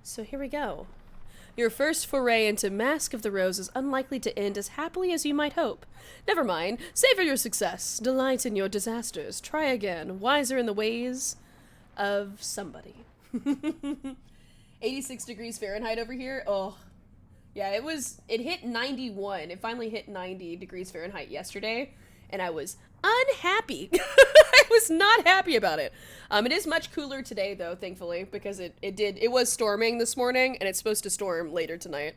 So here we go. Your first foray into Mask of the Rose is unlikely to end as happily as you might hope. Never mind. Savor your success. Delight in your disasters. Try again. Wiser in the ways of somebody. 86 degrees Fahrenheit over here. Oh, yeah, it hit 91. It finally hit 90 degrees Fahrenheit yesterday, and I was unhappy. I was not happy about it. It is much cooler today, though, thankfully, because it was storming this morning, and it's supposed to storm later tonight.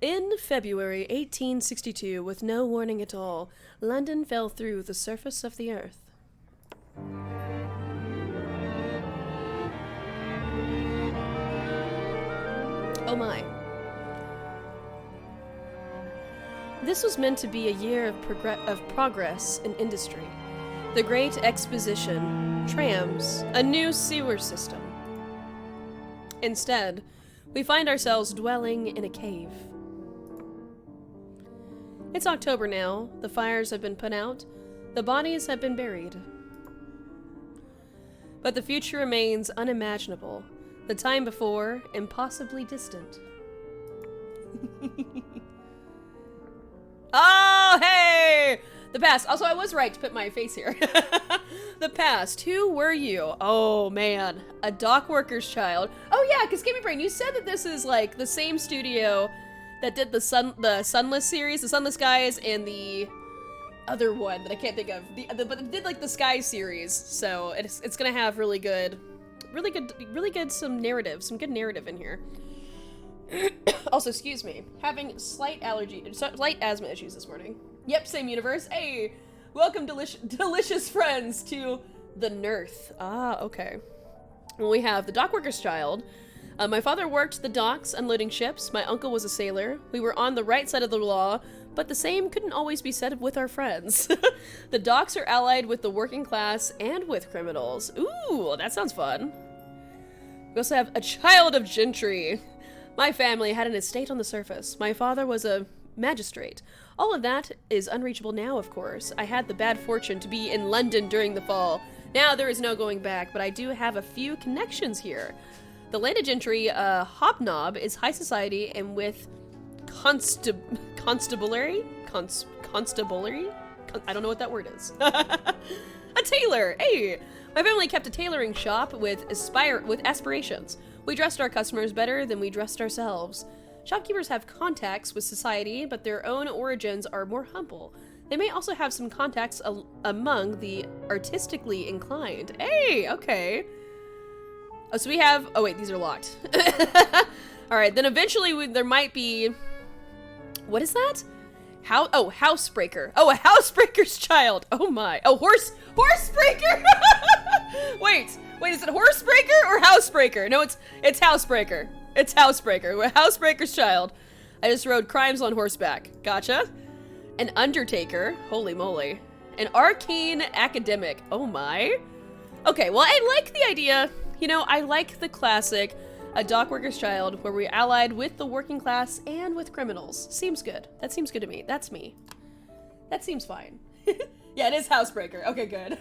In February 1862, with no warning at all, London fell through the surface of the earth. Oh my. This was meant to be a year of progress in industry. The Great Exposition, trams, a new sewer system. Instead, we find ourselves dwelling in a cave. It's October now, the fires have been put out, the bodies have been buried. But the future remains unimaginable, the time before impossibly distant. Oh, hey! The past. Also, I was right to put my face here. The past. Who were you? Oh, man. A dock worker's child. Oh, yeah, because Gaming Brain, you said that this is, like, the same studio that did the Sunless series, the Sunless Guys, and the other one that I can't think of. But it did, like, the Sky series, so it's gonna have really good, some good narrative in here. Also, excuse me, having slight asthma issues this morning. Yep, same universe. Hey, welcome, delicious friends, to the Nurth. Ah, okay. Well, we have the dockworker's child. My father worked the docks, unloading ships. My uncle was a sailor. We were on the right side of the law, but the same couldn't always be said with our friends. The docks are allied with the working class and with criminals. Ooh, that sounds fun. We also have a child of gentry. My family had an estate on the surface. My father was a magistrate. All of that is unreachable now, of course. I had the bad fortune to be in London during the fall. Now there is no going back, but I do have a few connections here. The landed gentry, Hobnob, is high society and with constabulary? I don't know what that word is. A tailor! Hey! My family kept a tailoring shop with aspirations. We dressed our customers better than we dressed ourselves. Shopkeepers have contacts with society, but their own origins are more humble. They may also have some contacts among the artistically inclined. Hey, okay. Oh, so we have... Oh, wait, these are locked. Alright, then eventually there might be... What is that? Housebreaker. Oh, a housebreaker's child. Oh my. Oh, horsebreaker! Wait, is it horsebreaker or housebreaker? No, it's housebreaker. It's housebreaker. A housebreaker's child. I just rode crimes on horseback. Gotcha. An undertaker. Holy moly. An arcane academic. Oh my. Okay, well, I like the idea. You know, I like the classic, a dockworker's child, where we allied with the working class and with criminals. Seems good. That seems good to me. That's me. That seems fine. Yeah, it is housebreaker. Okay, good.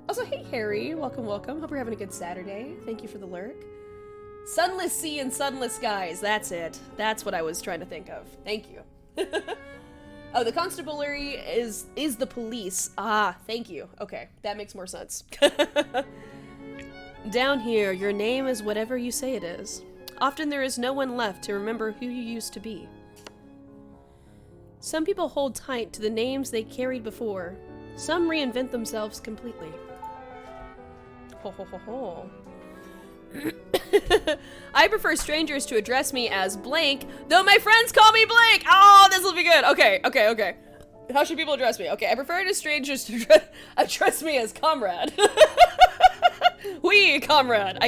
Also, hey, Harry. Welcome, welcome. Hope you're having a good Saturday. Thank you for the lurk. Sunless sea and sunless skies. That's it. That's what I was trying to think of. Thank you. Oh, the constabulary is the police. Ah, thank you. Okay, that makes more sense. Down here, your name is whatever you say it is. Often there is no one left to remember who you used to be. Some people hold tight to the names they carried before. Some reinvent themselves completely. Ho ho ho ho. I prefer strangers to address me as blank, though my friends call me blank! Oh, this will be good! Okay. How should people address me? Okay, I prefer to strangers to address me as comrade. We, comrade.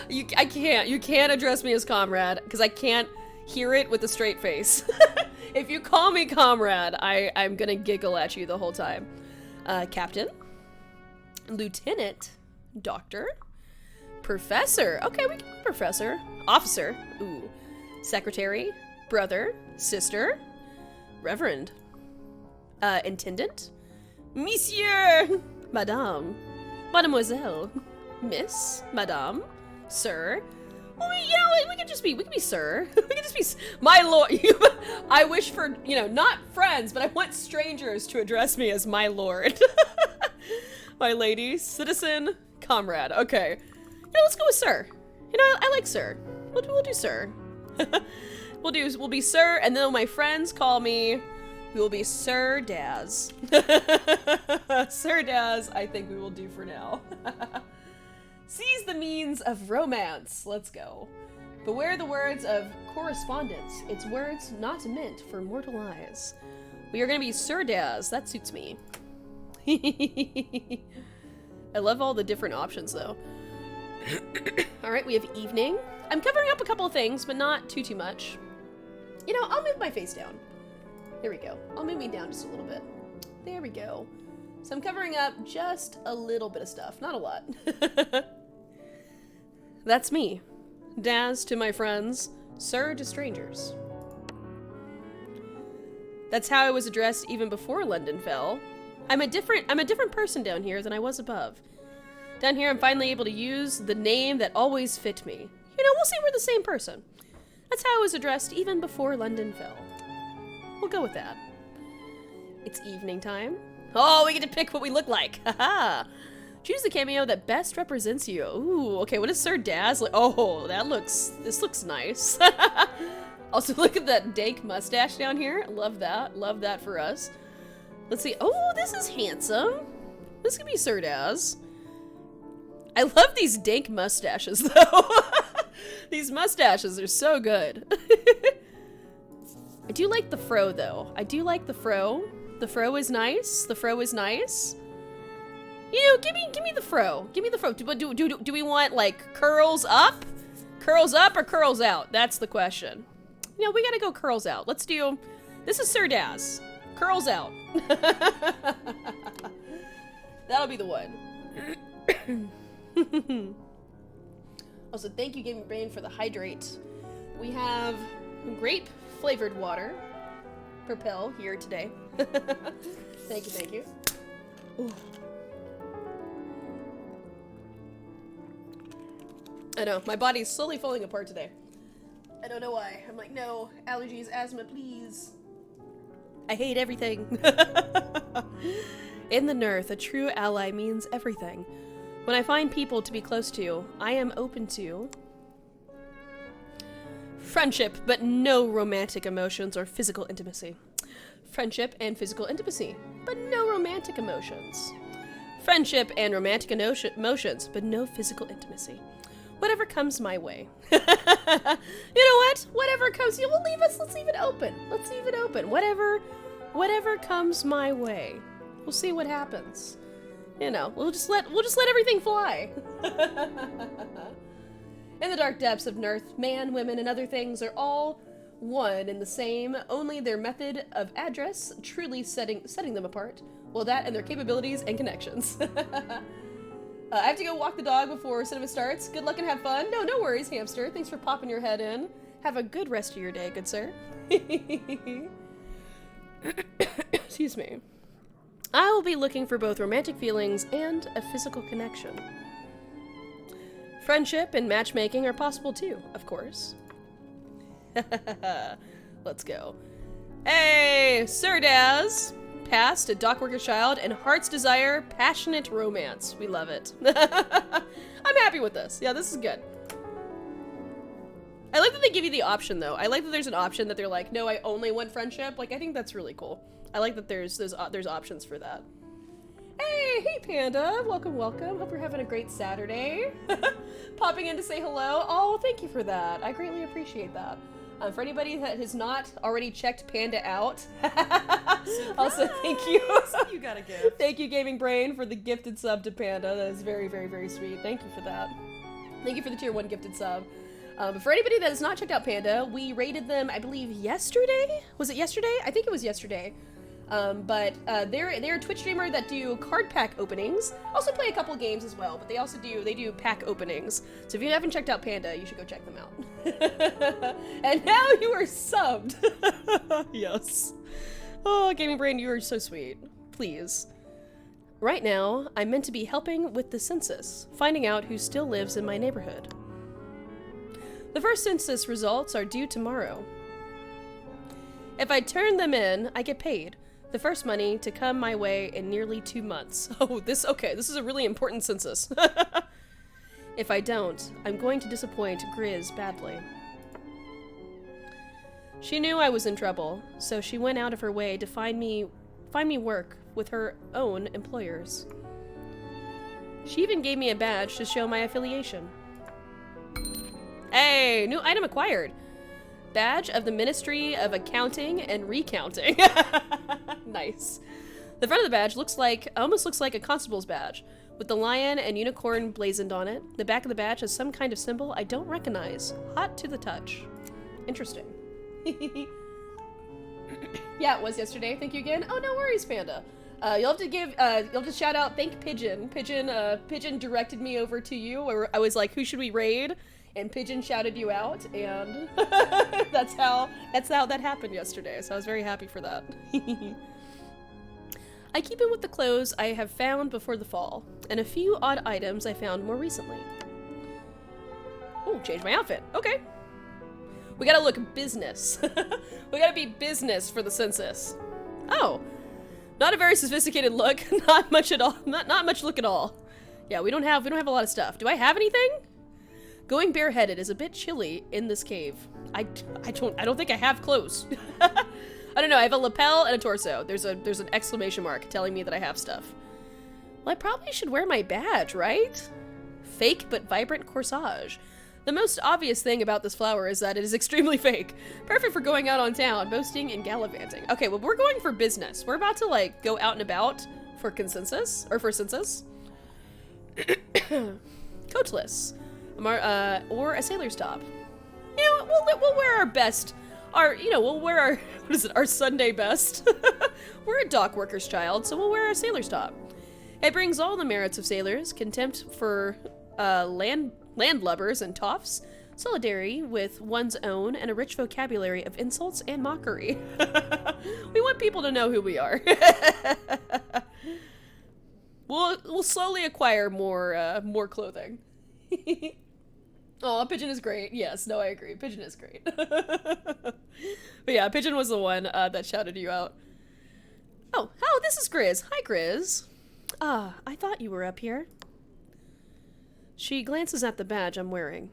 You can't address me as comrade, because I can't hear it with a straight face. If you call me comrade, I'm gonna giggle at you the whole time. Captain. Lieutenant. Doctor. Professor. Okay, we can go professor. Officer. Ooh. Secretary. Brother. Sister. Reverend. Intendant. Monsieur. Madame. Mademoiselle, Miss, Madame, Sir. Well, we could be sir. We could just be my lord. I wish for, not friends, but I want strangers to address me as my lord. My lady, citizen, comrade. Okay. Let's go with sir. I like sir. We'll do sir. We'll be sir, and then my friends call me, we will be Sir Daz. Sir Daz, I think we will do for now. Seize the means of romance. Let's go. Beware the words of correspondence. It's words not meant for mortal eyes. We are going to be Sir Daz. That suits me. I love all the different options, though. Alright, we have evening. I'm covering up a couple of things, but not too much. I'll move my face down. There we go. I'll move me down just a little bit. There we go. So I'm covering up just a little bit of stuff. Not a lot. That's me. Daz to my friends. Sir to strangers. That's how I was addressed even before London fell. I'm a different person down here than I was above. Down here I'm finally able to use the name that always fit me. We'll see we're the same person. That's how I was addressed even before London fell. We'll go with that. It's evening time. Oh, we get to pick what we look like. Haha. Choose the cameo that best represents you. Ooh, okay, what is Sir Daz like? Oh, this looks nice. Also, look at that dank mustache down here. Love that. Love that for us. Let's see. Oh, this is handsome. This could be Sir Daz. I love these dank mustaches, though. These mustaches are so good. I do like the fro, though. I do like the fro. The fro is nice. The fro is nice. Give me the fro. Give me the fro. Do we want, like, curls up? Curls up or curls out? That's the question. We gotta go curls out. Let's do... This is Sir Daz. Curls out. That'll be the one. Also, thank you, Gaming Brain, for the hydrate. We have grape flavored water. Propel here today. Thank you. Ooh. I know, my body's slowly falling apart today. I don't know why. I'm like, no, allergies, asthma, please. I hate everything. In the Nerth, a true ally means everything. When I find people to be close to, I am open to friendship, but no romantic emotions or physical intimacy. Friendship and physical intimacy, but no romantic emotions. Friendship and romantic emotions, but no physical intimacy. Whatever comes my way. You know what? Whatever comes, let's leave it open. Let's leave it open. Whatever comes my way. We'll see what happens. We'll just let everything fly. In the dark depths of Nerth, man, women, and other things are all one and the same, only their method of address truly setting them apart. Well, that and their capabilities and connections. I have to go walk the dog before cinema starts. Good luck and have fun. No worries, hamster. Thanks for popping your head in. Have a good rest of your day, good sir. Excuse me. I will be looking for both romantic feelings and a physical connection. Friendship and matchmaking are possible too, of course. Let's go. Hey, Sir Daz! Past, a dockworker's child, and heart's desire, passionate romance. We love it. I'm happy with this. Yeah, this is good. I like that they give you the option, though. I like that there's an option that they're like, no, I only want friendship. Like, I think that's really cool. I like that there's options for that. Hey Panda, welcome. Hope you're having a great Saturday. Popping in to say hello. Oh, thank you for that. I greatly appreciate that. For anybody that has not already checked Panda out, also thank you. You got a gift. Thank you, Gaming Brain, for the gifted sub to Panda. That is very, very, very sweet. Thank you for that. Thank you for the tier 1 gifted sub. But for anybody that has not checked out Panda, we rated them, I believe, yesterday? Was it yesterday? I think it was yesterday. But they're a Twitch streamer that do card pack openings. Also play a couple games as well, but they do pack openings. So if you haven't checked out Panda, you should go check them out. And now you are subbed. Yes. Oh, Gaming Brain, you are so sweet. Please. Right now, I'm meant to be helping with the census, finding out who still lives in my neighborhood. The first census results are due tomorrow. If I turn them in, I get paid. The first money to come my way in nearly 2 months. Oh, this is a really important census. If I don't, I'm going to disappoint Grizz badly. She knew I was in trouble, so she went out of her way to find me work with her own employers. She even gave me a badge to show my affiliation. Hey, new item acquired. Badge of the Ministry of Accounting and Recounting. Nice. The front of the badge almost looks like a constable's badge, with the lion and unicorn blazoned on it. The back of the badge has some kind of symbol I don't recognize. Hot to the touch. Interesting. Yeah, it was yesterday. Thank you again. Oh, no worries, Panda. You'll have to shout out, thank Pigeon. Pigeon directed me over to you, or I was like, who should we raid? And Pigeon shouted you out, and that's how that happened yesterday, so I was very happy for that. I keep in with the clothes I have found before the fall, and a few odd items I found more recently. Oh, change my outfit. Okay. We gotta look business. We gotta be business for the census. Oh. Not a very sophisticated look. Not much at all. Not much look at all. Yeah, we don't have a lot of stuff. Do I have anything? Going bareheaded is a bit chilly in this cave. I don't think I have clothes. I don't know, I have a lapel and a torso. There's an exclamation mark telling me that I have stuff. Well, I probably should wear my badge, right? Fake but vibrant corsage. The most obvious thing about this flower is that it is extremely fake. Perfect for going out on town, boasting and gallivanting. Okay, well, we're going for business. We're about to, like, go out and about for consensus, or for census. Coatless. Or a sailor's top. You know, we'll wear our best. We'll wear our, our Sunday best. We're a dock worker's child, so we'll wear our sailor's top. It brings all the merits of sailors, contempt for landlubbers and toffs, solidarity with one's own, and a rich vocabulary of insults and mockery. We want people to know who we are. We'll slowly acquire more clothing. Oh, Pigeon is great. Yes, no, I agree. Pigeon is great. But yeah, Pigeon was the one that shouted you out. Oh, this is Grizz. Hi, Grizz. Ah, I thought you were up here. She glances at the badge I'm wearing.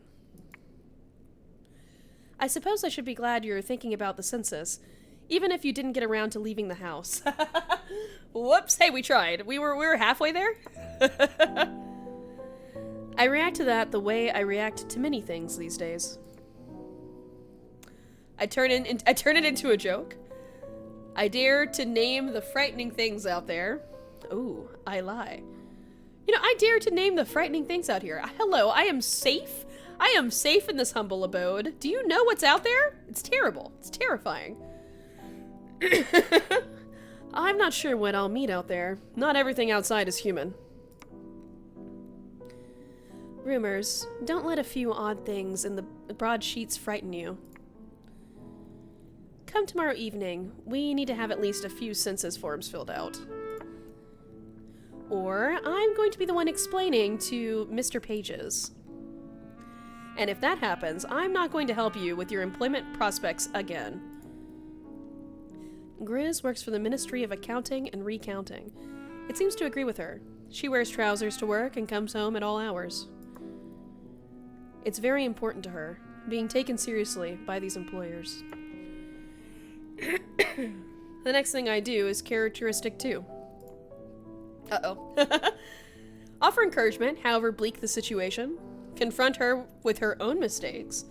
I suppose I should be glad you're thinking about the census, even if you didn't get around to leaving the house. Whoops. Hey, we tried. We were halfway there. I react to that the way I react to many things these days. I turn it into a joke. I dare to name the frightening things out there. Ooh, I lie. You know, I dare to name the frightening things out here. Hello, I am safe. I am safe in this humble abode. Do you know what's out there? It's terrible. It's terrifying. I'm not sure what I'll meet out there. Not everything outside is human. Rumors. Don't let a few odd things in the broadsheets frighten you. Come tomorrow evening. We need to have at least a few census forms filled out. Or I'm going to be the one explaining to Mr. Pages. And if that happens, I'm not going to help you with your employment prospects again. Grizz works for the Ministry of Accounting and Recounting. It seems to agree with her. She wears trousers to work and comes home at all hours. It's very important to her, being taken seriously by these employers. The next thing I do is characteristic too. Uh-oh. Offer encouragement, however bleak the situation. Confront her with her own mistakes.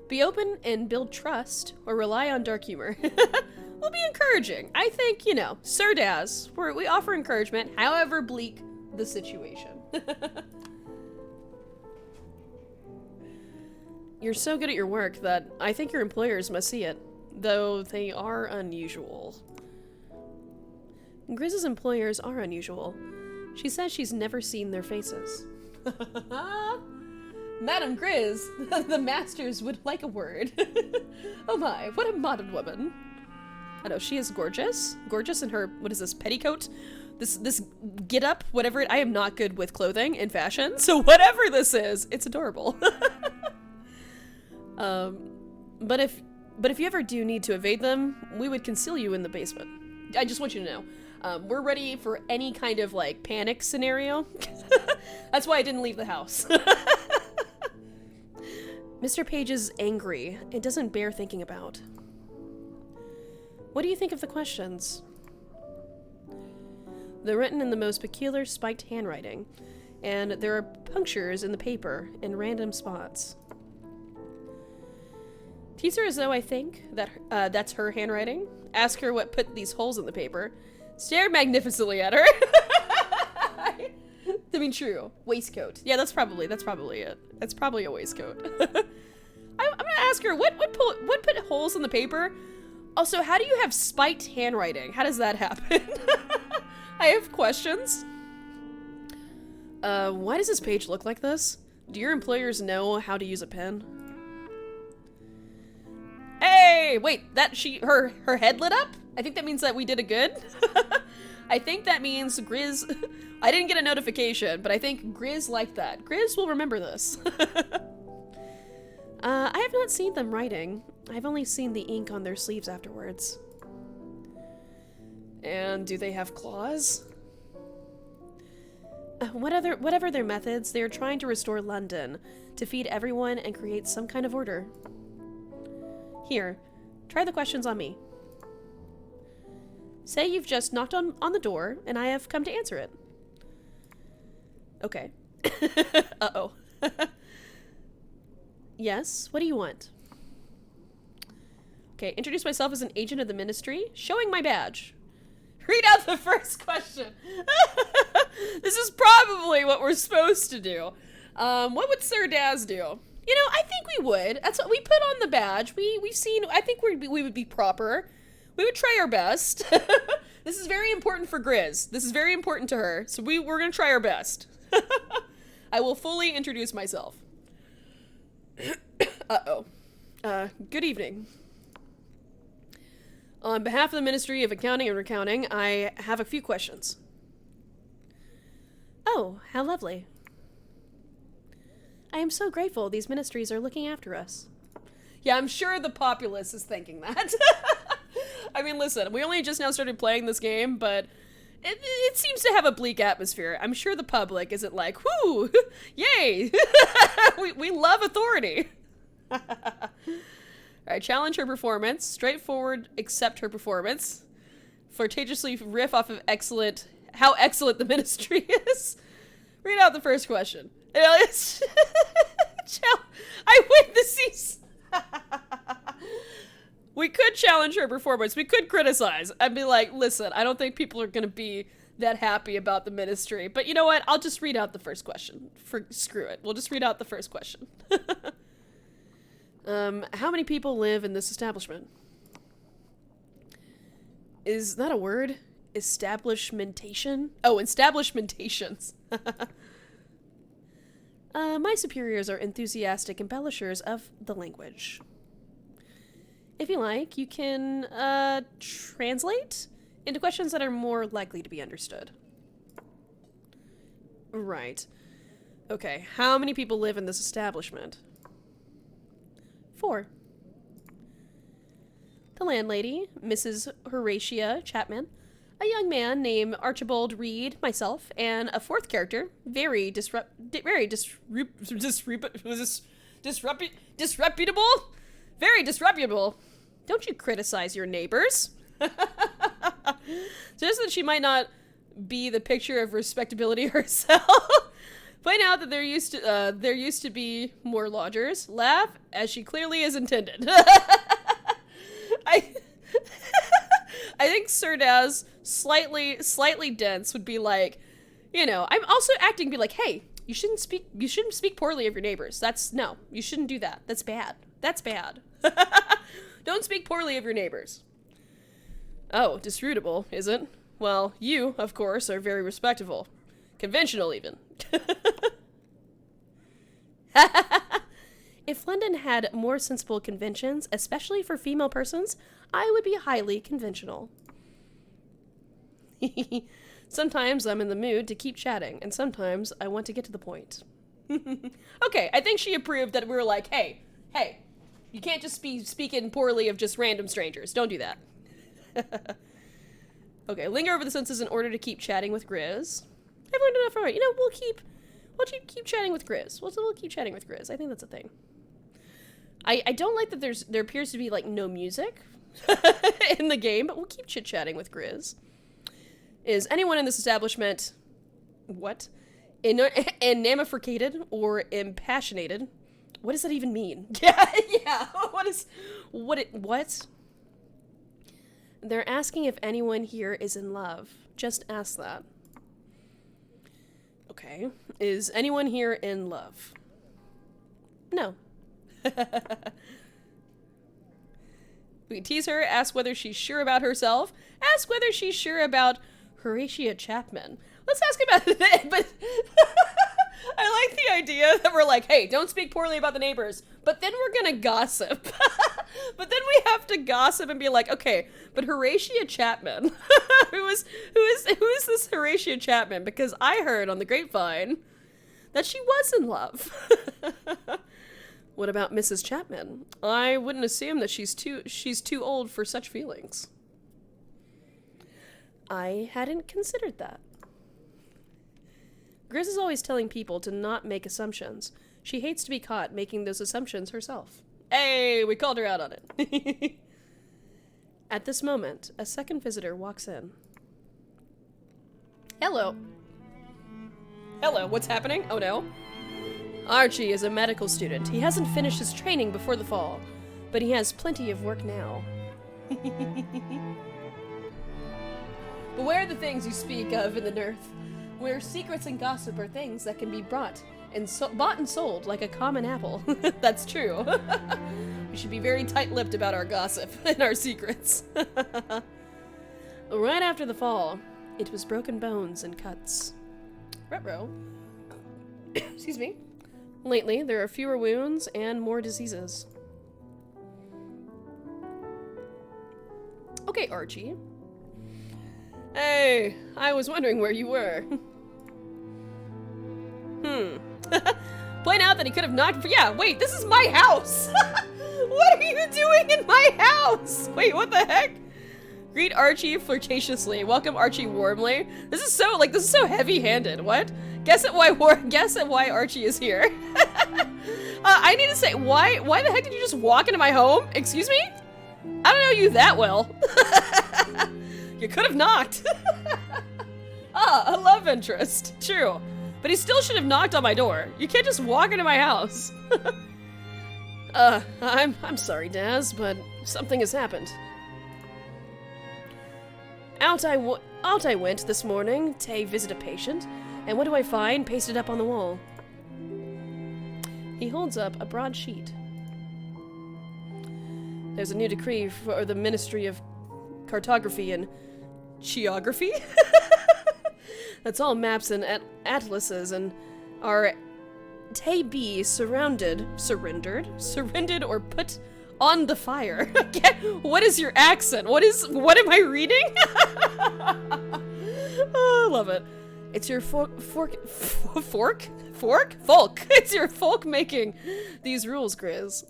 Be open and build trust, or rely on dark humor. We'll be encouraging. I think, Sir Daz, we offer encouragement, however bleak the situation. You're so good at your work that I think your employers must see it, though they are unusual. Grizz's employers are unusual. She says she's never seen their faces. Madam Grizz, the masters would like a word. Oh my, what a modern woman. I know, she is gorgeous. Gorgeous in her, what is this, petticoat? this get up, whatever I am not good with clothing and fashion, so whatever this is, it's adorable. But if you ever do need to evade them, we would conceal you in the basement. I just want you to know. We're ready for any kind of, like, panic scenario. That's why I didn't leave the house. Mr. Page is angry. It doesn't bear thinking about. What do you think of the questions? They're written in the most peculiar spiked handwriting, and there are punctures in the paper in random spots. Tease her as though I think that that's her handwriting. Ask her what put these holes in the paper. Stare magnificently at her. I mean, true. Waistcoat. Yeah, that's probably it. That's probably a waistcoat. I'm gonna ask her what put holes in the paper. Also, how do you have spiked handwriting? How does that happen? I have questions. Why does this page look like this? Do your employers know how to use a pen? Hey, wait, her head lit up? I think that means that we did a good. I think that means Grizz, I didn't get a notification, but I think Grizz liked that. Grizz will remember this. I have not seen them writing. I've only seen the ink on their sleeves afterwards. And do they have claws? Whatever their methods, they are trying to restore London, to feed everyone and create some kind of order. Here, try the questions on me. Say you've just knocked on the door, and I have come to answer it. Okay. Uh-oh. Yes, what do you want? Okay, introduce myself as an agent of the ministry, showing my badge. Read out the first question. This is probably what we're supposed to do. What would Sir Daz do? You know, I think we would. That's what we put on the badge. We've seen, I think we would be proper. We would try our best. This is very important for Grizz. This is very important to her. So we're gonna try our best. I will fully introduce myself. Uh-oh. Good evening. On behalf of the Ministry of Accounting and Recounting, I have a few questions. Oh, how lovely. I am so grateful these ministries are looking after us. Yeah, I'm sure the populace is thinking that. I mean, listen, we only just now started playing this game, but it seems to have a bleak atmosphere. I'm sure the public isn't like, whoo, yay, we love authority. Alright, challenge her performance. Straightforward, accept her performance. Flirtatiously riff off of how excellent the ministry is. Read out the first question. I win this. We could challenge her performance. We could criticize. I'd be like, listen, I don't think people are going to be that happy about the ministry. But you know what? I'll just read out the first question. Screw it. We'll just read out the first question. How many people live in this establishment? Is that a word? Establishmentation? Oh, establishmentations. My superiors are enthusiastic embellishers of the language. If you like, you can, translate into questions that are more likely to be understood. Right. Okay, how many people live in this establishment? 4. The landlady, Mrs. Horatia Chapman, a young man named Archibald Reed, myself, and a 4th character, very disreputable, very disreputable. Don't you criticize your neighbors. Just that she might not be the picture of respectability herself. Point out that there used to be more lodgers. Laugh, as she clearly is intended. I think Sir Daz, slightly dense, would be like, you know, I'm also acting be like, hey, you shouldn't speak poorly of your neighbors. No, you shouldn't do that. That's bad. That's bad. Don't speak poorly of your neighbors. Oh, disreputable, is it? Well, you, of course, are very respectable. Conventional, even. If London had more sensible conventions, especially for female persons, I would be highly conventional. Sometimes I'm in the mood to keep chatting, and sometimes I want to get to the point. Okay, I think she approved that we were like, hey, you can't just be speaking poorly of just random strangers. Don't do that. Okay, linger over the senses in order to keep chatting with Grizz. I've learned enough already. You know, we'll keep chatting with Grizz. We'll keep chatting with Grizz. I think that's a thing. I don't like that there appears to be, like, no music in the game, but we'll keep chit-chatting with Grizz. Is anyone in this establishment... What? Enamifricated or impassionated? What does that even mean? Yeah. What? They're asking if anyone here is in love. Just ask that. Okay. Is anyone here in love? No. We tease her, ask whether she's sure about herself, ask whether she's sure about Horatia Chapman. Let's ask about it, but I like the idea that we're like, hey, don't speak poorly about the neighbors, but then we're gonna gossip. But then we have to gossip and be like, okay, but Horatia Chapman, who is this Horatia Chapman? Because I heard on the grapevine that she was in love. What about Mrs. Chapman? I wouldn't assume that she's too old for such feelings. I hadn't considered that. Grizz is always telling people to not make assumptions. She hates to be caught making those assumptions herself. Hey, we called her out on it. At this moment, a second visitor walks in. Hello. Hello, what's happening? Oh no. Archie is a medical student. He hasn't finished his training before the fall, but he has plenty of work now. Beware the things you speak of in the Nerth, where secrets and gossip are things that can be bought and sold like a common apple. That's true. We should be very tight-lipped about our gossip and our secrets. Right after the fall, it was broken bones and cuts. Retro. Excuse me. Lately, there are fewer wounds and more diseases. Okay, Archie. Hey, I was wondering where you were. Point out that he could have knocked... Yeah, wait, this is my house! What are you doing in my house? Wait, what the heck? Greet Archie flirtatiously. Welcome Archie warmly. This is so heavy-handed. What? Guess at why Archie is here. I need to say, why the heck did you just walk into my home? Excuse me? I don't know you that well. You could have knocked. A love interest. True. But he still should have knocked on my door. You can't just walk into my house. I'm sorry, Daz, but something has happened. Out I went this morning to visit a patient, and what do I find pasted up on the wall? He holds up a broad sheet. There's a new decree for the Ministry of Cartography and Geography? That's all maps and atlases and are to be surrendered or put on the fire. What is your accent? What am I reading? Oh, I love it. It's your folk? It's your folk making these rules, Grizz.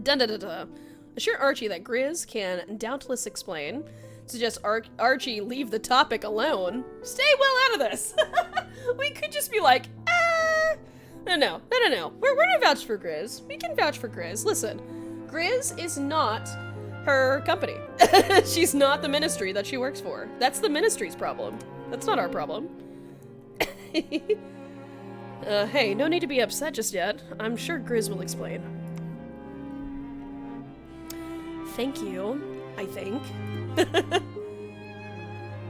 Dun-da-da-da. Assure Archie that Grizz can doubtless explain. Suggest Archie leave the topic alone. Stay well out of this. We could just be like, No. We're gonna vouch for Grizz. We can vouch for Grizz. Listen, Grizz is not her company. She's not the ministry that she works for. That's the ministry's problem. That's not our problem. Hey, no need to be upset just yet. I'm sure Grizz will explain. Thank you, I think.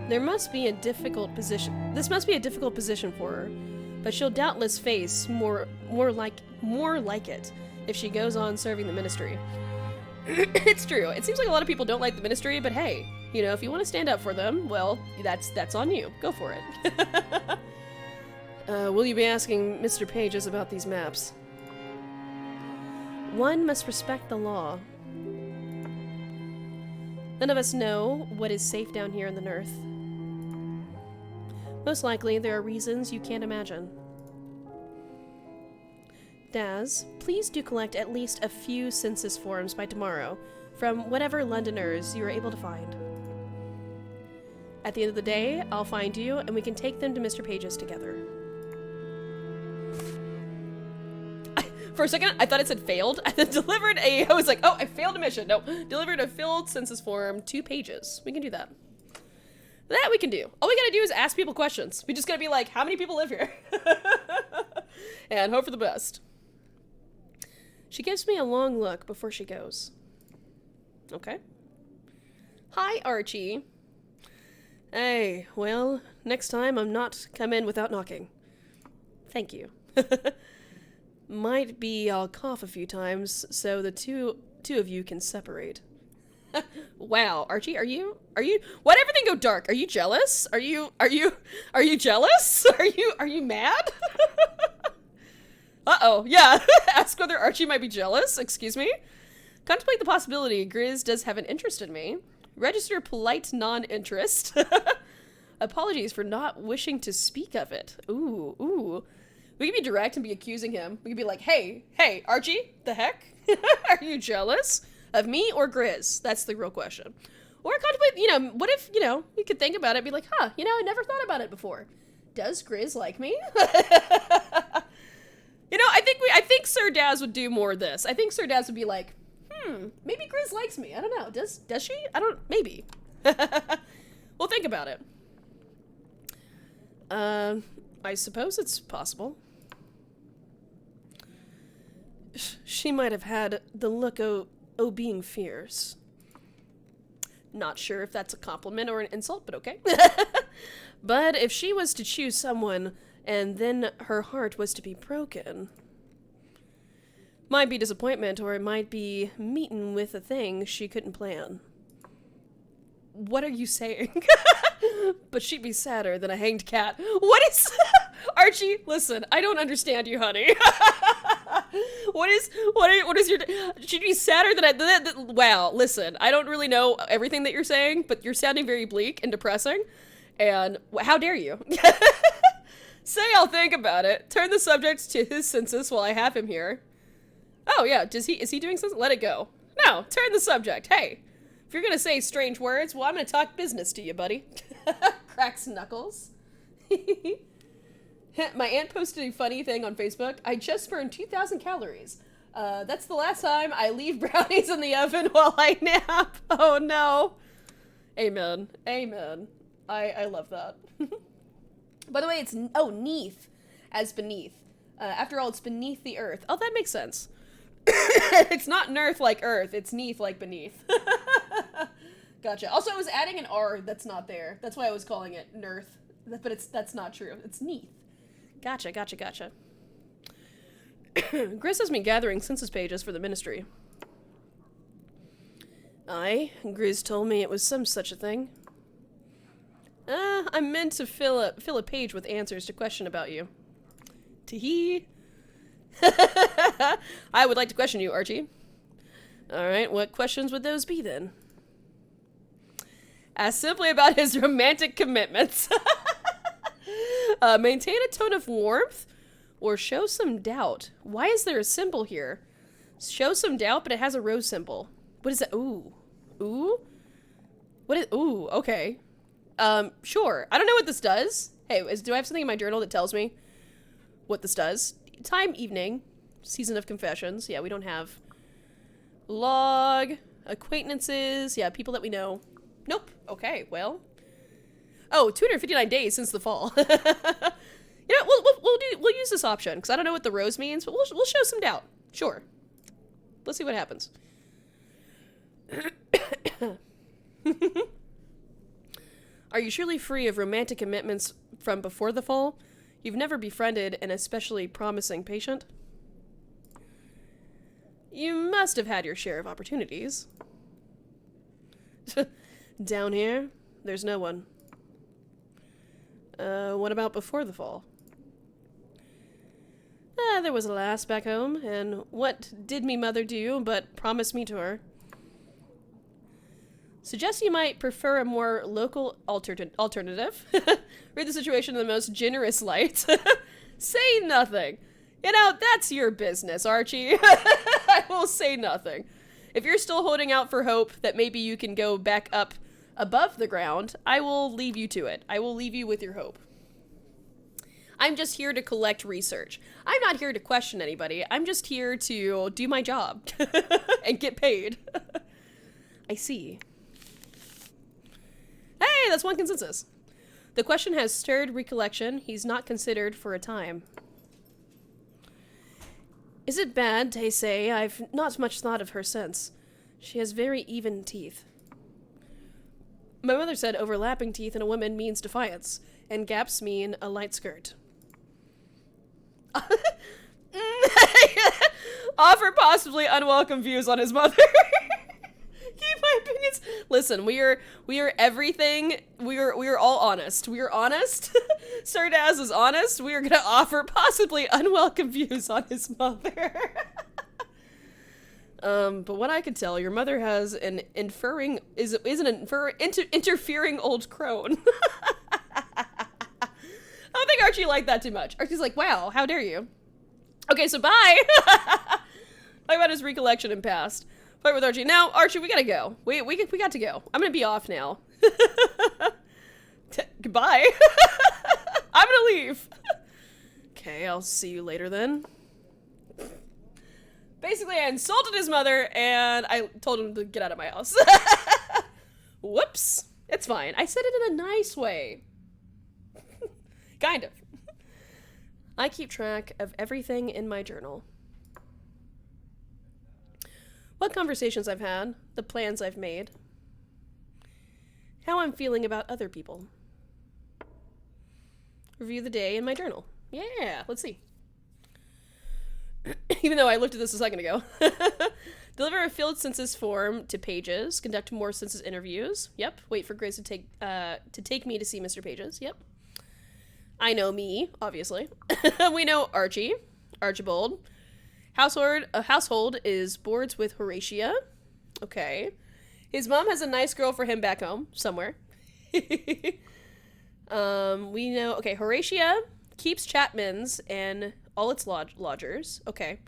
There must be a difficult position. This must be a difficult position for her, but she'll doubtless face more like it if she goes on serving the ministry. It's true. It seems like a lot of people don't like the ministry, but hey, you know, if you want to stand up for them, well, that's on you. Go for it. Will you be asking Mr. Pages about these maps? One must respect the law. None of us know what is safe down here in the Nirth. Most likely, there are reasons you can't imagine. Daz, please do collect at least a few census forms by tomorrow from whatever Londoners you are able to find. At the end of the day, I'll find you and we can take them to Mr. Page's together. For a second, I thought it said failed. I was like, oh, I failed a mission. No, delivered a filled census form to Pages. We can do that. That we can do. All we gotta do is ask people questions. We just gotta be like, how many people live here? And hope for the best. She gives me a long look before she goes. Okay. Hi, Archie. Hey, well, next time I'm not come in without knocking. Thank you. Might be I'll cough a few times so the two of you can separate. Wow, Archie, are you why'd everything go dark? Are you jealous? Are you jealous? Are you mad? Uh-oh, yeah. Ask whether Archie might be jealous. Excuse me. Contemplate the possibility Grizz does have an interest in me. Register polite non-interest. Apologies for not wishing to speak of it. Ooh. We can be direct and be accusing him. We can be like, hey, Archie, the heck? Are you jealous of me or Grizz? That's the real question. Or contemplate, what if, we could think about it and be like, I never thought about it before. Does Grizz like me? I think Sir Daz would do more of this. I think Sir Daz would be like, maybe Grizz likes me. I don't know. Does she? Maybe. We'll think about it. I suppose it's possible. She might have had the look o being fierce. Not sure if that's a compliment or an insult, but okay. But if she was to choose someone and then her heart was to be broken, might be disappointment, or it might be meeting with a thing she couldn't plan. What are you saying? But she'd be sadder than a hanged cat. What is... Archie, listen, I don't understand you, honey. What is your... She'd be sadder than wow, listen, I don't really know everything that you're saying, but you're sounding very bleak and depressing, and how dare you? Say I'll think about it. Turn the subject to his census while I have him here. Oh yeah, is he doing something? Let it go. No, turn the subject. Hey, if you're gonna say strange words, well, I'm gonna talk business to you, buddy. Cracks knuckles. My aunt posted a funny thing on Facebook. I just burned 2,000 calories. That's the last time I leave brownies in the oven while I nap. Oh no. Amen. Amen. I love that. By the way, it's, neath as beneath. After all, it's beneath the earth. Oh, that makes sense. It's not Nirth like Earth, it's Neath like beneath. Gotcha. Also, I was adding an R that's not there. That's why I was calling it Nirth. But that's not true. It's Neath. Gotcha. Grizz has been gathering census pages for the ministry. Aye, Grizz told me it was some such a thing. I meant to fill a page with answers to question about you. Tee-hee. I would like to question you, Archie. Alright, what questions would those be then? Ask simply about his romantic commitments. Maintain a tone of warmth or show some doubt. Why is there a symbol here? Show some doubt, but it has a rose symbol. What is that? Ooh. What is... Ooh, okay. Sure. I don't know what this does. Hey, do I have something in my journal that tells me what this does? Time, evening. Season of confessions. Yeah, we don't have... Log. Acquaintances. Yeah, people that we know. Nope. Okay, well... Oh, 259 days since the fall. We'll use this option, because I don't know what the rose means, but we'll show some doubt. Sure. Let's see what happens. Are you surely free of romantic commitments from before the fall? You've never befriended an especially promising patient? You must have had your share of opportunities. Down here, there's no one. What about before the fall? There was a lass back home, and what did me mother do but promise me to her? Suggest you might prefer a more local alternative. Read the situation in the most generous light. Say nothing. You know, that's your business, Archie. I will say nothing. If you're still holding out for hope that maybe you can go back up above the ground, I will leave you to it. I will leave you with your hope. I'm just here to collect research. I'm not here to question anybody. I'm just here to do my job and get paid. I see. Hey, that's one consensus. The question has stirred recollection. He's not considered for a time. Is it bad, they say? I've not much thought of her since. She has very even teeth. My mother said overlapping teeth in a woman means defiance, and gaps mean a light skirt. Offer possibly unwelcome views on his mother. Keep my opinions. Listen, we are everything. We are all honest. We are honest. Sir Daz is honest. We are gonna offer possibly unwelcome views on his mother. But what I could tell, your mother has an interfering old crone. I don't think Archie liked that too much. Archie's like, wow, how dare you? Okay, so bye. Talk about his recollection and past. Fight with Archie. Now, Archie, we gotta go. We got to go. I'm gonna be off now. Goodbye. I'm gonna leave. Okay, I'll see you later then. Basically, I insulted his mother, and I told him to get out of my house. Whoops. It's fine. I said it in a nice way. Kind of. I keep track of everything in my journal. What conversations I've had, the plans I've made, how I'm feeling about other people. Review the day in my journal. Yeah, let's see. Even though I looked at this a second ago. Deliver a field census form to Pages. Conduct more census interviews. Yep. Wait for Grace to take me to see Mr. Pages. Yep. I know me, obviously. We know Archie. Archibald. Household is boards with Horatia. Okay. His mom has a nice girl for him back home, somewhere. We know, okay, Horatia keeps Chapman's and all its lodgers. Okay.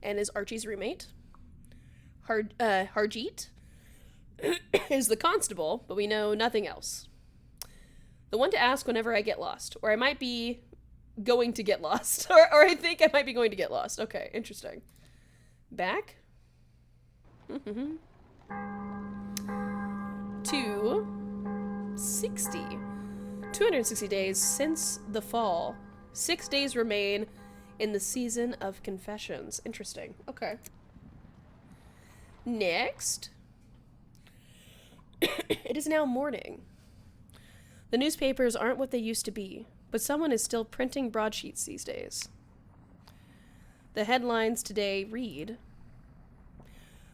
And is Archie's roommate. Harjeet is the constable, but we know nothing else. The one to ask whenever I get lost, or I might be going to get lost, or I think I might be going to get lost. Okay, interesting. Back. 260 days since the fall. 6 days remain in the season of confessions. Interesting. Okay. Next. It is now morning. The newspapers aren't what they used to be, but someone is still printing broadsheets these days. The headlines today read,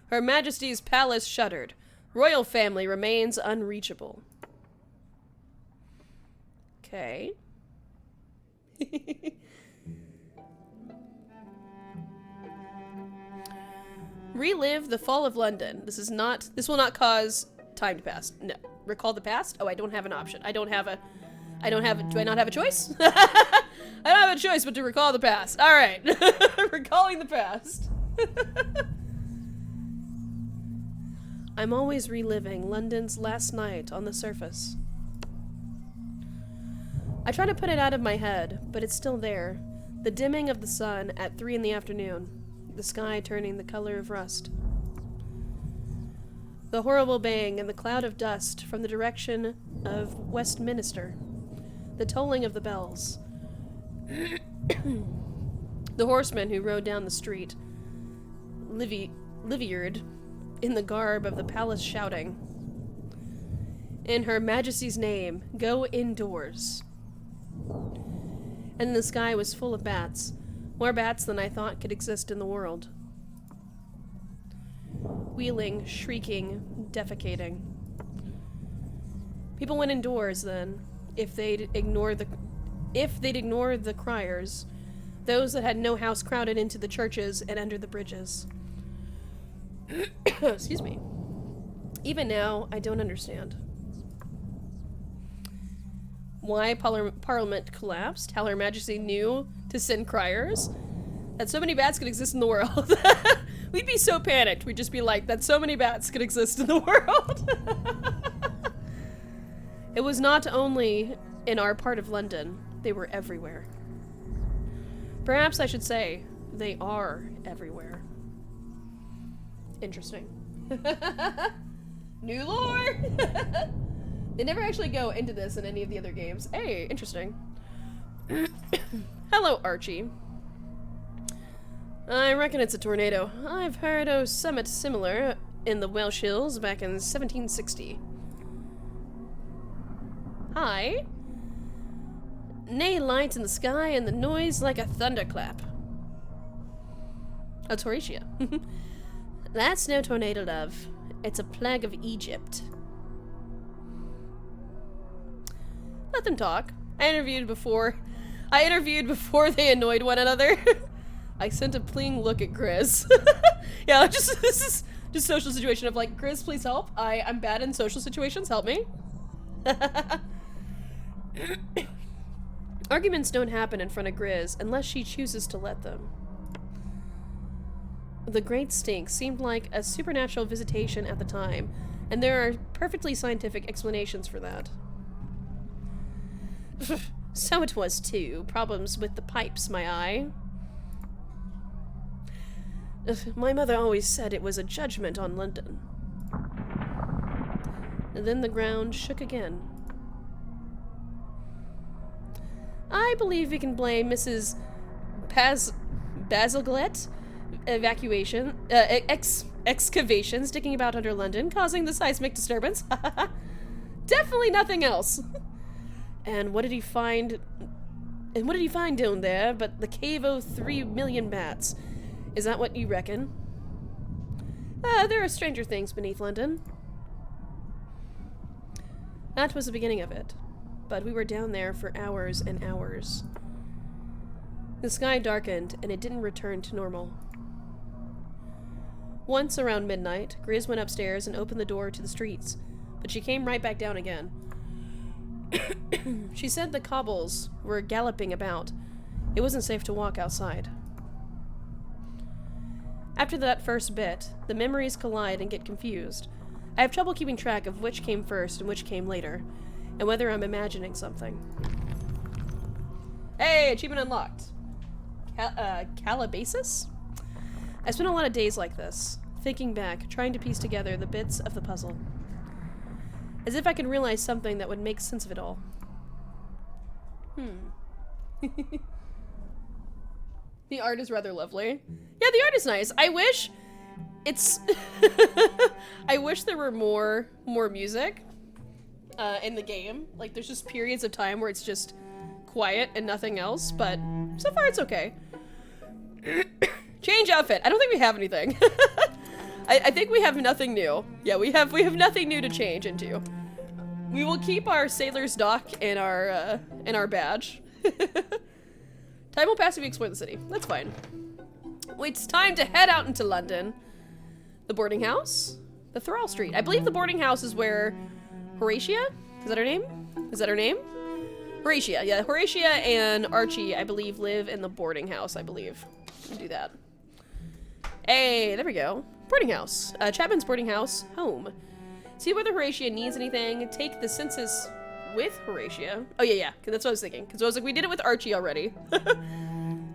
Her Majesty's Palace shuttered. Royal family remains unreachable. Okay. Relive the fall of London. This will not cause time to pass. No. Recall the past? Oh, I don't have an option. Do I not have a choice? I don't have a choice but to recall the past. All right. Recalling the past. I'm always reliving London's last night on the surface. I try to put it out of my head, but it's still there. The dimming of the sun at 3 in the afternoon. The sky turning the color of rust. The horrible bang and the cloud of dust from the direction of Westminster. The tolling of the bells. The horseman who rode down the street. Liviard, in the garb of the palace, shouting, In Her Majesty's name, go indoors. And the sky was full of bats. More bats than I thought could exist in the world. Wheeling, shrieking, defecating. People went indoors then, if they'd ignore the criers, those that had no house crowded into the churches and under the bridges. Excuse me. Even now, I don't understand. Why Parliament collapsed, how Her Majesty knew to send criers, that so many bats could exist in the world. We'd be so panicked, we'd just be like, that so many bats could exist in the world. It was not only in our part of London, they were everywhere. Perhaps I should say, they are everywhere. Interesting. New lore! They never actually go into this in any of the other games. Hey, interesting. Hello, Archie. I reckon it's a tornado. I've heard of something similar in the Welsh Hills back in 1760. Hi. Nay lights in the sky and the noise like a thunderclap. Oh, Toratia. That's no tornado, love. It's a plague of Egypt. Let them talk. I interviewed before they annoyed one another. I sent a pleading look at Grizz. Yeah, this is just social situation of like, Grizz, please help. I'm bad in social situations. Help me. Arguments don't happen in front of Grizz unless she chooses to let them. The Great Stink seemed like a supernatural visitation at the time, and there are perfectly scientific explanations for that. So it was too. Problems with the pipes, my eye. My mother always said it was a judgment on London. And then the ground shook again. I believe we can blame Mrs. Bazalgette excavations sticking about under London, causing the seismic disturbance. Definitely nothing else. And what did he find? And what did he find down there but the cave of 3 million bats? Is that what you reckon? There are stranger things beneath London. That was the beginning of it. But we were down there for hours and hours. The sky darkened, and it didn't return to normal. Once, around midnight, Grizz went upstairs and opened the door to the streets, but she came right back down again. She said the cobbles were galloping about. It wasn't safe to walk outside. After that first bit, the memories collide and get confused. I have trouble keeping track of which came first and which came later, and whether I'm imagining something. Hey, achievement unlocked. Calabasas? I spent a lot of days like this, thinking back, trying to piece together the bits of the puzzle. As if I could realize something that would make sense of it all. The art is rather lovely. Yeah, the art is nice. I wish it's... I wish there were more music in the game. Like, there's just periods of time where it's just quiet and nothing else, but so far it's okay. Change outfit. I don't think we have anything. I think we have nothing new. Yeah, we have nothing new to change into. We will keep our sailor's dock in our badge. Time will pass if we explore the city. That's fine. Wait, it's time to head out into London. The boarding house? The Thrall Street. I believe the boarding house is where Horatia? Is that her name? Is that her name? Horatia. Yeah, Horatia and Archie, I believe, live in the boarding house, I believe. Do that. Hey, there we go. Boarding house. Chapman's boarding house. Home. See whether Horatia needs anything. Take the census with Horatia. Oh, yeah. That's what I was thinking. Because I was like, we did it with Archie already.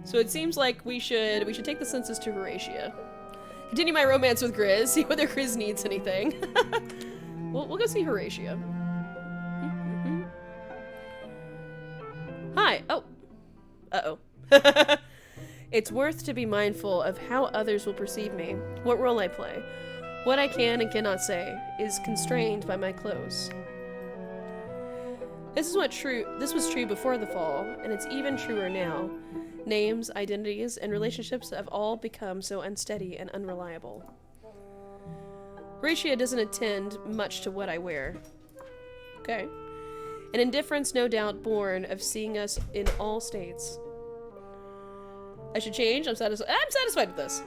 So it seems like we should take the census to Horatia. Continue my romance with Grizz. See whether Grizz needs anything. We'll go see Horatia. Hi. Oh. Uh-oh. It's worth to be mindful of how others will perceive me, what role I play. What I can and cannot say is constrained by my clothes. This was true before the fall, and it's even truer now. Names, identities, and relationships have all become so unsteady and unreliable. Horatia doesn't attend much to what I wear. Okay. An indifference no doubt born of seeing us in all states. I should change. I'm satisfied with this.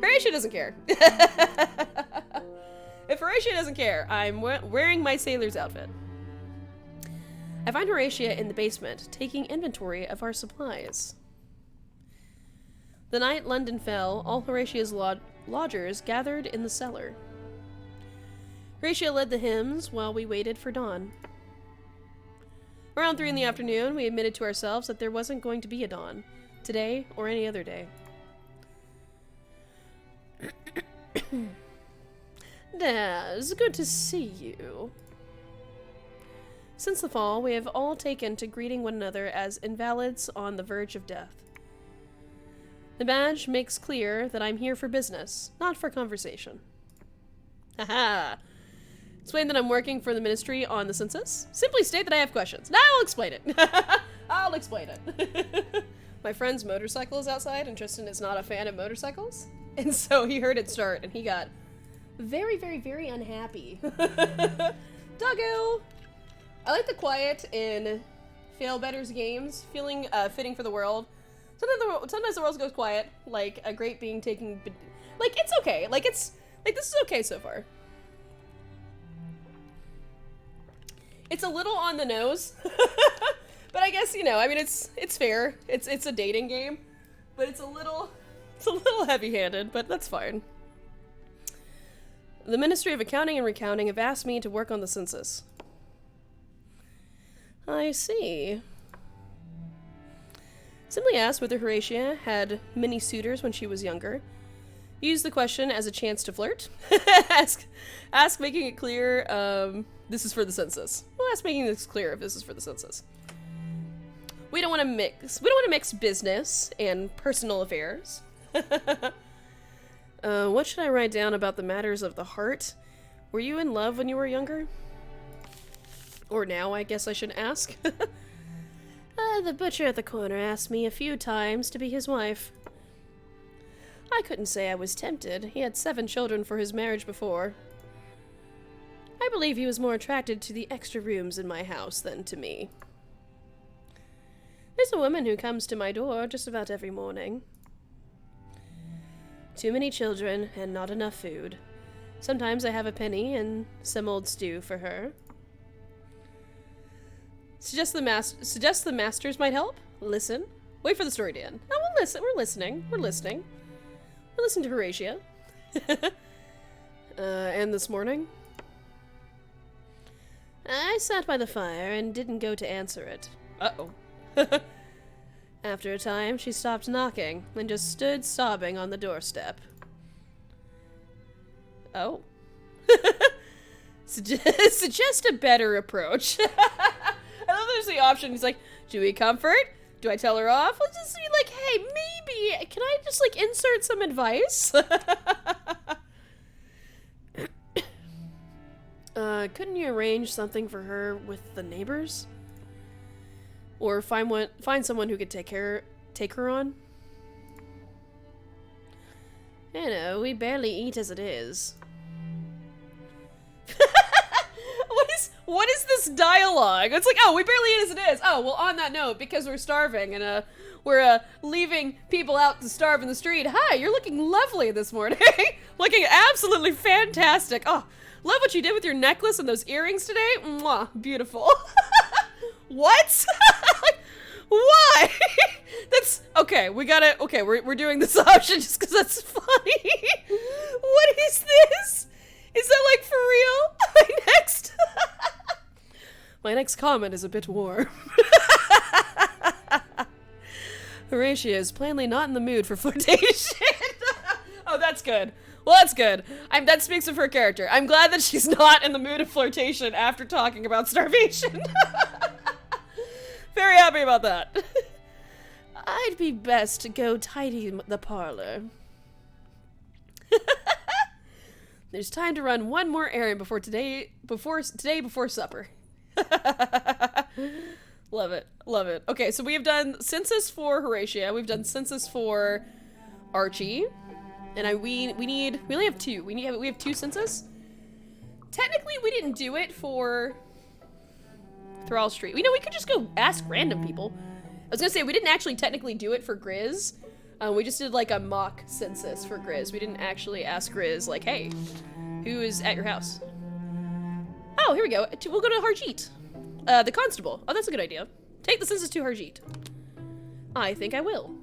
Horatia doesn't care. If Horatia doesn't care, I'm wearing my sailor's outfit. I find Horatia in the basement, taking inventory of our supplies. The night London fell, all Horatia's lodgers gathered in the cellar. Horatia led the hymns while we waited for dawn. Around 3 in the afternoon, we admitted to ourselves that there wasn't going to be a dawn, today or any other day. Daz, good to see you. Since the fall, we have all taken to greeting one another as invalids on the verge of death. The badge makes clear that I'm here for business, not for conversation. Haha! Explain that I'm working for the Ministry on the Census? Simply state that I have questions. Now I'll explain it. I'll explain it. My friend's motorcycle is outside, and Tristan is not a fan of motorcycles. And so he heard it start, and he got very, very, very unhappy. Doggo! I like the quiet in Fail Better's games, feeling fitting for the world. Sometimes the world goes quiet, like a grape being taken. Like, it's okay. Like, this is okay so far. It's a little on the nose, but I guess, you know, I mean, it's fair. It's a dating game, but it's a little heavy-handed, but that's fine. The Ministry of Accounting and Recounting have asked me to work on the census. I see. Simply asked whether Horatia had many suitors when she was younger. Use the question as a chance to flirt. ask making it clear, this is for the census. Well, ask making this clear if this is for the census. We don't want to mix business and personal affairs. What should I write down about the matters of the heart? Were you in love when you were younger? Or now, I guess I should ask. The butcher at the corner asked me a few times to be his wife. I couldn't say I was tempted. He had 7 children for his marriage before. I believe he was more attracted to the extra rooms in my house than to me. There's a woman who comes to my door just about every morning. Too many children and not enough food. Sometimes I have a penny and some old stew for her. Suggest the masters might help? Listen. Wait for the story to end. No, we'll listen. We're listening. We're listening. We're listening to Horatia. And this morning? I sat by the fire and didn't go to answer it. Uh-oh. After a time, she stopped knocking and just stood sobbing on the doorstep. Oh. Suggest a better approach. I love there's the option. He's like, do we comfort? Do I tell her off? Let's just be like, hey, maybe, can I just, like, insert some advice? Couldn't you arrange something for her with the neighbors? Or find someone who could take her on? You know, we barely eat as it is. What is this dialogue? It's like, oh, we barely eat as it is. Oh, well, on that note, because we're starving and we're leaving people out to starve in the street. Hi, you're looking lovely this morning. Looking absolutely fantastic. Oh, love what you did with your necklace and those earrings today. Mwah, beautiful. What? Why? That's okay. We're doing this option just because that's funny. What is this? Is that like for real? My next comment is a bit warm. Horatia is plainly not in the mood for flirtation. Oh, that's good. Well, that's good. That speaks of her character. I'm glad that she's not in the mood of flirtation after talking about starvation. Very happy about that. I'd be best to go tidy the parlor. There's time to run one more errand before supper. Love it. Love it. Okay, so we have done census for Horatia. We've done census for Archie. And we only have 2. We have 2 census. Technically, we didn't do it for Thrall Street. We could just go ask random people. I was gonna say, we didn't actually technically do it for Grizz. We just did like a mock census for Grizz. We didn't actually ask Grizz, like, hey, Who is at your house? Oh, here we go. We'll go to Harjeet. The constable. Oh, that's a good idea. Take the census to Harjeet. I think I will.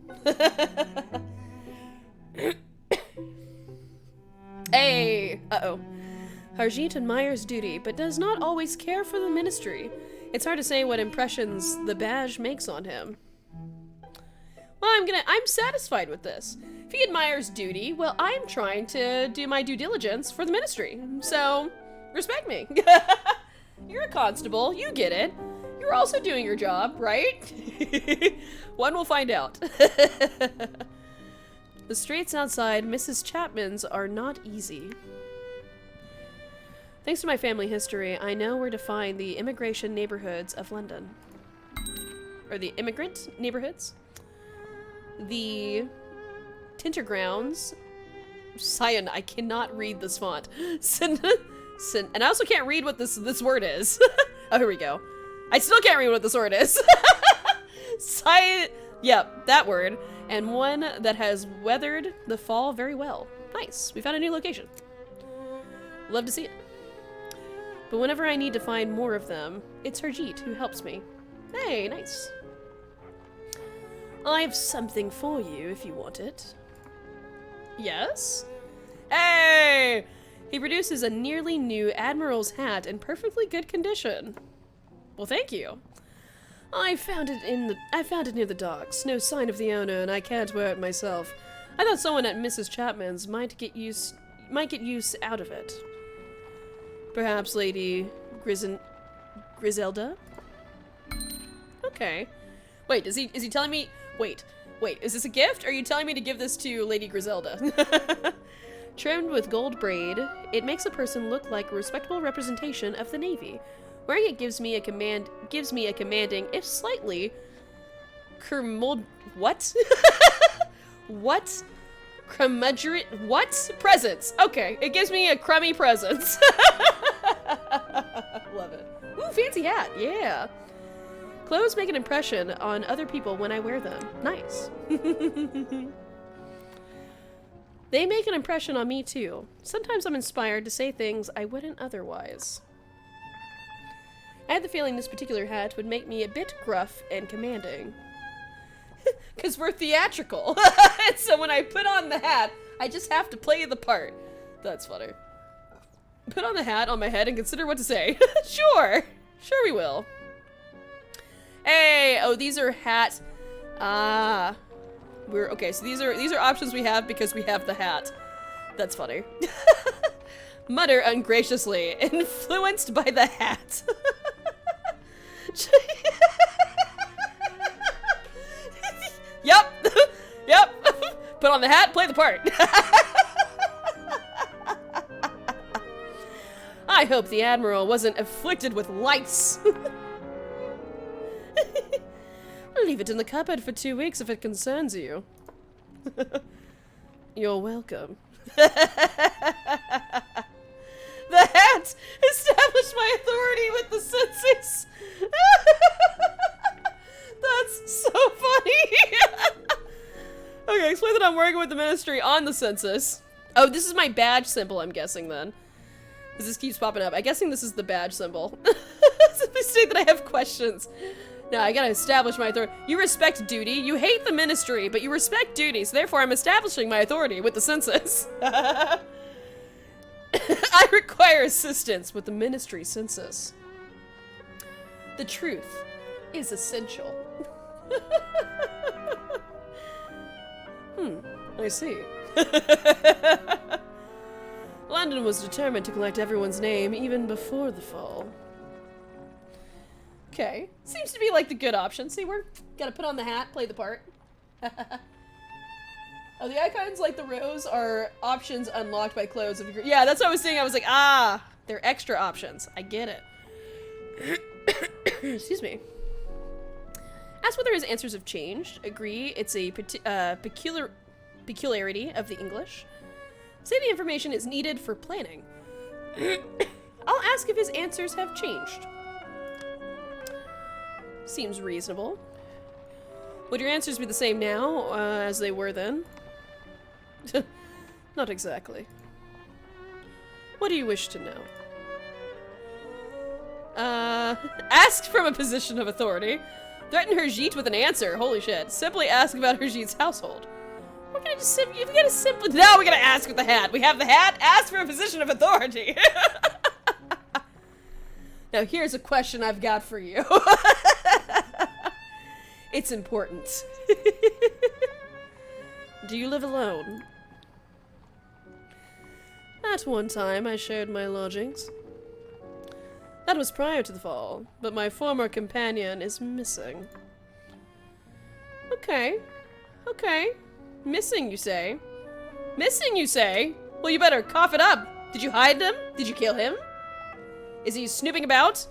Hey! Uh-oh. Harjeet admires duty, but does not always care for the ministry. It's hard to say what impressions the badge makes on him. Well, I'm satisfied with this. If he admires duty, well, I'm trying to do my due diligence for the ministry. So, respect me. You're a constable, you get it. You're also doing your job, right? One will find out. The streets outside Mrs. Chapman's are not easy. Thanks to my family history, I know where to find the immigration neighborhoods of London. Or the immigrant neighborhoods? The Tintergrounds. Cyan, I cannot read this font. And I also can't read what this word is. Oh, here we go. I still can't read what this word is. Cyan, yep, that word. And one that has weathered the fall very well. Nice, we found a new location. Love to see it. But whenever I need to find more of them, it's Harjeet who helps me. Hey, nice. I have something for you if you want it. Yes? Hey! He produces a nearly new Admiral's hat in perfectly good condition. Well, thank you. I found it near the docks. No sign of the owner, and I can't wear it myself. I thought someone at Mrs. Chapman's might get use out of it. Perhaps Lady Griselda? Okay. Wait, is he telling me? Wait, is this a gift? Or are you telling me to give this to Lady Griselda? Trimmed with gold braid, it makes a person look like a respectable representation of the Navy. Wearing it gives me a commanding, if slightly, what? What? What? Presence. Okay, it gives me a crummy presence. Love it. Ooh, fancy hat. Yeah. Clothes make an impression on other people when I wear them. Nice. They make an impression on me too. Sometimes I'm inspired to say things I wouldn't otherwise. I had the feeling this particular hat would make me a bit gruff and commanding. Because we're theatrical. And so when I put on the hat, I just have to play the part. That's funny. Put on the hat on my head and consider what to say. Sure. Sure we will. Hey, oh, these are hat. Okay, so these are options we have because we have the hat. That's funny. Mutter ungraciously, influenced by the hat. Yep. Yep. Put on the hat, play the part. I hope the Admiral wasn't afflicted with lice. Leave it in the cupboard for 2 weeks if it concerns you. You're welcome. The hat established my authority with the census. That's so funny. Okay, explain that I'm working with the ministry on the census. Oh, this is my badge symbol, I'm guessing then. Because this keeps popping up. I'm guessing this is the badge symbol. Simply state that I have questions. No, I gotta establish my authority. You respect duty. You hate the ministry, but you respect duty, so therefore I'm establishing my authority with the census. I require assistance with the ministry census. The truth is essential. I see. London was determined to collect everyone's name even before the fall. Okay. Seems to be like the good option. See, we're gotta put on the hat, play the part. Oh, the icons like the rows are options unlocked by clothes. Yeah, that's what I was saying. I was like, ah, they're extra options. I get it. Excuse me. Ask whether his answers have changed. Agree it's a peculiarity of the English. Say the information is needed for planning. I'll ask if his answers have changed. Seems reasonable. Would your answers be the same now as they were then? Not exactly. What do you wish to know? Ask from a position of authority. Threaten Herjeet with an answer. Holy shit. Simply ask about Herjeet's household. We're gonna just you gotta simply. Now we're gonna ask with the hat. We have the hat. Ask for a position of authority. Now here's a question I've got for you. It's important. Do you live alone? At one time, I shared my lodgings. That was prior to the fall, but my former companion is missing. Okay. Okay. Missing, you say? Missing, you say? Well, you better cough it up. Did you hide him? Did you kill him? Is he snooping about?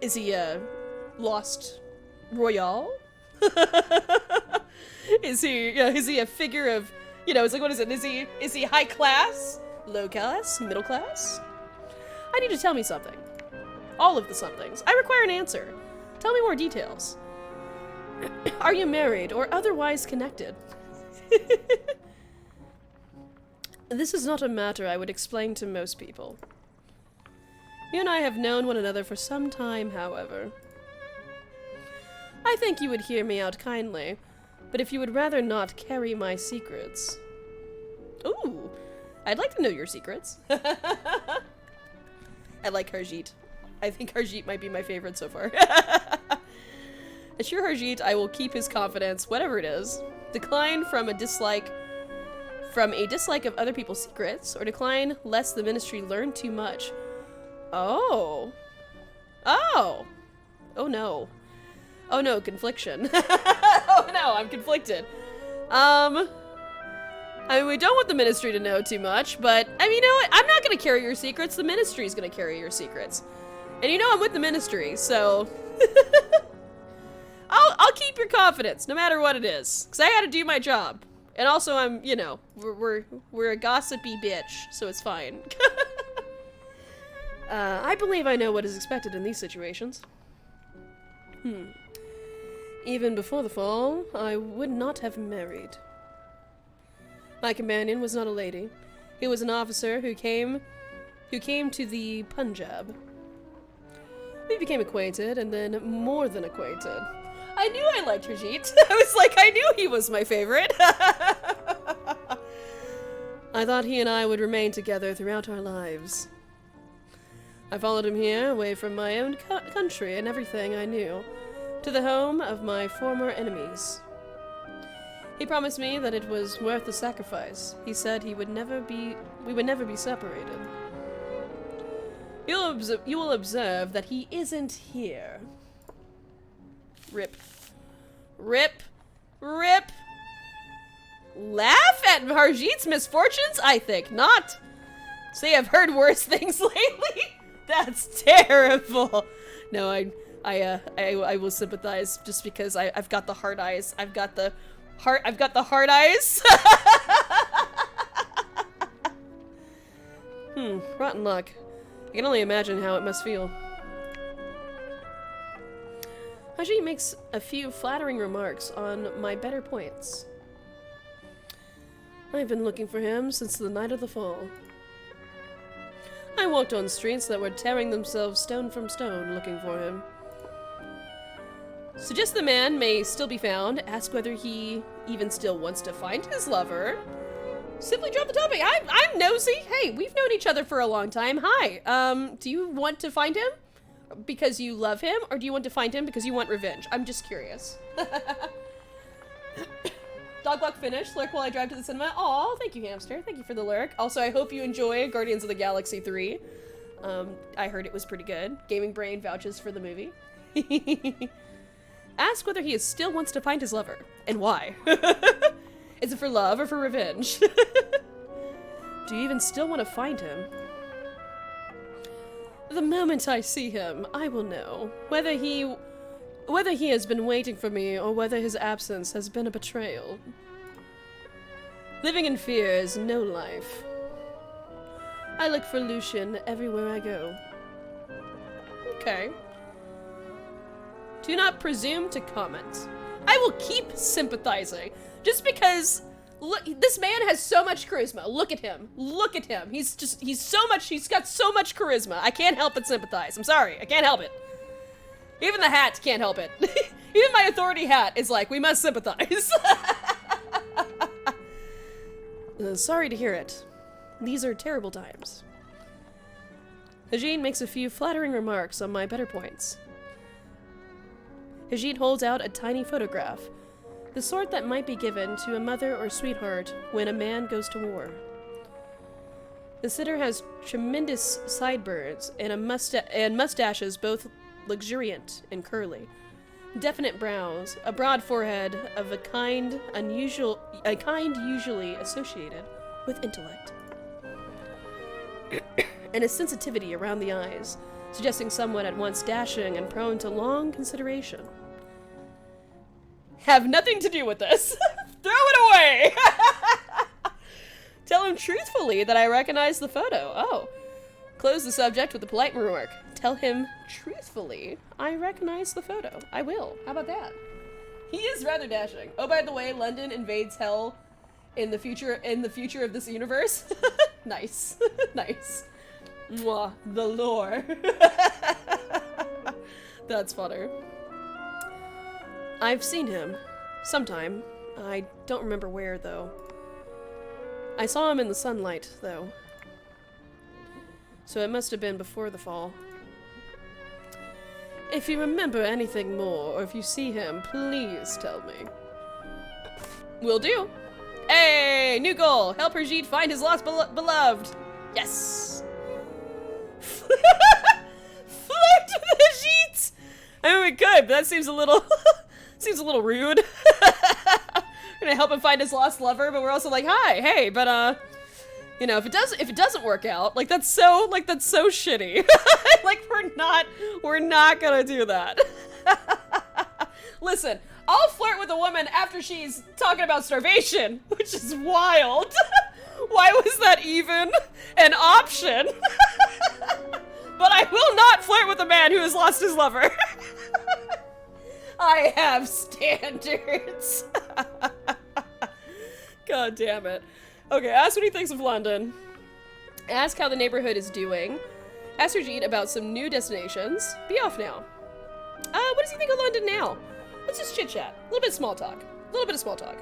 Is he, lost royale? Is he a figure of, you know, it's like, what is it? Is he high class? Low class? Middle class? I need you to tell me something. All of the somethings. I require an answer. Tell me more details. Are you married or otherwise connected? This is not a matter I would explain to most people. You and I have known one another for some time, however. I think you would hear me out kindly, but if you would rather not carry my secrets... Ooh, I'd like to know your secrets. I like Herjeet. I think Herjeet might be my favorite so far. Assure Herjeet I will keep his confidence, whatever it is. Decline from a dislike of other people's secrets, or decline lest the ministry learn too much. Oh. Oh. Oh no. Oh no, confliction. Oh no, I'm conflicted. I mean, we don't want the ministry to know too much, but, I mean, you know what? I'm not gonna carry your secrets, the ministry's gonna carry your secrets. And you know I'm with the ministry, so... I'll keep your confidence, no matter what it is. Because I gotta do my job. And also I'm, you know, we're a gossipy bitch, so it's fine. I believe I know what is expected in these situations. Even before the fall, I would not have married. My companion was not a lady. He was an officer who came to the Punjab. We became acquainted, and then more than acquainted. I knew I liked Herjeet. I was like, I knew he was my favorite. I thought he and I would remain together throughout our lives. I followed him here, away from my own country and everything I knew, to the home of my former enemies. He promised me that it was worth the sacrifice. He said we would never be separated. You will observe that he isn't here. Rip. Rip. Rip. Laugh at Herjeet's misfortunes? I think not. See, I've heard worse things lately. That's terrible. No, I will sympathize just because I've got the hard eyes. I've got the hard eyes. Rotten luck. I can only imagine how it must feel. Herjeet makes a few flattering remarks on my better points. I've been looking for him since the night of the fall. I walked on streets that were tearing themselves stone from stone looking for him. Suggest the man may still be found. Ask whether he even still wants to find his lover. Simply drop the topic. I'm nosy. Hey, we've known each other for a long time. Hi. Do you want to find him because you love him, or do you want to find him because you want revenge? I'm just curious. Dog walk finished. Lurk while I drive to the cinema. Aw, thank you, hamster. Thank you for the lurk. Also, I hope you enjoy Guardians of the Galaxy 3. I heard it was pretty good. Gaming Brain vouches for the movie. Ask whether he still wants to find his lover, and why. Is it for love or for revenge? Do you even still want to find him? The moment I see him, I will know whether he has been waiting for me or whether his absence has been a betrayal. Living in fear is no life. I look for Lucian everywhere I go. Okay. Do not presume to comment. I will keep sympathizing. Just because Look, this man has so much charisma. Look at him. Look at him. He's got so much charisma. I can't help but sympathize. I'm sorry. I can't help it. Even the hat can't help it. Even my authority hat is like, we must sympathize. Sorry to hear it. These are terrible times. Hajin makes a few flattering remarks on my better points. Hajin holds out a tiny photograph, the sort that might be given to a mother or sweetheart when a man goes to war. The sitter has tremendous sideburns and mustaches both luxuriant and curly, definite brows, a broad forehead of a kind usually associated with intellect, and a sensitivity around the eyes, suggesting someone at once dashing and prone to long consideration. Have nothing to do with this. Throw it away! Tell him truthfully that I recognize the photo. Oh. Close the subject with a polite remark. Tell him truthfully I recognize the photo. I will. How about that? He is rather dashing. Oh, by the way, London invades hell in the future of this universe. Nice. Nice. Mwah. The lore. That's funny. I've seen him. Sometime. I don't remember where, though. I saw him in the sunlight, though. So it must have been before the fall. If you remember anything more, or if you see him, please tell me. Will do. Hey! New goal! Help Herjeet find his lost beloved! Yes! Flirt with Herjeet! I mean, we could, but that seems a little... seems a little rude. We're gonna help him find his lost lover, but we're also like, hi, hey, but you know, if it doesn't work out, like that's so shitty. Like we're not gonna do that. Listen, I'll flirt with a woman after she's talking about starvation, which is wild. Why was that even an option? But I will not flirt with a man who has lost his lover. I have standards. God damn it. Okay, ask what he thinks of London. Ask how the neighborhood is doing. Ask Herjeet about some new destinations. Be off now. What does he think of London now? Let's just chit-chat. A little bit of small talk. A little bit of small talk.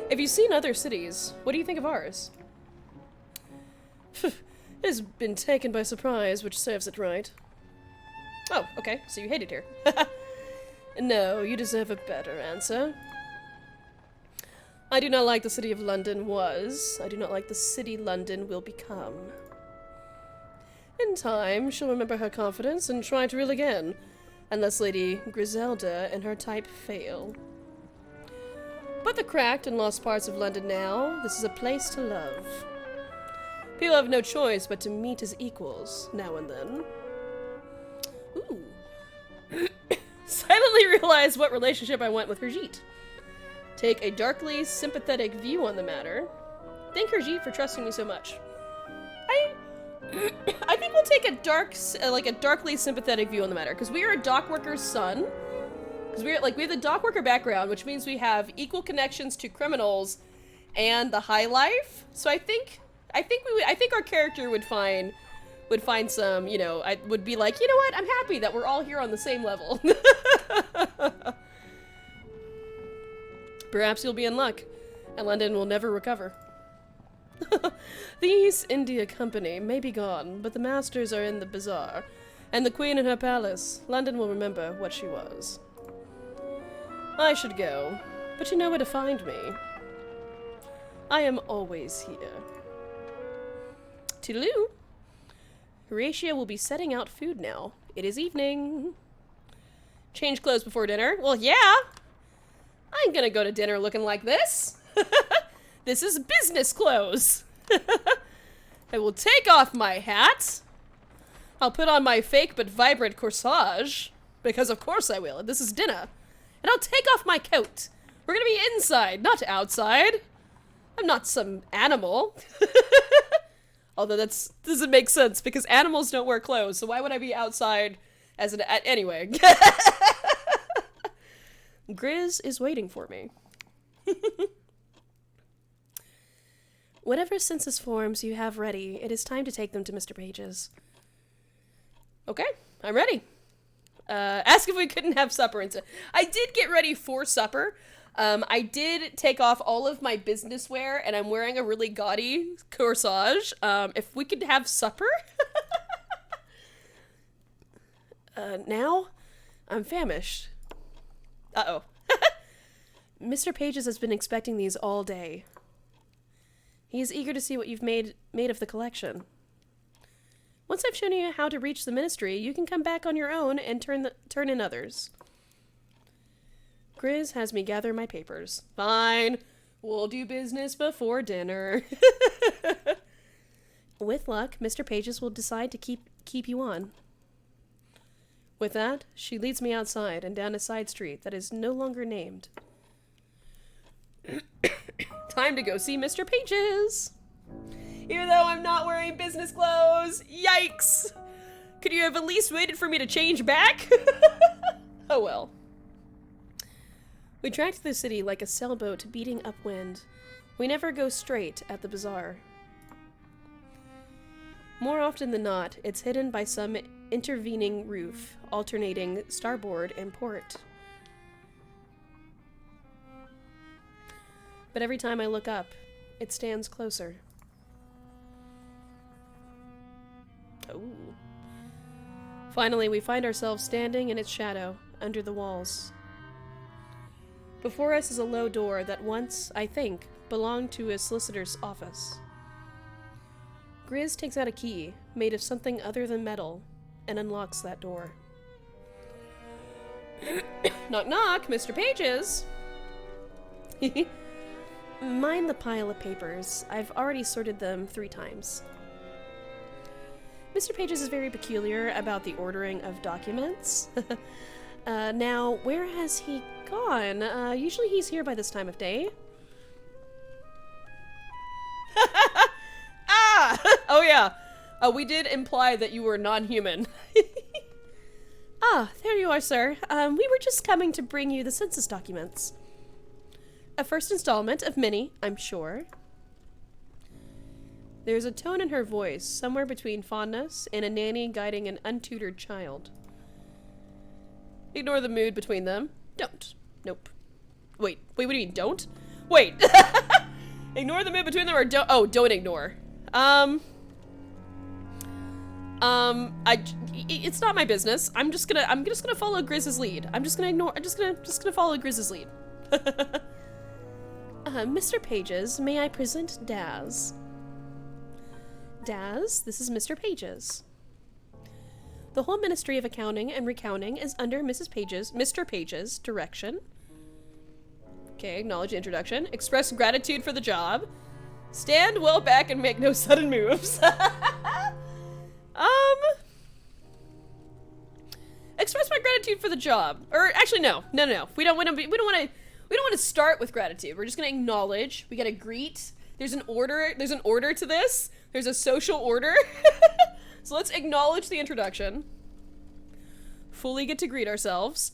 Have you seen other cities? What do you think of ours? It has been taken by surprise, which serves it right. Oh, okay, so you hate it here. No, you deserve a better answer. I do not like the city of London was. I do not like the city London will become. In time, she'll remember her confidence and try to rule again, unless Lady Griselda and her type fail. But the cracked and lost parts of London now, this is a place to love. People have no choice but to meet as equals, now and then. Ooh. Silently realize what relationship I want with Herjeet. Take a darkly sympathetic view on the matter. Thank Herjeet for trusting me so much. I think we'll take a darkly sympathetic view on the matter, because we are a dockworker's son. Because we have the dockworker background, which means we have equal connections to criminals and the high life. So I think our character would find some, you know, I would be like, you know what, I'm happy that we're all here on the same level. Perhaps you'll be in luck, and London will never recover. The East India Company may be gone, but the masters are in the bazaar, and the Queen in her palace. London will remember what she was. I should go, but you know where to find me. I am always here. Toodaloo. Horatia will be setting out food now. It is evening. Change clothes before dinner? Well, yeah. I ain't gonna go to dinner looking like this. This is business clothes. I will take off my hat. I'll put on my fake but vibrant corsage, because of course I will. This is dinner. And I'll take off my coat. We're gonna be inside, not outside. I'm not some animal. Although that doesn't make sense, because animals don't wear clothes, so why would I be outside as an... Anyway. Grizz is waiting for me. Whatever census forms you have ready, it is time to take them to Mr. Page's. Okay, I'm ready. Ask if we couldn't have supper. I did get ready for supper. I did take off all of my business wear, and I'm wearing a really gaudy corsage. If we could have supper? Now? I'm famished. Uh-oh. Mr. Pages has been expecting these all day. He is eager to see what you've made of the collection. Once I've shown you how to reach the ministry, you can come back on your own and turn in others. Grizz has me gather my papers. Fine. We'll do business before dinner. With luck, Mr. Pages will decide to keep you on. With that, she leads me outside and down a side street that is no longer named. Time to go see Mr. Pages. Even though I'm not wearing business clothes. Yikes. Could you have at least waited for me to change back? Oh well. We track through the city like a sailboat beating upwind. We never go straight at the bazaar. More often than not, it's hidden by some intervening roof, alternating starboard and port. But every time I look up, it stands closer. Oh. Finally, we find ourselves standing in its shadow, under the walls. Before us is a low door that once, I think, belonged to a solicitor's office. Grizz takes out a key, made of something other than metal, and unlocks that door. Knock knock, Mr. Pages! Mind the pile of papers. I've already sorted them 3 times. Mr. Pages is very peculiar about the ordering of documents. Now, where has he gone? Usually he's here by this time of day. Ah! Oh yeah. We did imply that you were non-human. Ah, there you are, sir. We were just coming to bring you the census documents. A first installment of many, I'm sure. There's a tone in her voice, somewhere between fondness and a nanny guiding an untutored child. Ignore the mood between them. Don't. Nope. Wait, what do you mean, don't? Wait. Ignore the mood between them or don't? Oh, don't ignore. It's not my business. I'm just gonna follow Grizz's lead. I'm just gonna follow Grizz's lead. Mr. Pages, may I present Daz? Daz, this is Mr. Pages. The whole Ministry of Accounting and Recounting is under Mr. Pages' direction. Okay, acknowledge the introduction. Express gratitude for the job. Stand well back and make no sudden moves. Express my gratitude for the job. Or actually, no. We don't want to start with gratitude. We're just gonna acknowledge. We gotta greet. There's an order. There's an order to this. There's a social order. So let's acknowledge the introduction. Fully get to greet ourselves.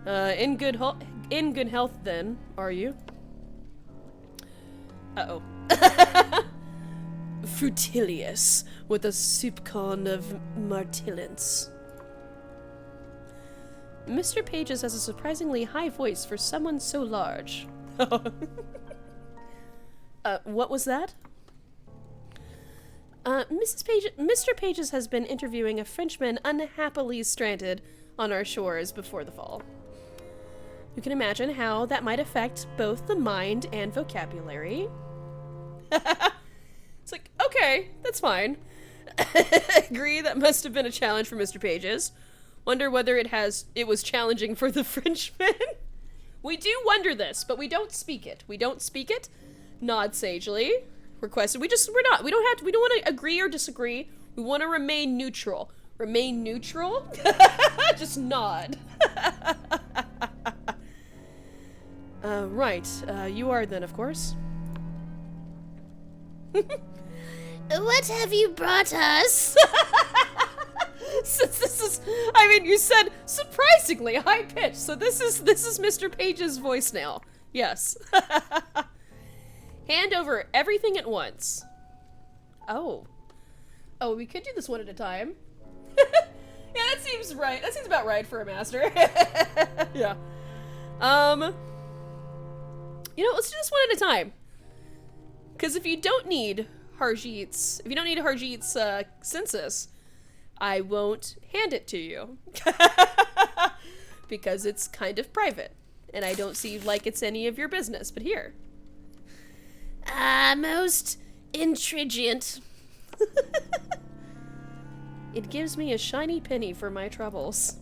In good health, then, are you? Uh-oh. Frutilius, with a soupcon of martillance. Mr. Pages has a surprisingly high voice for someone so large. What was that? Mr. Pages has been interviewing a Frenchman unhappily stranded on our shores before the fall. You can imagine how that might affect both the mind and vocabulary. It's like, okay, that's fine. Agree, that must have been a challenge for Mr. Pages. Wonder whether it was challenging for the Frenchman. We do wonder this, but we don't speak it. Nod sagely. Requested. We don't want to agree or disagree. We want to remain neutral. Remain neutral? Just nod. Right. You are then, of course. What have you brought us? Since this is, I mean, you said surprisingly high pitch, so this is Mr. Page's voice now. Yes. Hand over everything at once. Oh. Oh, we could do this one at a time. Yeah, that seems right. That seems about right for a master. Yeah. You know, let's do this one at a time. Because if you don't need Harjeet's census, I won't hand it to you. Because it's kind of private. And I don't see like it's any of your business, but here. Most intriguant. It gives me a shiny penny for my troubles.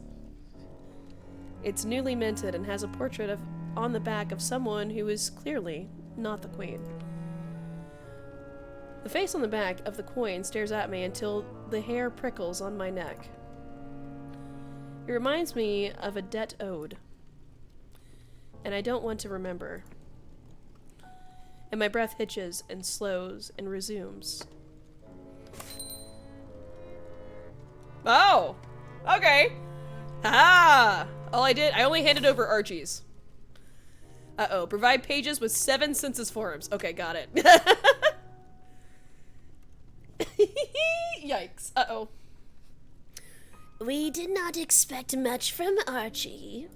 It's newly minted and has a portrait on the back of someone who is clearly not the queen. The face on the back of the coin stares at me until the hair prickles on my neck. It reminds me of a debt owed. And I don't want to remember. And my breath hitches and slows and resumes. Oh! Okay! Haha! I only handed over Archie's. Uh-oh. Provide pages with 7 census forms. Okay, got it. Yikes. Uh-oh. We did not expect much from Archie.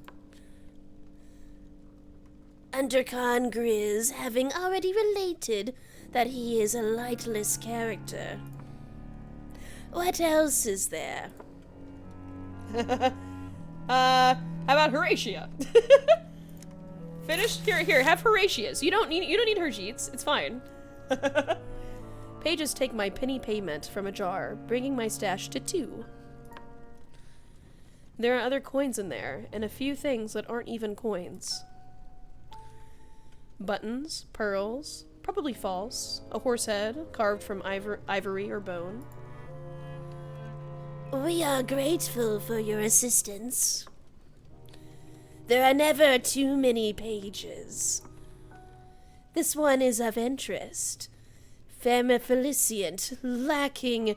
Undercon Grizz having already related that he is a lightless character. What else is there? How about Horatia? Finished? Here, have Horatia's. You don't need Harjeet's. It's fine. Pages take my penny payment from a jar, bringing my stash to 2. There are other coins in there, and a few things that aren't even coins. Buttons, pearls, probably false, a horse head carved from ivory or bone. We are grateful for your assistance. There are never too many pages. This one is of interest. Femifelicient, lacking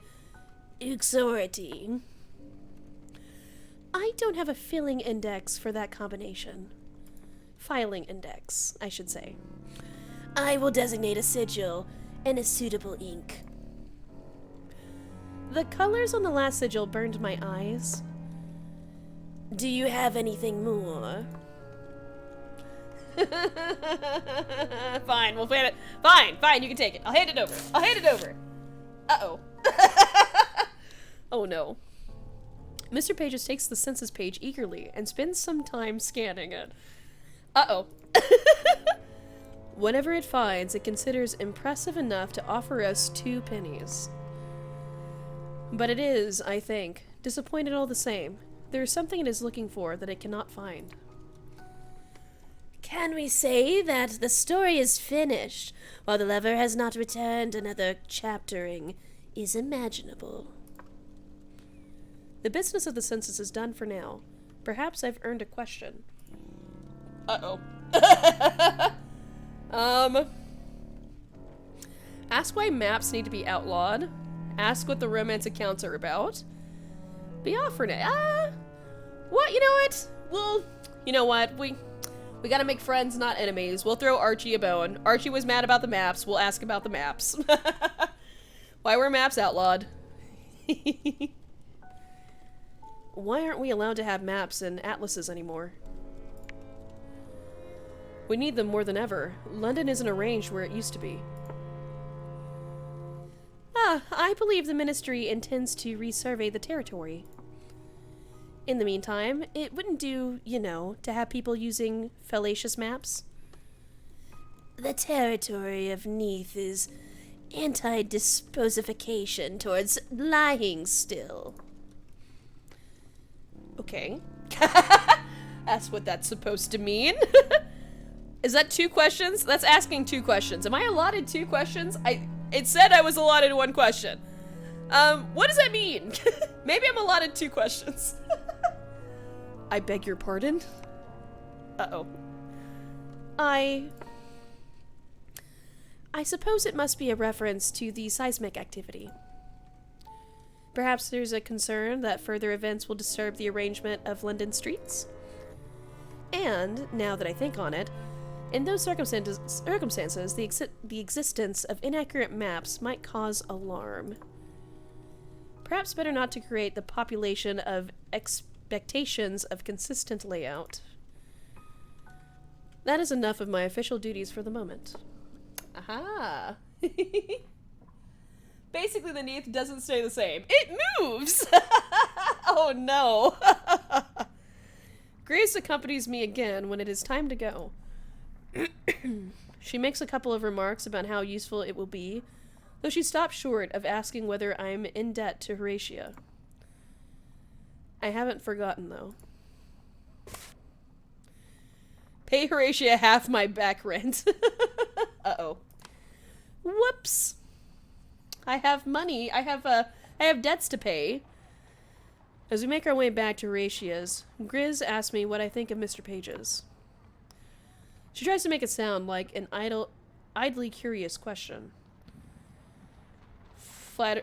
uxority. I don't have a filling index for that combination. Filing index, I should say. I will designate a sigil and a suitable ink. The colors on the last sigil burned my eyes. Do you have anything more? Fine, we'll plan it. Fine, you can take it. I'll hand it over. Uh-oh. Oh no. Mr. Pages takes the census page eagerly and spends some time scanning it. Uh-oh. Whatever it finds, it considers impressive enough to offer us 2 pennies. But it is, I think, disappointed all the same. There is something it is looking for that it cannot find. Can we say that the story is finished, while the lover has not returned? Another chaptering is imaginable. The business of the census is done for now. Perhaps I've earned a question. Uh-oh. Ask why maps need to be outlawed. Ask what the romance accounts are about. Be offering it. What? You know what? Well, you know what? We gotta make friends, not enemies. We'll throw Archie a bone. Archie was mad about the maps. We'll ask about the maps. Why were maps outlawed? Why aren't we allowed to have maps and atlases anymore? We need them more than ever. London isn't arranged where it used to be. I believe the Ministry intends to resurvey the territory. In the meantime, it wouldn't do, you know, to have people using fallacious maps. The territory of Neath is anti-disposification towards lying still. Okay. That's what that's supposed to mean. Is that 2 questions? That's asking 2 questions. Am I allotted 2 questions? It said I was allotted 1 question. What does that mean? Maybe I'm allotted 2 questions. I beg your pardon? Uh-oh. I suppose it must be a reference to the seismic activity. Perhaps there's a concern that further events will disturb the arrangement of London streets? And, now that I think on it, In those circumstances, the existence of inaccurate maps might cause alarm. Perhaps better not to create the population of expectations of consistent layout. That is enough of my official duties for the moment. Aha! Basically, the Neath doesn't stay the same. It moves! Oh no! Grace accompanies me again when it is time to go. She makes a couple of remarks about how useful it will be, though she stops short of asking whether I'm in debt to Horatia. I haven't forgotten, though. Pay Horatia half my back rent. Uh-oh. Whoops. I have money. I have debts to pay. As we make our way back to Horatia's, Grizz asks me what I think of Mr. Pages. She tries to make it sound like an idly curious question. Flattering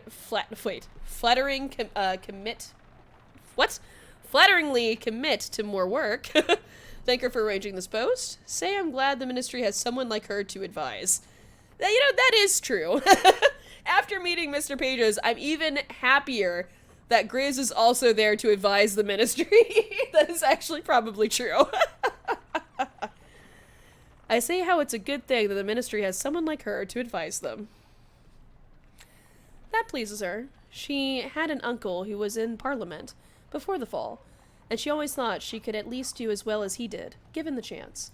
commit. What? Flatteringly commit to more work. Thank her for arranging this post. Say I'm glad the ministry has someone like her to advise. You know, that is true. After meeting Mr. Pages, I'm even happier that Grizz is also there to advise the ministry. That is actually probably true. I say how it's a good thing that the ministry has someone like her to advise them. That pleases her. She had an uncle who was in Parliament before the fall, and she always thought she could at least do as well as he did, given the chance.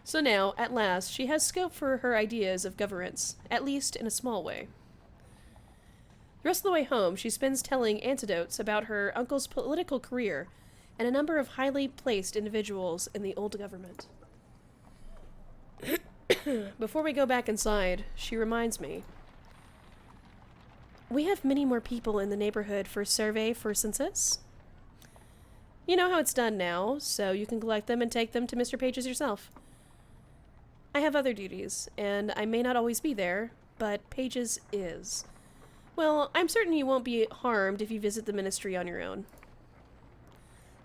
So now, at last, she has scope for her ideas of governance, at least in a small way. The rest of the way home, she spends telling anecdotes about her uncle's political career and a number of highly placed individuals in the old government. Before we go back inside, she reminds me, we have many more people in the neighborhood for survey for census. You know how it's done now, so you can collect them and take them to Mr. Pages yourself. I have other duties, and I may not always be there, but Pages is. Well, I'm certain you won't be harmed if you visit the ministry on your own.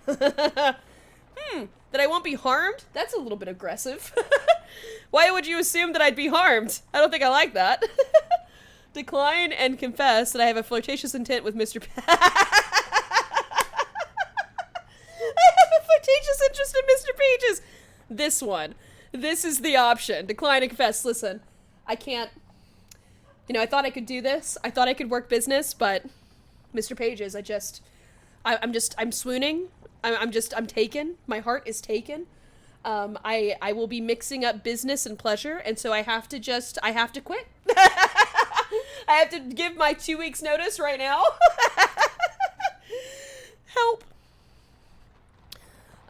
That I won't be harmed? That's a little bit aggressive. Why would you assume that I'd be harmed? I don't think I like that. Decline and confess that I have a flirtatious intent with Mr. I have a flirtatious interest in Mr. Pages. This one. This is the option. Decline and confess. Listen, I can't. You know, I thought I could do this. I thought I could work business, but Mr. Pages, I'm swooning. I'm taken. My heart is taken. I will be mixing up business and pleasure, and so I have to quit. I have to give my 2 weeks notice right now. Help.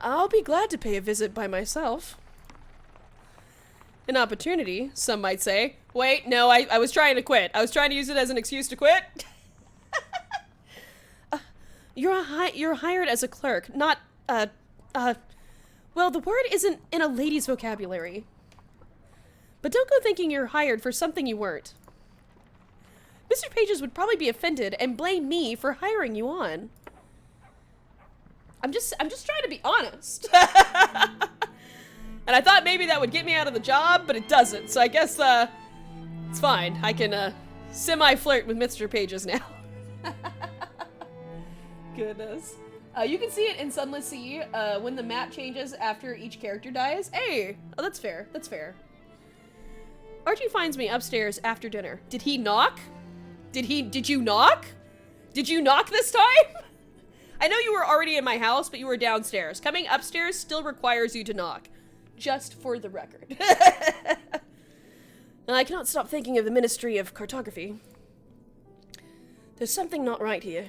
I'll be glad to pay a visit by myself. An opportunity, some might say. Wait, no, I was trying to quit. I was trying to use it as an excuse to quit. You're hired as a clerk, not, well, the word isn't in a lady's vocabulary. But don't go thinking you're hired for something you weren't. Mr. Pages would probably be offended and blame me for hiring you on. I'm just trying to be honest. And I thought maybe that would get me out of the job, but it doesn't. So I guess, it's fine. I can, semi-flirt with Mr. Pages now. Goodness. You can see it in Sunless Sea, when the map changes after each character dies. Hey! Oh, that's fair. That's fair. Archie finds me upstairs after dinner. Did he knock? Did you knock? Did you knock this time? I know you were already in my house, but you were downstairs. Coming upstairs still requires you to knock. Just for the record. And I cannot stop thinking of the Ministry of Cartography. There's something not right here.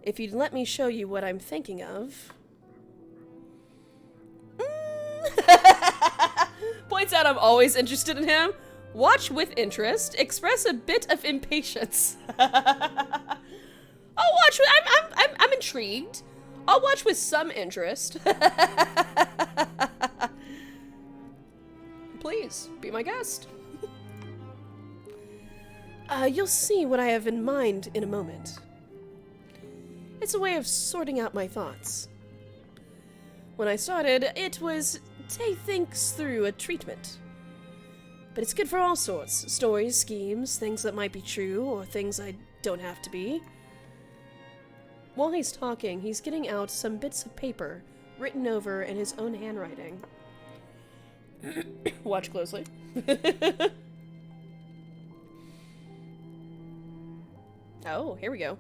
If you'd let me show you what I'm thinking of... Points out I'm always interested in him. Watch with interest. Express a bit of impatience. I'll watch. I'm intrigued. I'll watch with some interest. Please, be my guest. You'll see what I have in mind in a moment. It's a way of sorting out my thoughts. When I started, it was Tay thinks through a treatment. But it's good for all sorts. Stories, schemes, things that might be true, or things I don't have to be. While he's talking, he's getting out some bits of paper, written over in his own handwriting. Watch closely. Oh, here we go.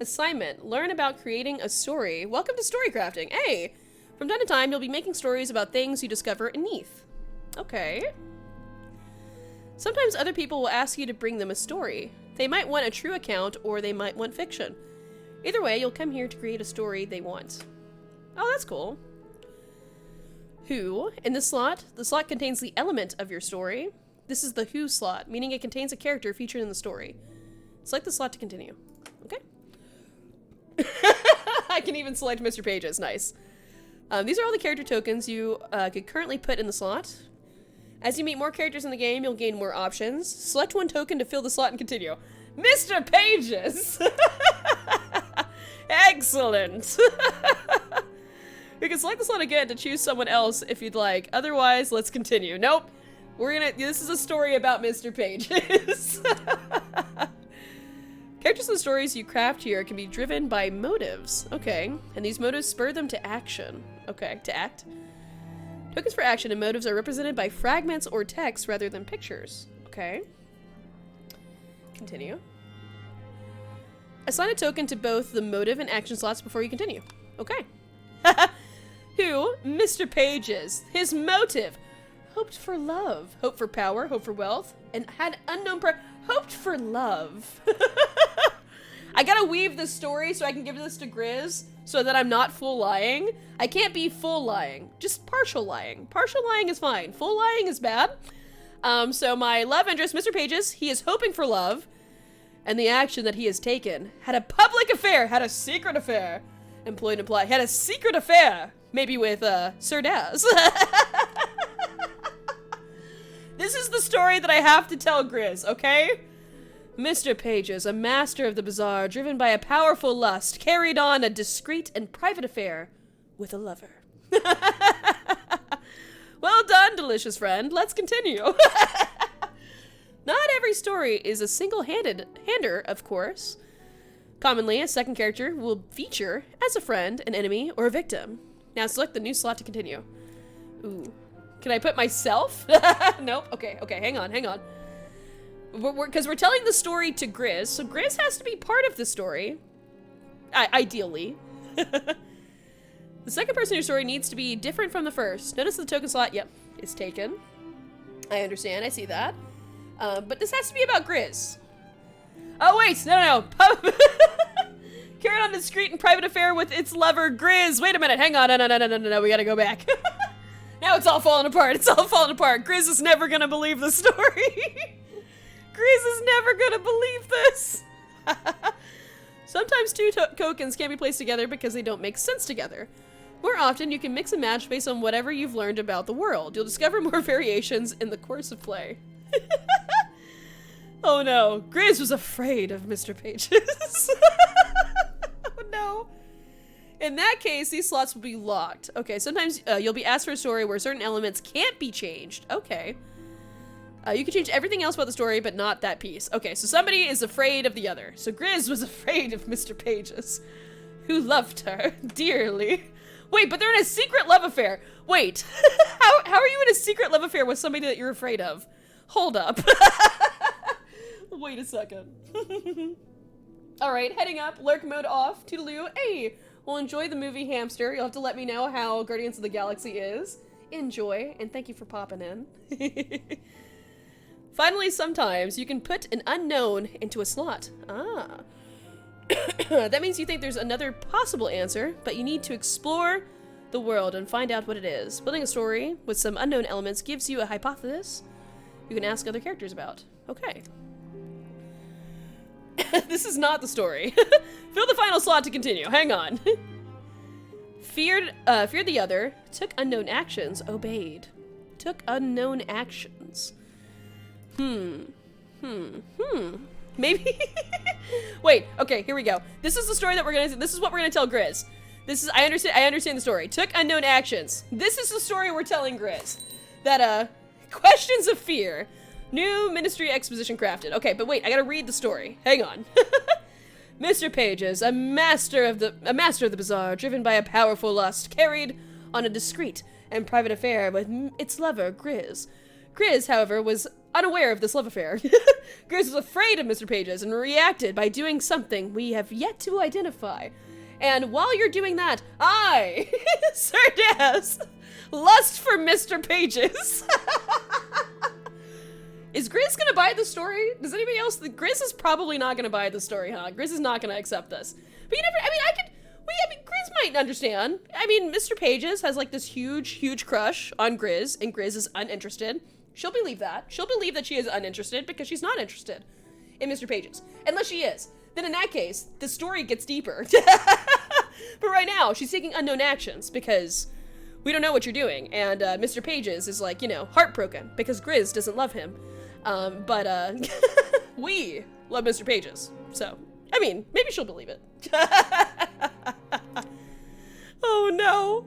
Assignment. Learn about creating a story. Welcome to story crafting. Hey! From time to time, you'll be making stories about things you discover in Neath. Okay. Sometimes other people will ask you to bring them a story. They might want a true account, or they might want fiction. Either way, you'll come here to create a story they want. Oh, that's cool. Who? In this slot, the slot contains the element of your story. This is the who slot, meaning it contains a character featured in the story. Select the slot to continue. Okay. I can even select Mr. Pages. Nice. These are all the character tokens you could currently put in the slot. As you meet more characters in the game, you'll gain more options. Select one token to fill the slot and continue. Mr. Pages! Excellent! You can select the slot again to choose someone else if you'd like. Otherwise, let's continue. Nope. This is a story about Mr. Pages. Characters and stories you craft here can be driven by motives. Okay. And these motives spur them to action. Okay, to act. Tokens for action and motives are represented by fragments or text rather than pictures. Okay. Continue. Assign a token to both the motive and action slots before you continue. Okay. Who? Mr. Pages. His motive. Hoped for love. Hoped for power. Hoped for wealth. And had unknown hoped for love. I gotta weave this story so I can give this to Grizz so that I'm not full lying. I can't be full lying. Just partial lying. Partial lying is fine. Full lying is bad. So my love interest, Mr. Pages, he is hoping for love. And the action that he has taken. Had a public affair. Had a secret affair. Employed imply. Had a secret affair. Maybe with, Sir Daz. This is the story that I have to tell Grizz, okay? Mr. Pages, a master of the bizarre, driven by a powerful lust, carried on a discreet and private affair with a lover. Well done, delicious friend. Let's continue. Not every story is a single-hander, of course. Commonly, a second character will feature as a friend, an enemy, or a victim. Now select the new slot to continue. Ooh. Can I put myself? Nope. Okay, hang on. Because we're telling the story to Grizz, so Grizz has to be part of the story. Ideally. The second person in your story needs to be different from the first. Notice the token slot, yep, is taken. I understand, I see that. But this has to be about Grizz. Oh wait, no. Carried on a discreet and private affair with its lover, Grizz. Wait a minute, hang on, no, we gotta go back. Now it's all falling apart, Grizz is never gonna believe the story. Grizz is never gonna believe this. Sometimes two tokens can't be placed together because they don't make sense together. More often, you can mix and match based on whatever you've learned about the world. You'll discover more variations in the course of play. Oh no, Grizz was afraid of Mr. Pages. Oh no. In that case, these slots will be locked. Okay, sometimes you'll be asked for a story where certain elements can't be changed. Okay. You can change everything else about the story, but not that piece. Okay, so somebody is afraid of the other. So Grizz was afraid of Mr. Pages, who loved her dearly. Wait, but they're in a secret love affair. Wait, how are you in a secret love affair with somebody that you're afraid of? Hold up. Wait a second. All right, heading up, lurk mode off, toodaloo. Hey, we'll enjoy the movie Hamster. You'll have to let me know how Guardians of the Galaxy is. Enjoy, and thank you for popping in. Finally, sometimes you can put an unknown into a slot. Ah. That means you think there's another possible answer, but you need to explore the world and find out what it is. Building a story with some unknown elements gives you a hypothesis you can ask other characters about. Okay. This is not the story. Fill the final slot to continue. Hang on. Feared the other. Took unknown actions. Obeyed. Took unknown actions. Maybe. Wait. Okay. Here we go. This is the story that this is what we're gonna tell Grizz. I understand the story. Took unknown actions. This is the story we're telling Grizz. That, questions of fear. New ministry exposition crafted. Okay, but wait, I gotta read the story. Hang on. Mr. Pages, a master of the bazaar, driven by a powerful lust, carried on a discreet and private affair with its lover, Grizz. Grizz, however, was unaware of this love affair. Grizz was afraid of Mr. Pages and reacted by doing something we have yet to identify. And while you're doing that, I, Sir Daz, lust for Mr. Pages. Is Grizz gonna buy the story? Does anybody else? Grizz is probably not gonna buy the story, huh? Grizz is not gonna accept this. But you never, I mean, Grizz might understand. I mean, Mr. Pages has like this huge crush on Grizz, and Grizz is uninterested. She'll believe that. She'll believe that she is uninterested because she's not interested in Mr. Pages. Unless she is. Then in that case, the story gets deeper. But right now, she's taking unknown actions because we don't know what you're doing. And Mr. Pages is like, you know, heartbroken because Grizz doesn't love him. But we love Mr. Pages. So, I mean, maybe she'll believe it. Oh no.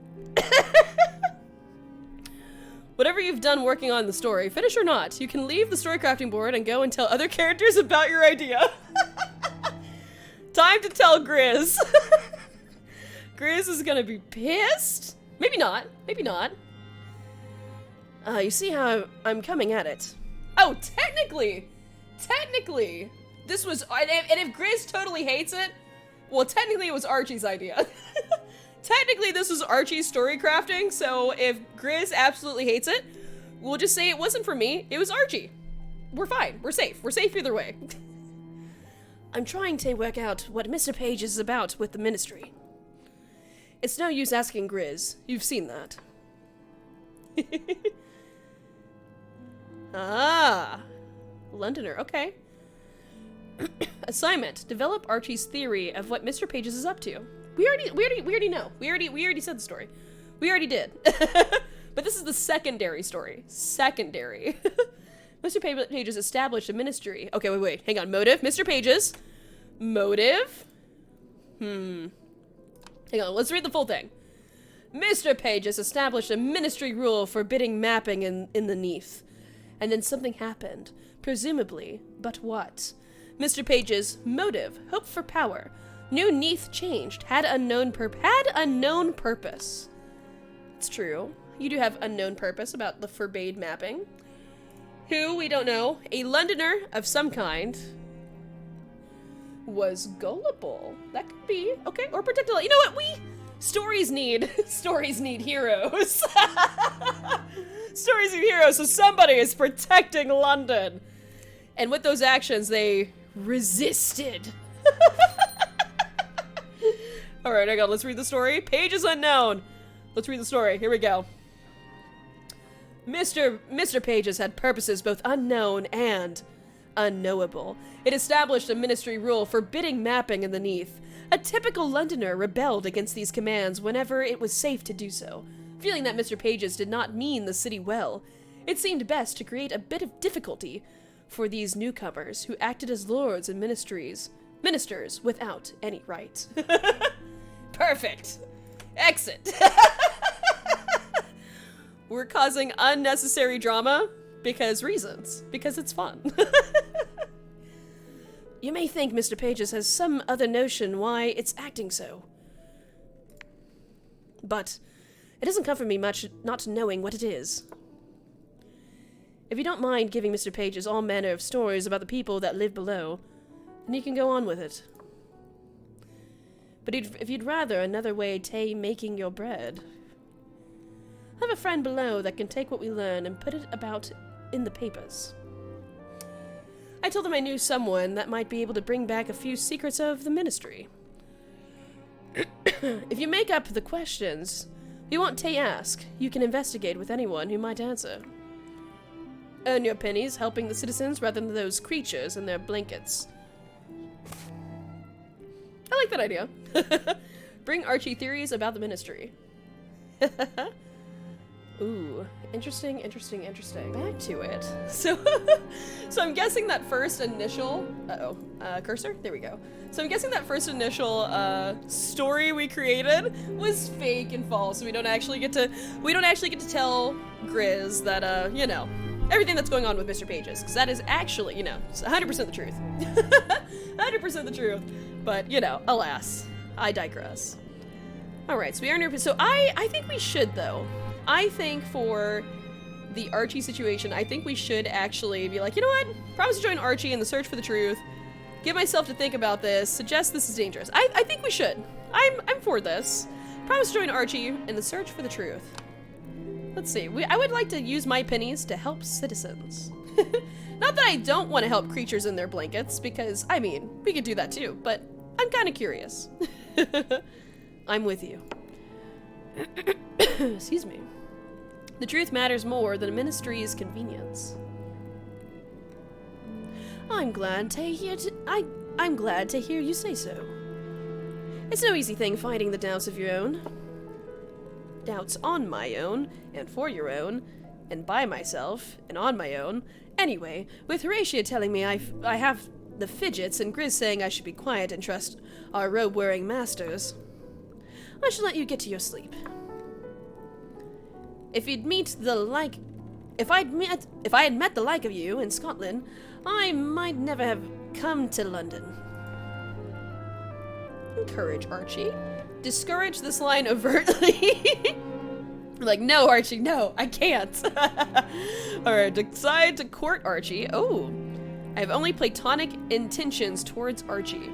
Whatever you've done working on the story, finish or not, you can leave the story crafting board and go and tell other characters about your idea. Time to tell Grizz. Grizz is gonna be pissed? Maybe not. Maybe not. You see how I'm coming at it. Oh, technically, this was, and if Grizz totally hates it, well, technically it was Archie's idea. Technically, this was Archie's story crafting, so if Grizz absolutely hates it, we'll just say it wasn't for me, it was Archie. We're fine, we're safe either way. I'm trying to work out what Mr. Page is about with the ministry. It's no use asking Grizz, you've seen that. Ah, Londoner, okay. Assignment, develop Archie's theory of what Mr. Pages is up to. We already know. We already said the story. We already did. But this is the secondary story. Secondary. Mr. Pages established a ministry. Okay, wait. Hang on. Motive. Mr. Pages. Motive. Hang on. Let's read the full thing. Mr. Pages established a ministry rule forbidding mapping in the Neath. And then something happened. Presumably. But what? Mr. Pages' motive. Hope for power. New Neath changed. Had unknown purpose. It's true. You do have unknown purpose about the forbade mapping. Who, we don't know. A Londoner of some kind. Was gullible. That could be. Okay, or predictable. You know what? Stories need heroes. Stories need heroes, so somebody is protecting London. And with those actions, they resisted. Alright, hang on, let's read the story. Page is unknown. Let's read the story. Here we go. Mr. Pages had purposes both unknown and unknowable. It established a ministry rule forbidding mapping in the Neath. A typical Londoner rebelled against these commands whenever it was safe to do so. Feeling that Mr. Pages did not mean the city well, it seemed best to create a bit of difficulty for these newcomers who acted as lords and ministers without any right. Perfect. Exit. We're causing unnecessary drama because it's fun. You may think Mr. Pages has some other notion why it's acting so. But it doesn't comfort me much not knowing what it is. If you don't mind giving Mr. Pages all manner of stories about the people that live below, then you can go on with it. But if you'd rather another way making your bread, I have a friend below that can take what we learn and put it about in the papers. I told him I knew someone that might be able to bring back a few secrets of the ministry. If you make up the questions you won't ask, you can investigate with anyone who might answer. Earn your pennies helping the citizens rather than those creatures in their blankets. I like that idea. Bring Archie theories about the ministry. Ooh, interesting. Back to it. So, so I'm guessing that first initial, cursor? There we go. So I'm guessing that first initial, story we created was fake and false. We don't actually get to tell Grizz that, you know, everything that's going on with Mr. Pages. Because that is actually, you know, 100% the truth. 100% the truth. But, you know, alas, I digress. Alright, so we are near, so I think we should, though. I think for the Archie situation, I think we should actually be like, you know what? Promise to join Archie in the search for the truth. Give myself to think about this. Suggest this is dangerous. I think we should. I'm for this. Promise to join Archie in the search for the truth. Let's see. I would like to use my pennies to help citizens. Not that I don't want to help creatures in their blankets, because, I mean, we could do that too, but I'm kind of curious. I'm with you. Excuse me. The truth matters more than a ministry's convenience. I'm glad to hear you say so. It's no easy thing fighting the doubts of your own. Doubts on my own, and for your own, and by myself, and on my own. Anyway, with Horatia telling me I have the fidgets, and Grizz saying I should be quiet and trust our robe-wearing masters, I shall let you get to your sleep. If I had met the like of you in Scotland, I might never have come to London. Encourage Archie. Discourage this line overtly. Like, no, Archie, no, I can't. Alright, decide to court Archie. Oh, I have only platonic intentions towards Archie.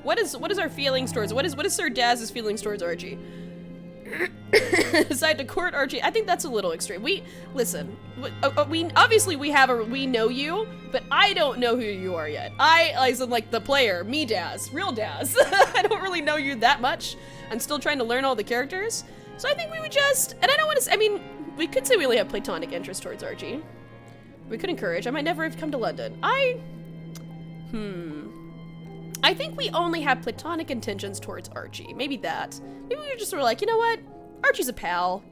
What is our feelings towards, what is Sir Daz's feelings towards Archie? Decide to court Archie. I think that's a little extreme. Listen, we know you, but I don't know who you are yet. As in, like, the player, me, Daz, real Daz. I don't really know you that much. I'm still trying to learn all the characters. So I think we would just, and I don't want to, I mean, we could say we only have platonic interest towards Archie. We could encourage, I might never have come to London. I think we only have platonic intentions towards Archie. Maybe that. Maybe we just were like, you know what? Archie's a pal.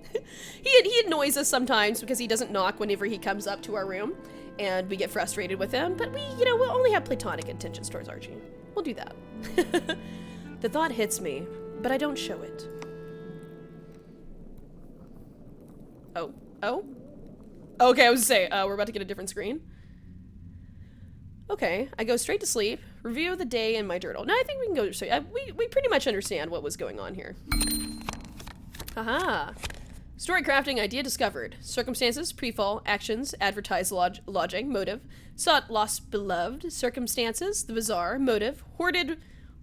he annoys us sometimes because he doesn't knock whenever he comes up to our room, and we get frustrated with him, but we'll only have platonic intentions towards Archie. We'll do that. The thought hits me, but I don't show it. Oh? Okay, I was gonna say, we're about to get a different screen. Okay, I go straight to sleep, review the day in my journal. Now I think we can go straight. We pretty much understand what was going on here. Aha! Story crafting idea discovered. Circumstances, pre-fall, actions, advertised lodging, motive, sought lost beloved, circumstances, the bizarre, motive, hoarded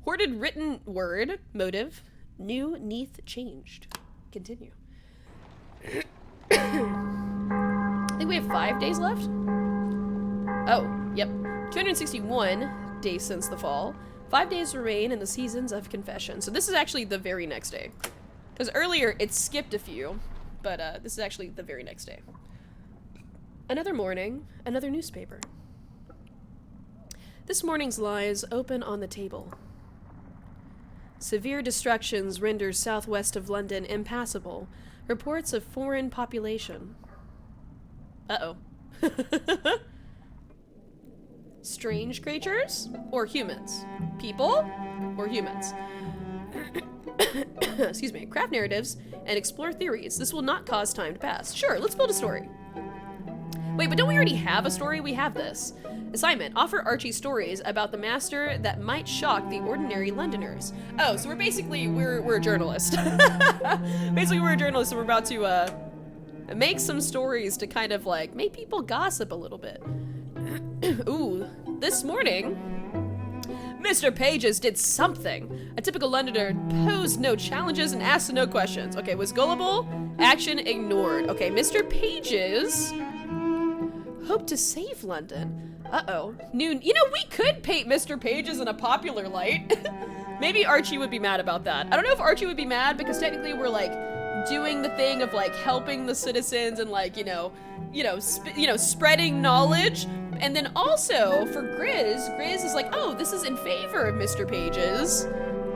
written word, motive, new neath changed. Continue. I think we have 5 days left? Oh, yep. 261 days since the fall. 5 days remain in the seasons of confession. So this is actually the very next day. Because earlier it skipped a few, but this is actually the very next day. Another morning, another newspaper. This morning's lies open on the table. Severe destructions renders southwest of London impassable. Reports of foreign population. Uh-oh. Strange creatures or humans? People or humans? Excuse me. Craft narratives and explore theories. This will not cause time to pass. Sure, let's build a story. Wait, but don't we already have a story? We have this. Assignment. Offer Archie stories about the master that might shock the ordinary Londoners. Oh, so we're a journalist. Basically, we're a journalist and we're about to make some stories to kind of like make people gossip a little bit. Ooh, this morning, Mr. Pages did something. A typical Londoner posed no challenges and asked no questions. Okay, was gullible, action ignored. Okay, Mr. Pages hoped to save London. Uh-oh. We could paint Mr. Pages in a popular light. Maybe Archie would be mad about that. I don't know if Archie would be mad because technically we're like doing the thing of like helping the citizens and like, spreading knowledge. And then also for Grizz is like, oh, this is in favor of Mr. Pages.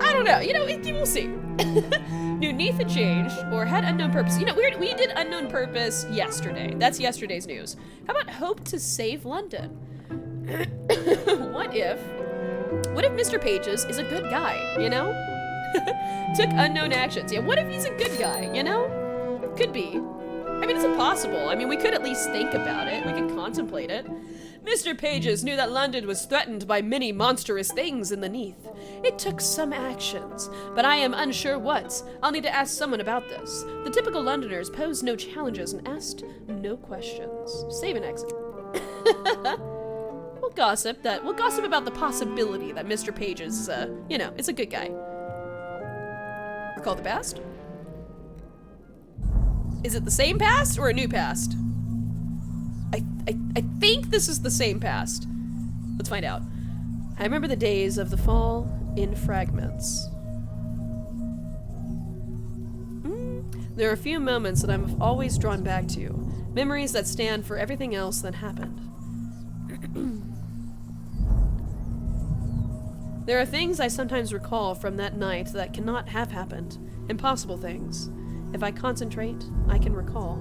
I don't know, you know, we'll see. Knew Neath had changed or had unknown purpose. You know, we did unknown purpose yesterday. That's yesterday's news. How about hope to save London? What if Mr. Pages is a good guy, you know? Took unknown actions. Yeah, what if he's a good guy, you know? Could be. I mean, it's impossible. I mean, we could at least think about it. We could contemplate it. Mr. Pages knew that London was threatened by many monstrous things in the Neath. It took some actions, but I am unsure what. I'll need to ask someone about this. The typical Londoners posed no challenges and asked no questions. Save and exit. We'll gossip about the possibility that Mr. Pages, you know, is a good guy. Recall the past? Is it the same past or a new past? I think this is the same past. Let's find out. I remember the days of the fall in fragments. There are a few moments that I'm always drawn back to. Memories that stand for everything else that happened. There are things I sometimes recall from that night that cannot have happened. Impossible things. If I concentrate, I can recall.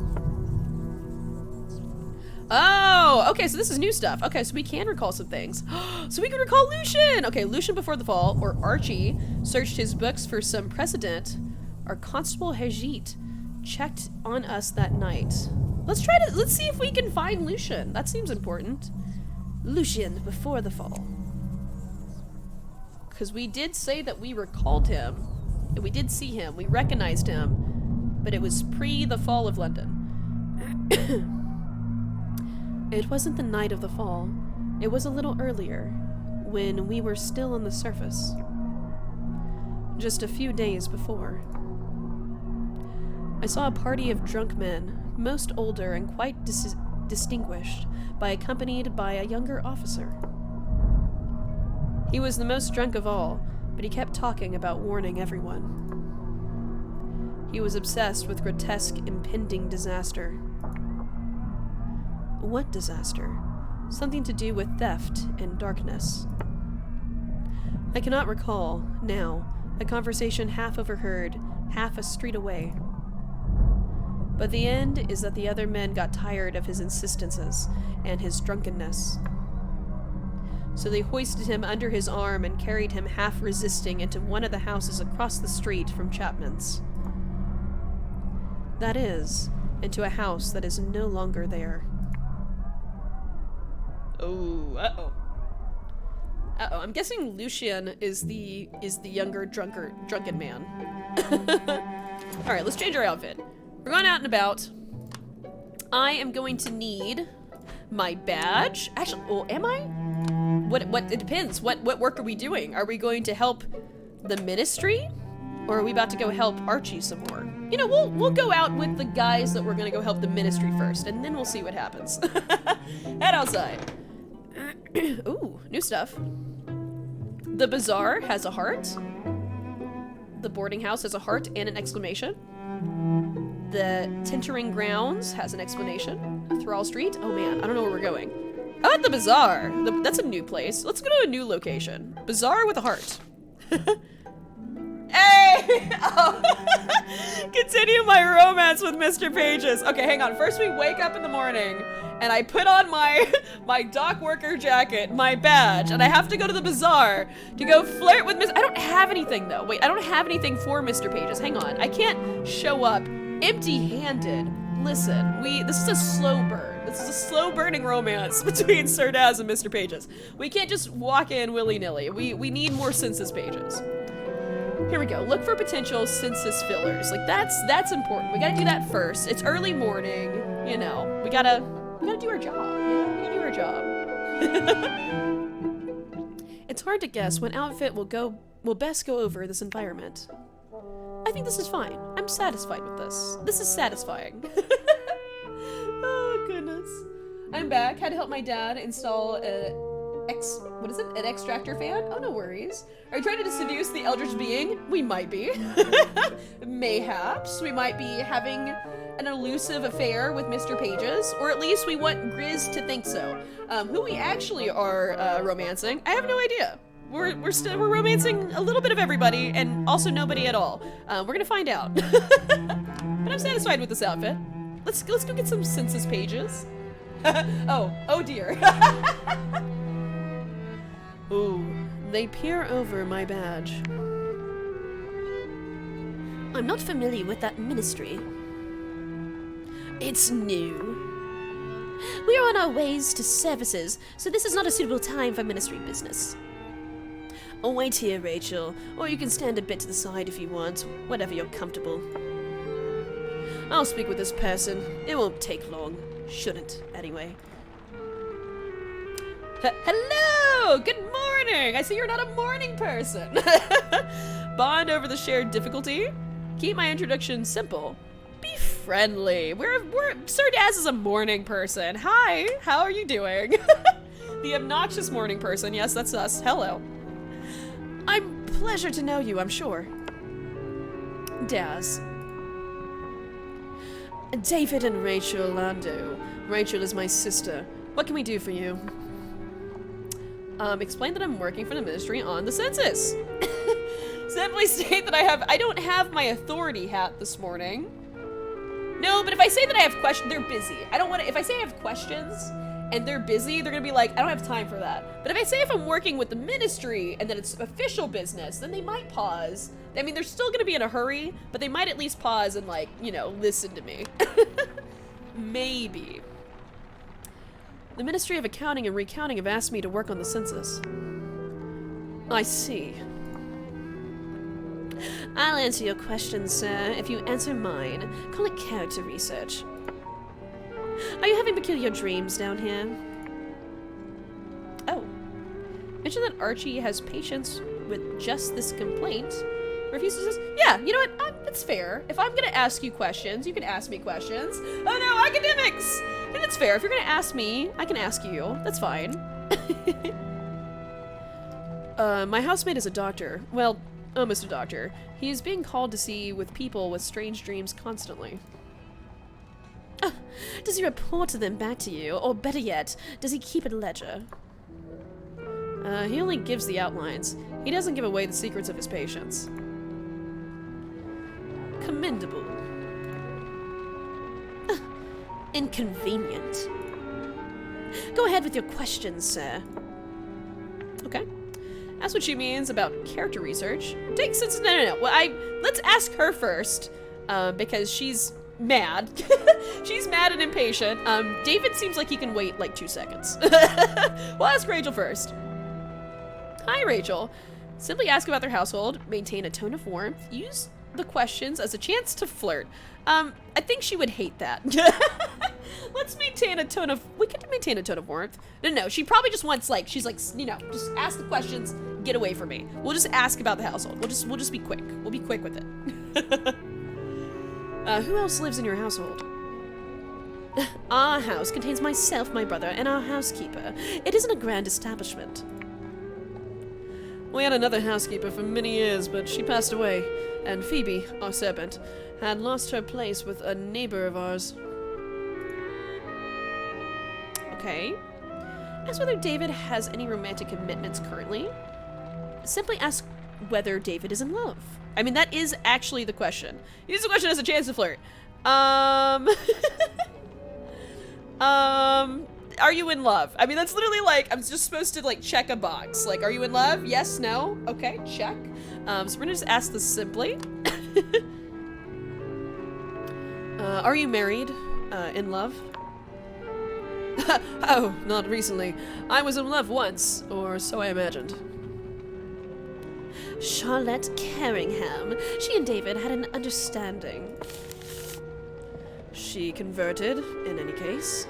Oh, okay, so this is new stuff. Okay, so we can recall some things. So we can recall Lucian! Okay, Lucian before the fall, or Archie, searched his books for some precedent. Our Constable Hejit checked on us that night. Let's see if we can find Lucian. That seems important. Lucian before the fall. Because we did say that we recalled him. And we did see him. We recognized him. But it was pre the fall of London. It wasn't the night of the fall. It was a little earlier, when we were still on the surface. Just a few days before. I saw a party of drunk men, most older and quite distinguished, accompanied by a younger officer. He was the most drunk of all, but he kept talking about warning everyone. He was obsessed with grotesque, impending disaster. What disaster? Something to do with theft and darkness. I cannot recall, now, a conversation half overheard, half a street away. But the end is that the other men got tired of his insistences and his drunkenness. So they hoisted him under his arm and carried him half resisting into one of the houses across the street from Chapman's. That is, into a house that is no longer there. Oh, uh-oh, I'm guessing Lucian is the younger drunken man. Alright, let's change our outfit. We're going out and about. I am going to need my badge. Actually, oh, am I? What, it depends. What work are we doing? Are we going to help the ministry? Or are we about to go help Archie some more? You know, we'll go out with the guys that we're gonna go help the ministry first, and then we'll see what happens. Head outside. Ooh, new stuff. The bazaar has a heart. The boarding house has a heart and an exclamation. The tinkering grounds has an explanation. Thrall Street? Oh man, I don't know where we're going. How about the bazaar? That's a new place. Let's go to a new location. Bazaar with a heart. Hey! Oh. Continue my romance with Mr. Pages. Okay, hang on. First we wake up in the morning and I put on my dock worker jacket, my badge, and I have to go to the bazaar to go flirt with I don't have anything though. Wait, I don't have anything for Mr. Pages. Hang on. I can't show up empty-handed. Listen, this is a slow burn. This is a slow burning romance between Sir Daz and Mr. Pages. We can't just walk in willy-nilly. We need more census pages. Here we go. Look for potential census fillers. Like that's important. We gotta do that first. It's early morning, you know. We gotta do our job. You know, we gotta do our job. It's hard to guess what outfit will best go over this environment. I think this is fine. I'm satisfied with this. This is satisfying. Oh goodness. I'm back. Had to help my dad install an extractor fan? Oh, no worries. Are you trying to seduce the eldritch being? We might be. Mayhaps. We might be having an elusive affair with Mr. Pages, or at least we want Grizz to think so. Who we actually are romancing, I have no idea. We're romancing a little bit of everybody and also nobody at all. We're gonna find out. But I'm satisfied with this outfit. Let's go get some census pages. oh dear. Ooh, they peer over my badge. I'm not familiar with that ministry. It's new. We are on our ways to services, so this is not a suitable time for ministry business. Oh, wait here, Rachel, or you can stand a bit to the side if you want, whatever you're comfortable. I'll speak with this person. It won't take long. Shouldn't, anyway. Hello! Good morning! I see you're not a morning person. Bond over the shared difficulty. Keep my introduction simple. Be friendly. Sir Daz is a morning person. Hi, how are you doing? The obnoxious morning person. Yes, that's us. Hello. I'm pleasure to know you, I'm sure. Daz. David and Rachel Lando. Rachel is my sister. What can we do for you? Explain that I'm working for the ministry on the census. Simply state that I don't have my authority hat this morning. No, but if I say that I have questions, they're busy. I don't want to, if I say I have questions and they're busy, they're gonna be like, I don't have time for that. But if I say if I'm working with the ministry and that it's official business, then they might pause. I mean, they're still gonna be in a hurry, but they might at least pause and, like, you know, listen to me. Maybe. The Ministry of Accounting and Recounting have asked me to work on the census. I see. I'll answer your questions, sir, if you answer mine. Call it character research. Are you having peculiar dreams down here? Oh. Mention that Archie has patience with just this complaint. Refuses this? Yeah, you know what? It's fair. If I'm gonna ask you questions, you can ask me questions. Oh no, academics! And it's fair. If you're gonna ask me, I can ask you. That's fine. My housemate is a doctor. Well, almost a doctor. He is being called to see with people with strange dreams constantly. Does he report them back to you? Or better yet, does he keep a ledger? He only gives the outlines. He doesn't give away the secrets of his patients. Commendable. Inconvenient. Go ahead with your questions, sir. Okay. That's what she means about character research. No. Well, let's ask her first, because she's mad. She's mad and impatient. David seems like he can wait like 2 seconds. We'll ask Rachel first. Hi, Rachel. Simply ask about their household, maintain a tone of warmth, use the questions as a chance to flirt. I think she would hate that. Let's maintain a tone of, we could maintain a tone of warmth. No, she probably just wants, like, she's like, you know, just ask the questions, get away from me. We'll just ask about the household. We'll just be quick. We'll be quick with it. Who else lives in your household? Our house contains myself, my brother, and our housekeeper. It isn't a grand establishment. We had another housekeeper for many years, but she passed away, and Phoebe, our servant, had lost her place with a neighbor of ours. Okay. Ask whether David has any romantic commitments currently. Simply ask whether David is in love. I mean, that is actually the question. Use the question as a chance to flirt. Are you in love? I mean, that's literally like, I'm just supposed to like check a box. Like, are you in love? Yes, no? Okay, check. So we're gonna just ask this simply. Are you married? In love? Oh, not recently. I was in love once, or so I imagined. Charlotte Carringham. She and David had an understanding. She converted, in any case.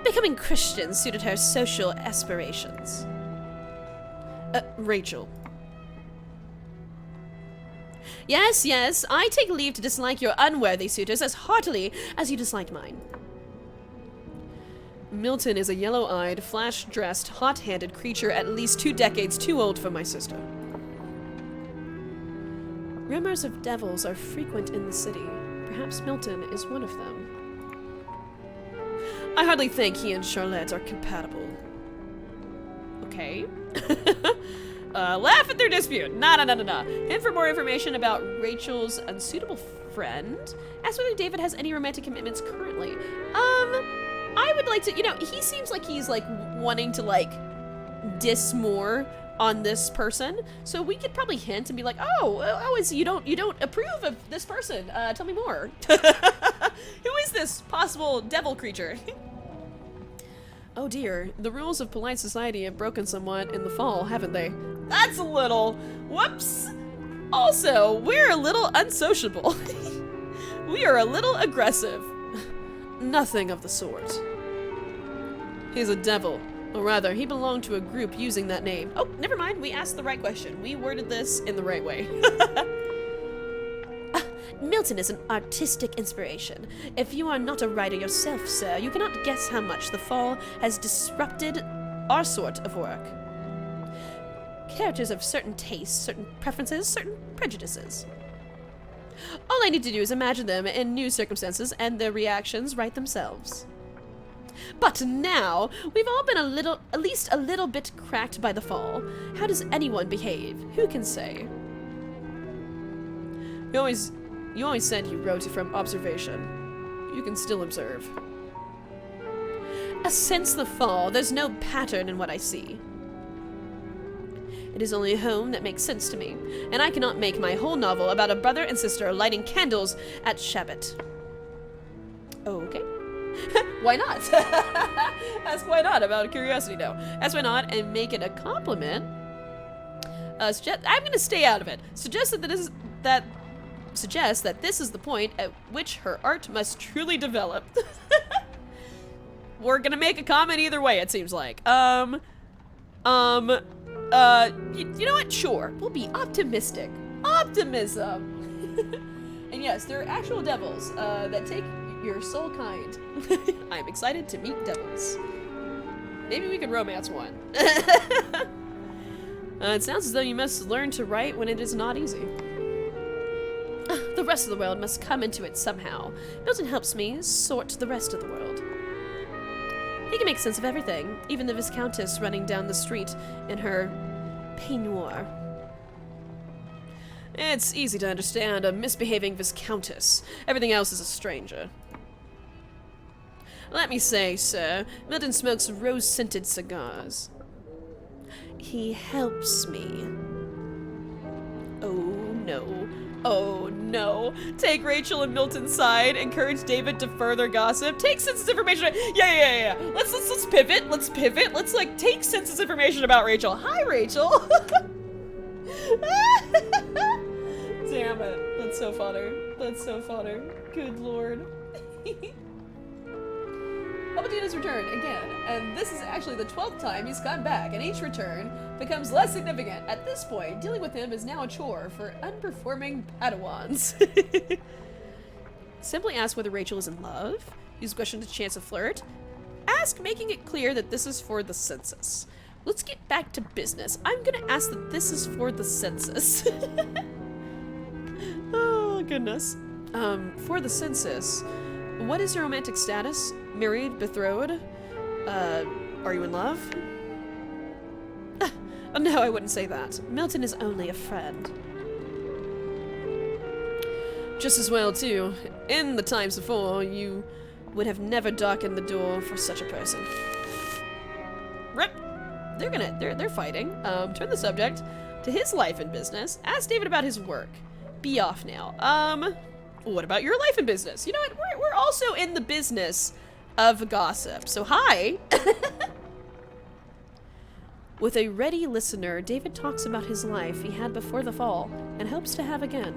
Becoming Christian suited her social aspirations. Rachel. Yes, I take leave to dislike your unworthy suitors as heartily as you dislike mine. Milton is a yellow-eyed, flash-dressed, hot-handed creature at least 2 decades too old for my sister. Rumors of devils are frequent in the city, Perhaps Milton is one of them. I hardly think he and Charlotte are compatible. Okay. Laugh at their dispute. Nah. And for more information about Rachel's unsuitable friend, ask whether David has any romantic commitments currently. I would like to, he seems like he's, like, wanting to, like, diss more on this person, so we could probably hint and be like, you don't approve of this person, tell me more. Who is this possible devil creature? Oh dear, the rules of polite society have broken somewhat in the fall, haven't they? That's a little, whoops. Also, we're a little unsociable. We are a little aggressive. Nothing of the sort. He's a devil. Or rather, he belonged to a group using that name. Oh, never mind. We asked the right question. We worded this in the right way. Milton is an artistic inspiration. If you are not a writer yourself, sir, you cannot guess how much the fall has disrupted our sort of work. Characters have certain tastes, certain preferences, certain prejudices. All I need to do is imagine them in new circumstances, and their reactions write themselves. But now, we've all been at least a little bit cracked by the fall. How does anyone behave? Who can say? You always said you wrote from observation. You can still observe. Since the fall, there's no pattern in what I see. It is only home that makes sense to me, and I cannot make my whole novel about a brother and sister lighting candles at Shabbat. Okay. Why not? Ask why not, about curiosity now. Ask why not, and make it a compliment. I'm gonna stay out of it. Suggest that this is the point at which her art must truly develop. We're gonna make a comment either way, it seems like. You know what? Sure. We'll be optimistic. Optimism! And yes, there are actual devils that take your soul kind. I'm excited to meet devils. Maybe we could romance one. It sounds as though you must learn to write when it is not easy. The rest of the world must come into it somehow. Milton helps me sort the rest of the world. He can make sense of everything, even the Viscountess running down the street in her peignoir. It's easy to understand a misbehaving Viscountess. Everything else is a stranger. Let me say, sir, Milton smokes rose-scented cigars. He helps me. Oh no. Oh no. Take Rachel and Milton's side, encourage David to further gossip, take senseless information. Yeah. Let's pivot. Let's pivot. Let's like take senseless information about Rachel. Hi, Rachel. Damn it. That's so fodder. Good lord. Palpatine's returned again, and this is actually the 12th time he's gone back, and each return becomes less significant. At this point, dealing with him is now a chore for unperforming Padawans. Simply ask whether Rachel is in love. Use the question to chance a flirt. Ask, making it clear that this is for the census. Let's get back to business. I'm gonna ask that this is for the census. Oh, goodness. For the census, what is your romantic status? Married? Betrothed? Are you in love? No, I wouldn't say that. Milton is only a friend. Just as well, too. In the times before, you would have never darkened the door for such a person. Rip! They're fighting. Turn the subject to his life and business. Ask David about his work. Be off now. What about your life and business? You know what? We're also in the business of gossip. So hi! With a ready listener, David talks about his life he had before the fall and hopes to have again.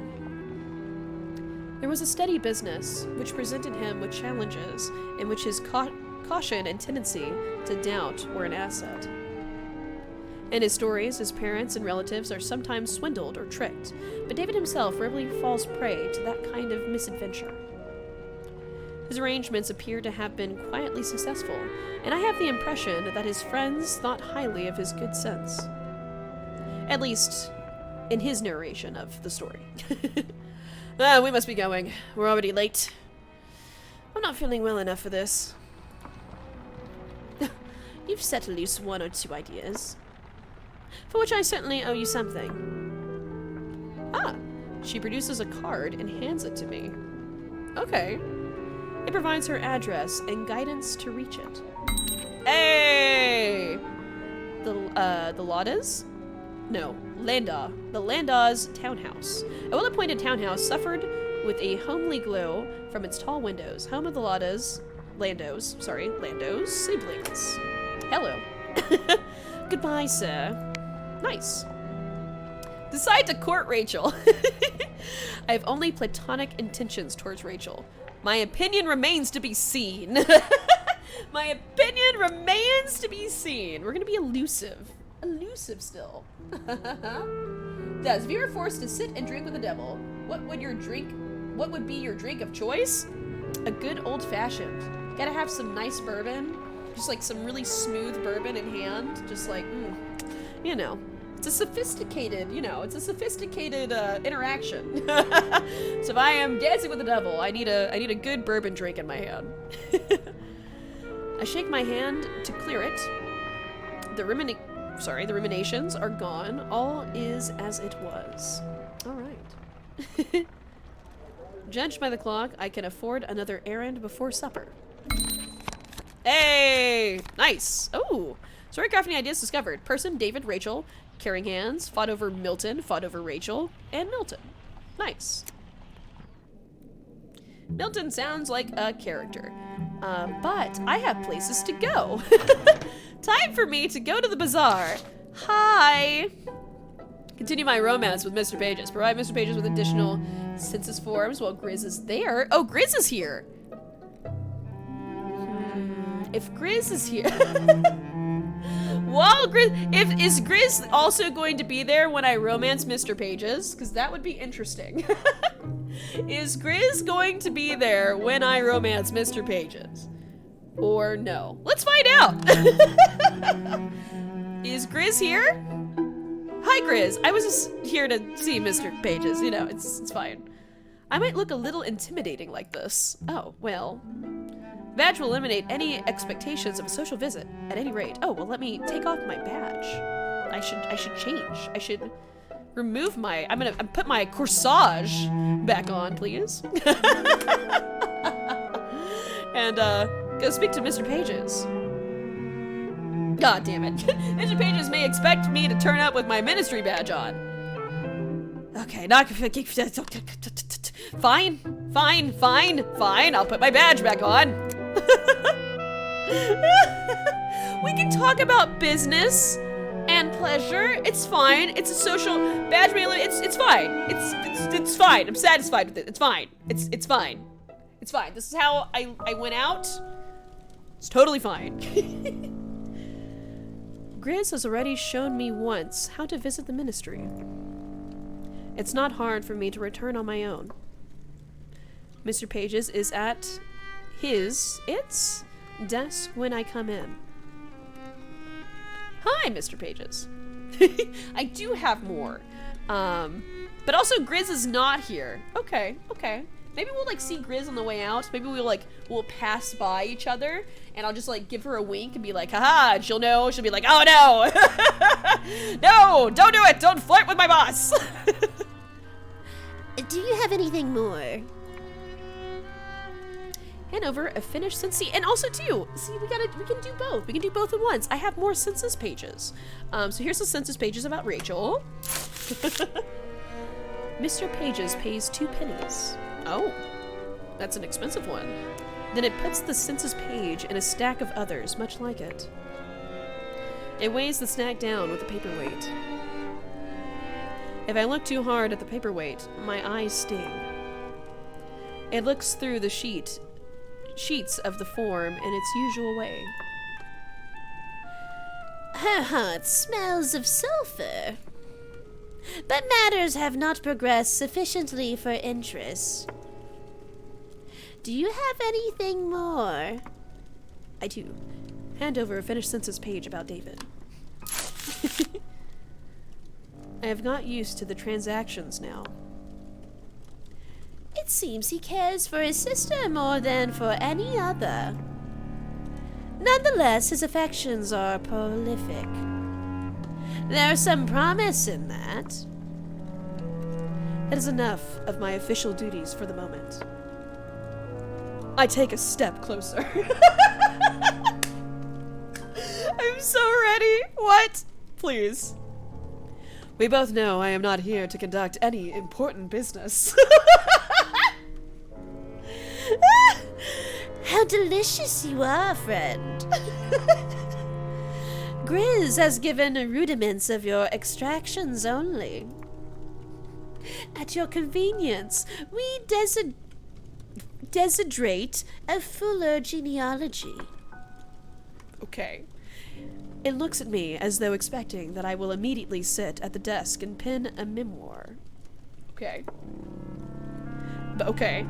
There was a steady business, which presented him with challenges in which his caution and tendency to doubt were an asset. In his stories, his parents and relatives are sometimes swindled or tricked, but David himself rarely falls prey to that kind of misadventure. His arrangements appear to have been quietly successful, and I have the impression that his friends thought highly of his good sense. At least, in his narration of the story. We must be going. We're already late. I'm not feeling well enough for this. You've set loose 1 or 2 ideas, for which I certainly owe you something. Ah, she produces a card and hands it to me. Okay. It provides her address and guidance to reach it. Hey! The Laudas? No, Landa. The Landa's townhouse. A well-appointed townhouse suffered with a homely glow from its tall windows. Home of the Lando's siblings. Hello. Goodbye, sir. Nice. Decide to court Rachel. I have only platonic intentions towards Rachel. My opinion remains to be seen. My opinion remains to be seen. We're gonna be elusive. Elusive still. Des, if you were forced to sit and drink with the devil, what would be your drink of choice? A good old-fashioned. Gotta have some nice bourbon. Just like some really smooth bourbon in hand. Just like, you know. It's a sophisticated, interaction. So if I am dancing with the devil, I need a good bourbon drink in my hand. I shake my hand to clear it. The ruminations are gone. All is as it was. All right. Judged by the clock, I can afford another errand before supper. Hey! Nice! Oh! Story crafting ideas discovered. Person, David, Rachel. Carrying hands. Fought over Milton. Fought over Rachel. And Milton. Nice. Milton sounds like a character. But I have places to go. Time for me to go to the bazaar. Hi! Continue my romance with Mr. Pages. Provide Mr. Pages with additional census forms while Grizz is there. Oh, Grizz is here! If Grizz is here... Well, Grizz... Is Grizz also going to be there when I romance Mr. Pages? Because that would be interesting. Is Grizz going to be there when I romance Mr. Pages? Or no? Let's find out! Is Grizz here? Hi, Grizz. I was just here to see Mr. Pages. You know, it's fine. I might look a little intimidating like this. Oh, well... Badge will eliminate any expectations of a social visit, at any rate. Oh, well, let me take off my badge. I should change. I should remove my... I'm gonna put my corsage back on, please. And, go speak to Mr. Pages. God damn it. Mr. Pages may expect me to turn up with my ministry badge on. Okay, not... Fine. I'll put my badge back on. We can talk about business and pleasure. It's fine. It's a social badge mailer. It's fine. It's fine. I'm satisfied with it. It's fine. It's fine. It's fine. This is how I went out. It's totally fine. Grizz has already shown me once how to visit the ministry. It's not hard for me to return on my own. Mr. Pages is at its desk when I come in. Hi, Mr. Pages. I do have more. But also Grizz is not here. Okay. Maybe we'll like see Grizz on the way out. Maybe we'll pass by each other and I'll just like give her a wink and be like, haha, and she'll know. She'll be like, oh no. No, don't do it. Don't flirt with my boss. Do you have anything more? Hand over a finished census, and also too, see, we can do both. We can do both at once. I have more census pages. So here's the census pages about Rachel. Mr. Pages pays 2 pennies. Oh, that's an expensive one. Then it puts the census page in a stack of others, much like it. It weighs the stack down with a paperweight. If I look too hard at the paperweight, my eyes sting. It looks through the sheets of the form in its usual way. Her heart smells of sulfur. But matters have not progressed sufficiently for interest. Do you have anything more? I do. Hand over a finished census page about David. I have got used to the transactions now. It seems he cares for his sister more than for any other. Nonetheless, his affections are prolific. There's some promise in that. That is enough of my official duties for the moment. I take a step closer. I'm so ready. What? Please. We both know I am not here to conduct any important business. How delicious you are, friend. Grizz has given rudiments of your extractions only. At your convenience, we desiderate a fuller genealogy. Okay. It looks at me as though expecting that I will immediately sit at the desk and pen a memoir. Okay. But okay.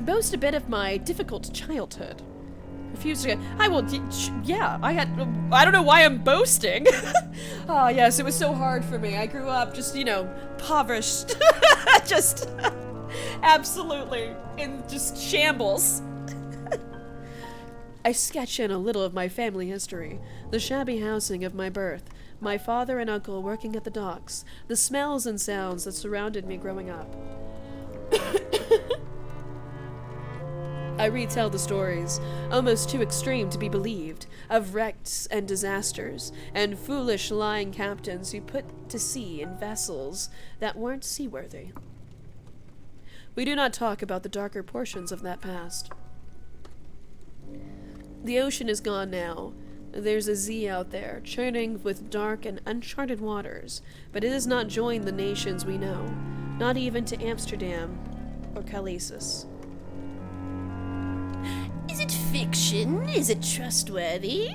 Boast a bit of my difficult childhood. Refuse to. I will. Yeah, I don't know why I'm boasting. Ah, yes, it was so hard for me. I grew up just, impoverished. Just absolutely in just shambles. I sketch in a little of my family history, the shabby housing of my birth, my father and uncle working at the docks, the smells and sounds that surrounded me growing up. I retell the stories, almost too extreme to be believed, of wrecks and disasters, and foolish lying captains who put to sea in vessels that weren't seaworthy. We do not talk about the darker portions of that past. The ocean is gone now. There's a Z out there, churning with dark and uncharted waters, but it has not joined the nations we know, not even to Amsterdam or Calaisis. Is it fiction? Is it trustworthy?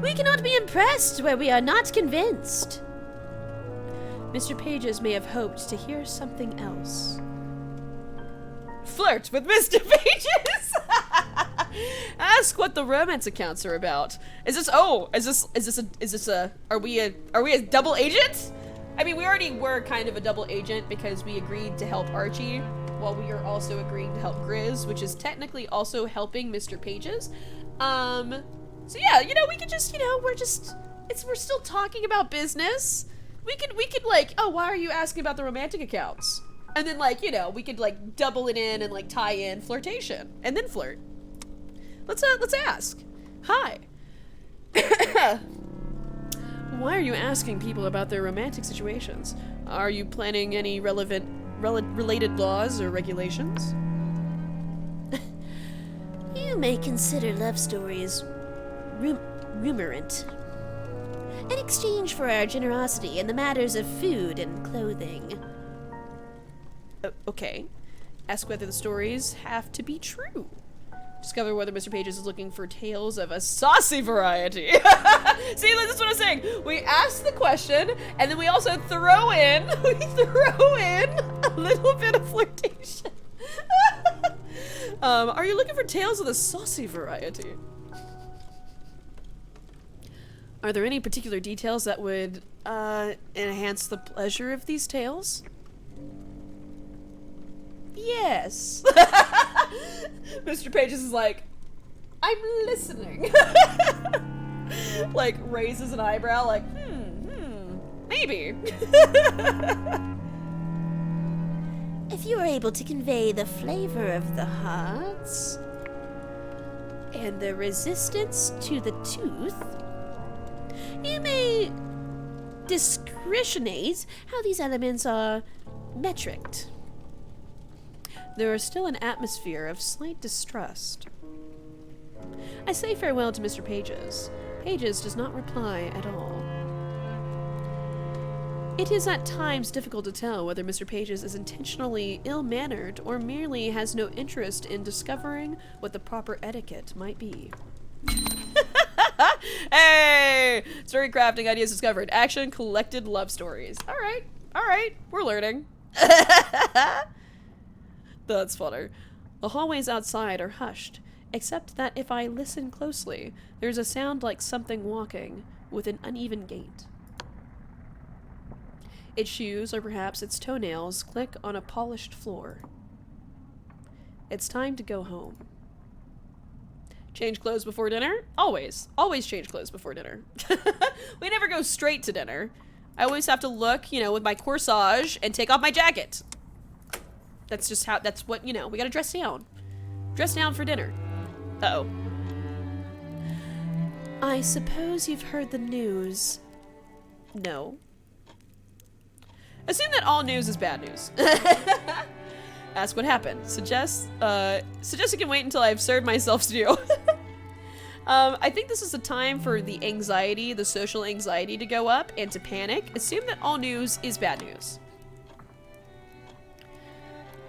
We cannot be impressed where we are not convinced. Mr. Pages may have hoped to hear something else. Flirt with Mr. Pages! Ask what the romance accounts are about. Are we a double agent? I mean, we already were kind of a double agent because we agreed to help Archie, while we are also agreeing to help Grizz, which is technically also helping Mr. Pages. So yeah, we could just, we're still talking about business. We could like, oh, why are you asking about the romantic accounts? And then we could like double it in and like tie in flirtation and then flirt. Let's ask. Hi. Why are you asking people about their romantic situations? Are you planning any related laws or regulations? You may consider love stories rumorant. In exchange for our generosity in the matters of food and clothing. Okay. Ask whether the stories have to be true. Discover whether Mr. Pages is looking for tales of a saucy variety. See, that's what I'm saying. We ask the question, and then we also throw in a little bit of flirtation. Are you looking for tales of the saucy variety? Are there any particular details that would enhance the pleasure of these tales? Yes. Mr. Pages is like, I'm listening. Like raises an eyebrow like, maybe. If you are able to convey the flavor of the hearts and the resistance to the tooth, you may discretionate how these elements are metriced. There is still an atmosphere of slight distrust. I say farewell to Mr. Pages. Pages does not reply at all. It is at times difficult to tell whether Mr. Pages is intentionally ill-mannered or merely has no interest in discovering what the proper etiquette might be. Hey! Story crafting ideas discovered. Action collected love stories. Alright, we're learning. That's funny. The hallways outside are hushed, except that if I listen closely, there's a sound like something walking with an uneven gait. Its shoes, or perhaps its toenails, click on a polished floor. It's time to go home. Change clothes before dinner? Always. Always change clothes before dinner. We never go straight to dinner. I always have to look, you know, with my corsage and take off my jacket. That's just how, that's what, you know, we gotta dress down. Dress down for dinner. Uh-oh. I suppose you've heard the news. No. Assume that all news is bad news. Ask what happened. Suggest it can wait until I've served myself stew. I think this is the time for the anxiety, the social anxiety to go up and to panic. Assume that all news is bad news.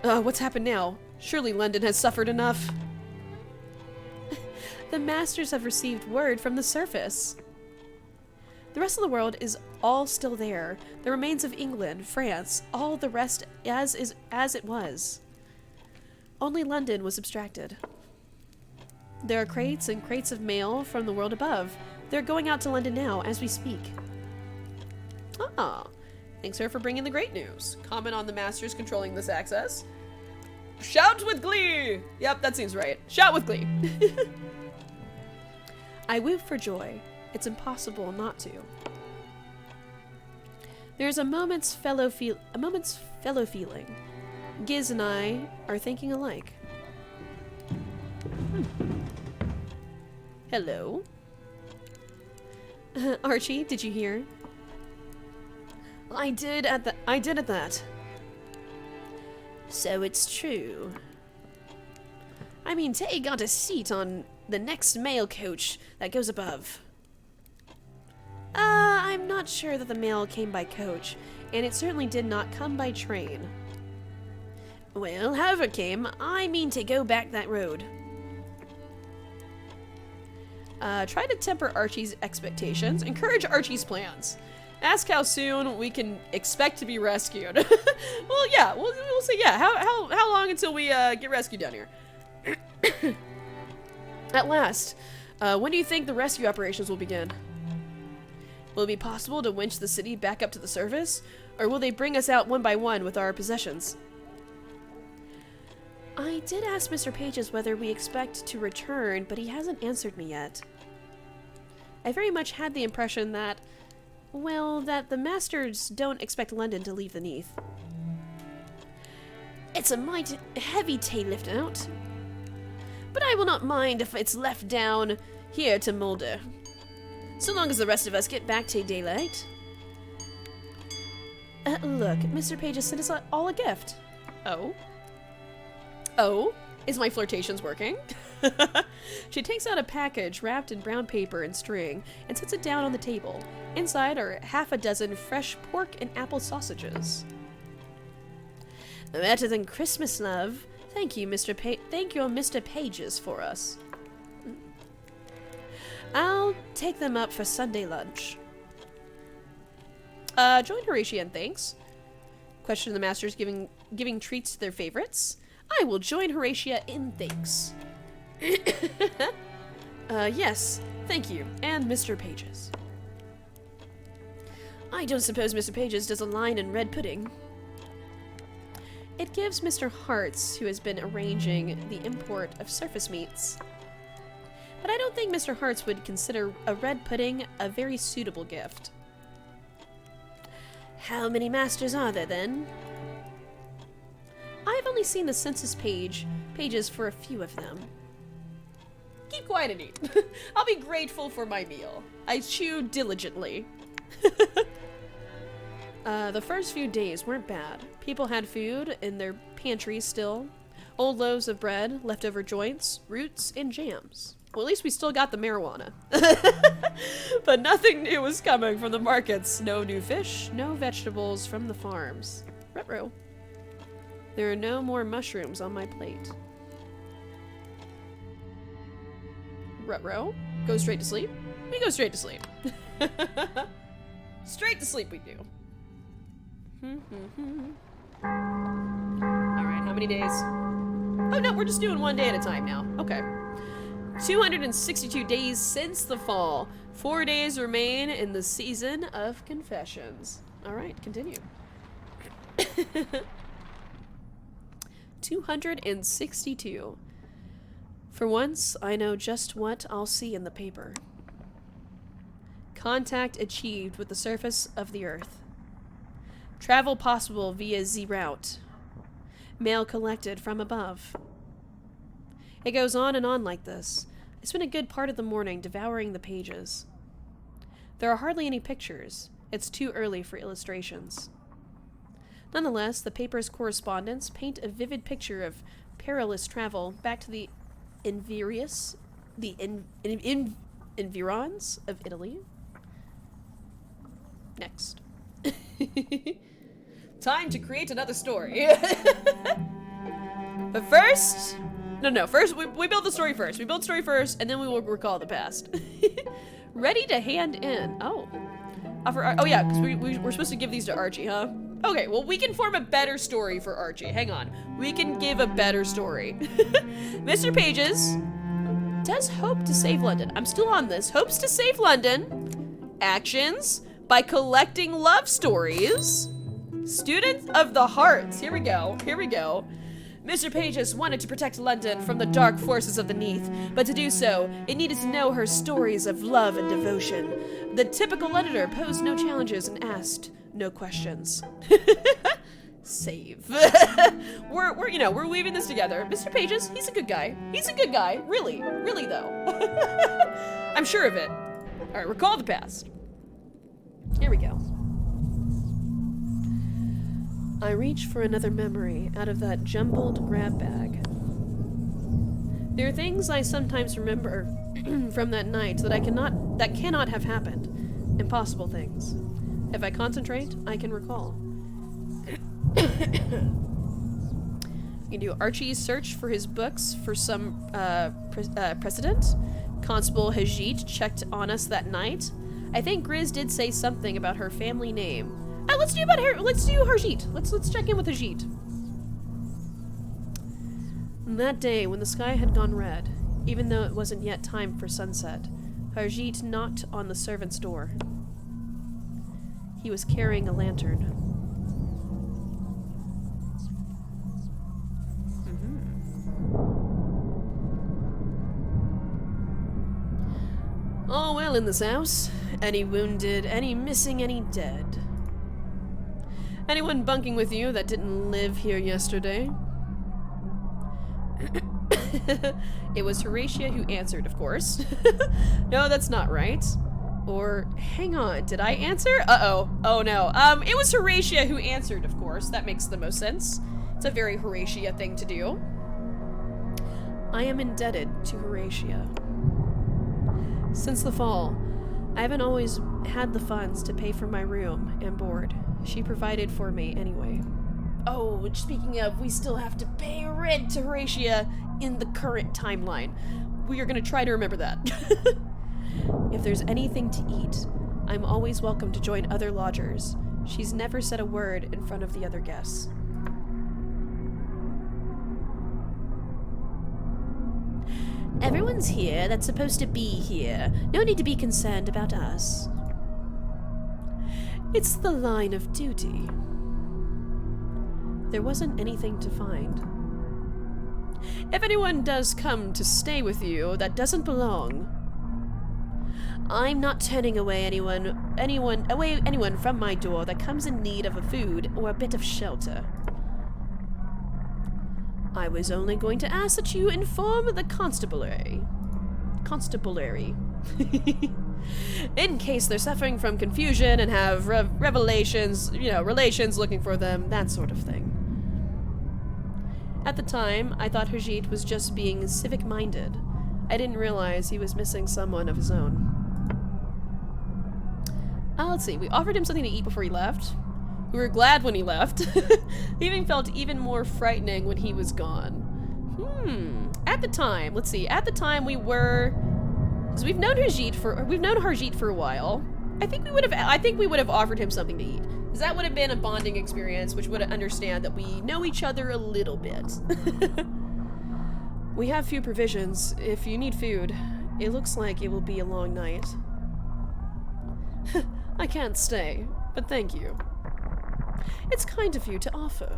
What's happened now? Surely London has suffered enough. The masters have received word from the surface. The rest of the world is all still there. The remains of England, France, all the rest as it was. Only London was abstracted. There are crates and crates of mail from the world above. They're going out to London now as we speak. Ah, thanks, sir, for bringing the great news. Comment on the masters controlling this access. Shout with glee! Yep, that seems right. Shout with glee. I whoop for joy. It's impossible not to. There's a moment's fellow feeling. Giz and I are thinking alike. Hello. Archie, did you hear? I did at that. So it's true. I mean, Tay got a seat on the next mail coach that goes above. I'm not sure that the mail came by coach, and it certainly did not come by train. Well, however it came, I mean to go back that road. Try to temper Archie's expectations. Encourage Archie's plans. Ask how soon we can expect to be rescued. Well, yeah, we'll say, yeah. How long until we get rescued down here? At last. When do you think the rescue operations will begin? Will it be possible to winch the city back up to the surface? Or will they bring us out one by one with our possessions? I did ask Mr. Pages whether we expect to return, but he hasn't answered me yet. I very much had the impression that, well, that the masters don't expect London to leave the Neath. It's a mighty heavy Tay lift out, but I will not mind if it's left down here to Mulder, so long as the rest of us get back to daylight. Look, Mr. Pages sent us all a gift. Oh? Oh? Is my flirtations working? She takes out a package wrapped in brown paper and string and sets it down on the table. Inside are half a dozen fresh pork and apple sausages. Better than Christmas, love. Thank you, thank your Mr. Pages for us. I'll take them up for Sunday lunch. Join Horatia and thanks. Question the masters giving treats to their favorites. I will join Horatia in thanks. Yes, thank you, and Mr. Pages. I don't suppose Mr. Pages does a line in red pudding. It gives Mr. Hartz, who has been arranging the import of surface meats. But I don't think Mr. Hartz would consider a red pudding a very suitable gift. How many masters are there, then? I've only seen the census pages for a few of them. Keep quiet and eat. I'll be grateful for my meal. I chew diligently. The first few days weren't bad. People had food in their pantries still. Old loaves of bread, leftover joints, roots, and jams. Well, at least we still got the marijuana. But nothing new was coming from the markets. No new fish, no vegetables from the farms. Ruh-roh. There are no more mushrooms on my plate. Ruh-roh. Go straight to sleep? We go straight to sleep. Straight to sleep we do. Alright, how many days? Oh no, we're just doing one day at a time now. Okay. 262 days since the fall. 4 days remain in the season of confessions. Alright, continue. 262. For once, I know just what I'll see in the paper. Contact achieved with the surface of the Earth. Travel possible via Z route. Mail collected from above. It goes on and on like this. I spent a good part of the morning devouring the pages. There are hardly any pictures. It's too early for illustrations. Nonetheless, the paper's correspondents paint a vivid picture of perilous travel back to the environs of Italy. Next. Time to create another story. But first... First, we build the story first. We build the story first, and then we will recall the past. Ready to hand in. Oh. Oh yeah, because we're supposed to give these to Archie, huh? Okay, well, we can form a better story for Archie. Hang on. We can give a better story. Mr. Pages does hope to save London. I'm still on this. Hopes to save London. Actions by collecting love stories. Student of the Hearts. Here we go. Here we go. Mr. Pages wanted to protect London from the dark forces of the Neath, but to do so, it needed to know her stories of love and devotion. The typical editor posed no challenges and asked no questions. Save. we're weaving this together. Mr. Pages, he's a good guy. He's a good guy. Really, really though. I'm sure of it. All right, recall the past. Here we go. I reach for another memory out of that jumbled grab bag. There are things I sometimes remember from that night that cannot have happened. Impossible things. If I concentrate, I can recall. You can do Archie's search for his books for some precedent. Constable Hajit checked on us that night. I think Grizz did say something about her family name. Let's do Harjeet. Let's check in with Harjeet. That day, when the sky had gone red, even though it wasn't yet time for sunset, Harjeet knocked on the servant's door. He was carrying a lantern. All well in this house. Any wounded, any missing, any dead. Anyone bunking with you that didn't live here yesterday? It was Horatia who answered, of course. No, that's not right. Or, hang on, did I answer? Uh-oh. Oh, no. It was Horatia who answered, of course. That makes the most sense. It's a very Horatia thing to do. I am indebted to Horatia. Since the fall, I haven't always had the funds to pay for my room and board. She provided for me anyway. Oh, speaking of, we still have to pay rent to Horatia in the current timeline. We are going to try to remember that. If there's anything to eat, I'm always welcome to join other lodgers. She's never said a word in front of the other guests. Everyone's here that's supposed to be here. No need to be concerned about us. It's the line of duty. There wasn't anything to find. If anyone does come to stay with you that doesn't belong, I'm not turning away anyone from my door that comes in need of a food or a bit of shelter. I was only going to ask that you inform the constabulary. In case they're suffering from confusion and have revelations, relations looking for them, that sort of thing. At the time, I thought Harjeet was just being civic-minded. I didn't realize he was missing someone of his own. Let's see, we offered him something to eat before he left. We were glad when he left. Leaving felt even more frightening when he was gone. At the time, let's see, at the time we were... So we've known Harjeet for a while. I think we would have offered him something to eat. Because that would have been a bonding experience, which would understand that we know each other a little bit. We have few provisions. If you need food, it looks like it will be a long night. I can't stay, but thank you. It's kind of you to offer.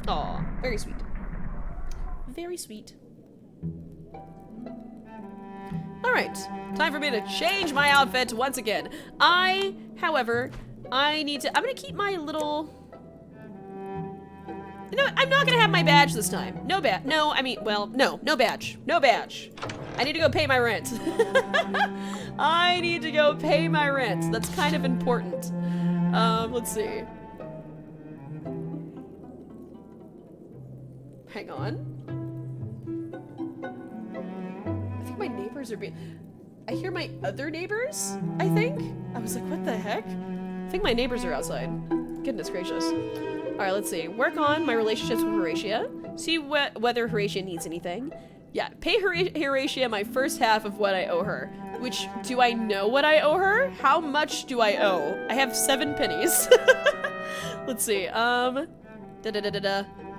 Aw, very sweet. Very sweet. Alright, time for me to change my outfit once again. However, I'm gonna keep my little... You know what? I'm not gonna have my badge this time. No badge. No badge. No badge. I need to go pay my rent. I need to go pay my rent. That's kind of important. Let's see. Hang on. I think my neighbors are being... I hear my other neighbors, I think? I was like, what the heck? I think my neighbors are outside. Goodness gracious. Alright, let's see. Work on my relationships with Horatia. See whether Horatia needs anything. Yeah, pay Horatia my first half of what I owe her. Which, do I know what I owe her? How much do I owe? I have 7 pennies. Let's see,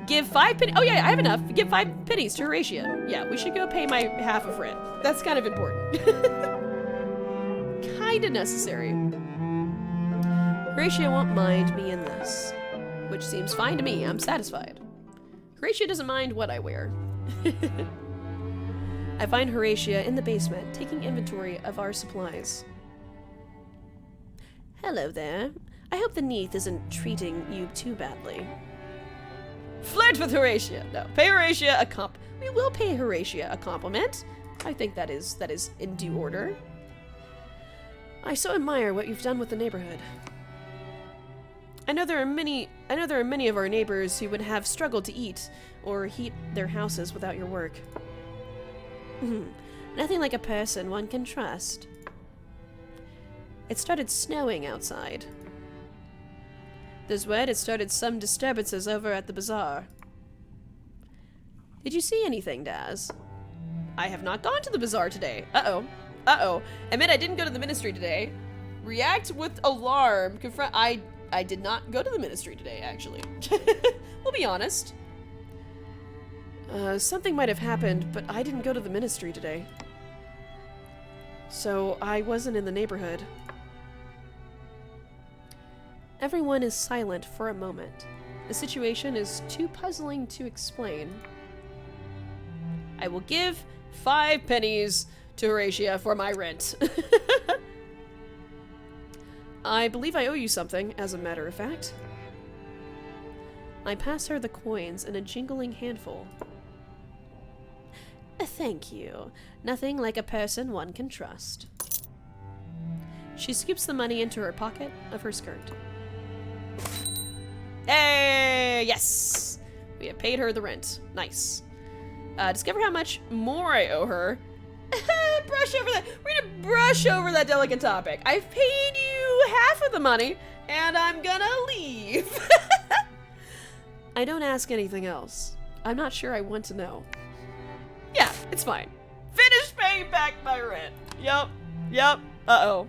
Give 5 pennies. Oh yeah, I have enough. Give 5 pennies to Horatia. Yeah, we should go pay my half of rent. That's kind of important. Kinda necessary. Horatia won't mind me in this. Which seems fine to me. I'm satisfied. Horatia doesn't mind what I wear. I find Horatia in the basement, taking inventory of our supplies. Hello there. I hope the Neath isn't treating you too badly. Flirt with Horatia. No, pay Horatia a We will pay Horatia a compliment. I think that is in due order. I so admire what you've done with the neighborhood. I know there are many of our neighbors who would have struggled to eat or heat their houses without your work. Nothing like a person one can trust. It started snowing outside. There's word it started some disturbances over at the bazaar. Did you see anything, Daz? I have not gone to the bazaar today. Uh-oh. Uh-oh. Admit I didn't go to the ministry today. React with alarm. Confront... I did not go to the ministry today, actually. We'll be honest. Something might have happened, but I didn't go to the ministry today. So I wasn't in the neighborhood. Everyone is silent for a moment. The situation is too puzzling to explain. I will give 5 pennies to Horatia for my rent. I believe I owe you something, as a matter of fact. I pass her the coins in a jingling handful. Thank you. Nothing like a person one can trust. She scoops the money into her pocket of her skirt. Hey, yes! We have paid her the rent. Nice. Discover how much more I owe her. Brush over that. We're gonna brush over that delicate topic. I've paid you half of the money, and I'm gonna leave. I don't ask anything else. I'm not sure I want to know. Yeah, it's fine. Finish paying back my rent. Yup. Uh-oh.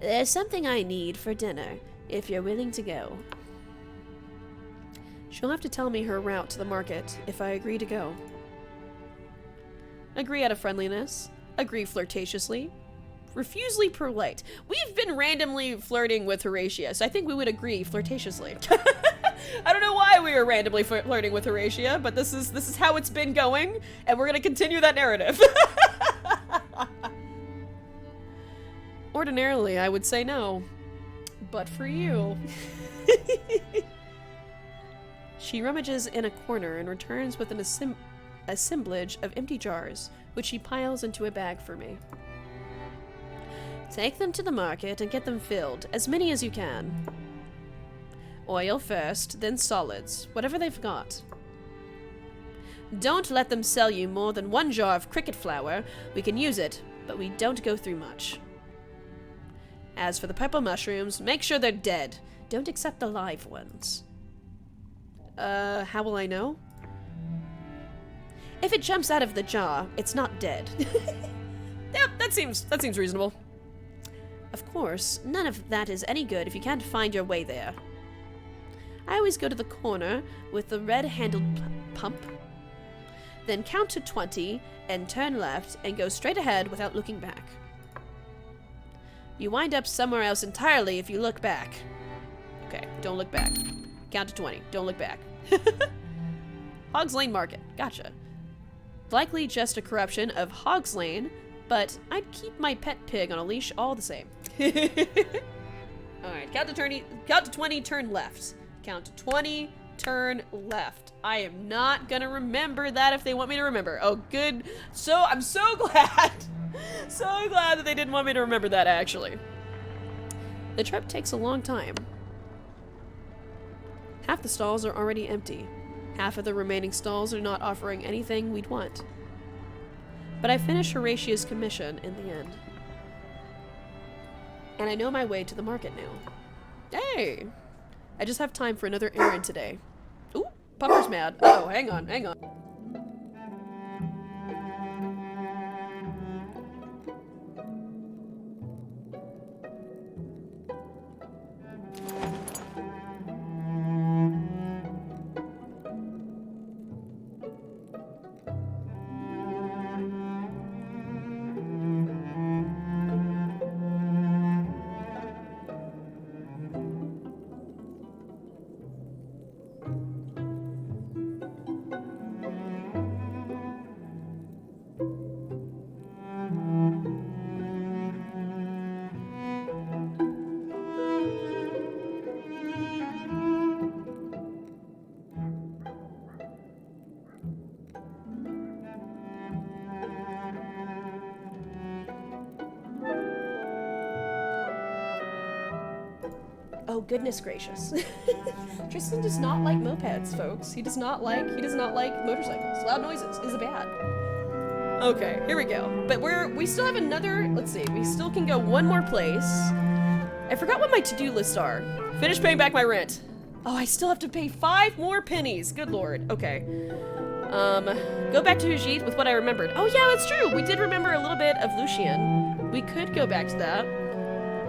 There's something I need for dinner, if you're willing to go. She'll have to tell me her route to the market if I agree to go. Agree out of friendliness. Agree flirtatiously. Refusely polite. We've been randomly flirting with Horatia, so I think we would agree flirtatiously. I don't know why we were randomly flirting with Horatia, but this is how it's been going, and we're gonna continue that narrative. Ordinarily, I would say no, but for you. She rummages in a corner and returns with an assemblage of empty jars, which she piles into a bag for me. Take them to the market and get them filled, as many as you can. Oil first, then solids, whatever they've got. Don't let them sell you more than 1 jar of cricket flour. We can use it, but we don't go through much. As for the purple mushrooms, make sure they're dead. Don't accept the live ones. How will I know? If it jumps out of the jar, it's not dead. Yep, that seems reasonable. Of course, none of that is any good if you can't find your way there. I always go to the corner with the red-handled pump, then count to 20 and turn left and go straight ahead without looking back. You wind up somewhere else entirely if you look back. Okay, don't look back. Count to 20. Don't look back. Hogs Lane Market. Gotcha. Likely just a corruption of Hogs Lane, but I'd keep my pet pig on a leash all the same. Alright, count to 20, turn left. Count to 20, turn left. I am not gonna remember that if they want me to remember. Oh, good. So, I'm so glad. So glad that they didn't want me to remember that, actually. The trip takes a long time. Half the stalls are already empty. Half of the remaining stalls are not offering anything we'd want. But I finish Horatia's commission in the end. And I know my way to the market now. Hey! I just have time for another errand today. Ooh, Pupper's mad. Oh, hang on, hang on. Oh, goodness gracious. Tristan does not like mopeds, folks. He does not like motorcycles. Loud noises is bad. Okay, here we go. But we still have another, let's see, we still can go one more place. I forgot what my to-do lists are. Finish paying back my rent. Oh, I still have to pay 5 more pennies. Good lord. Okay. Go back to Hujit with what I remembered. Oh yeah, that's true. We did remember a little bit of Lucian. We could go back to that.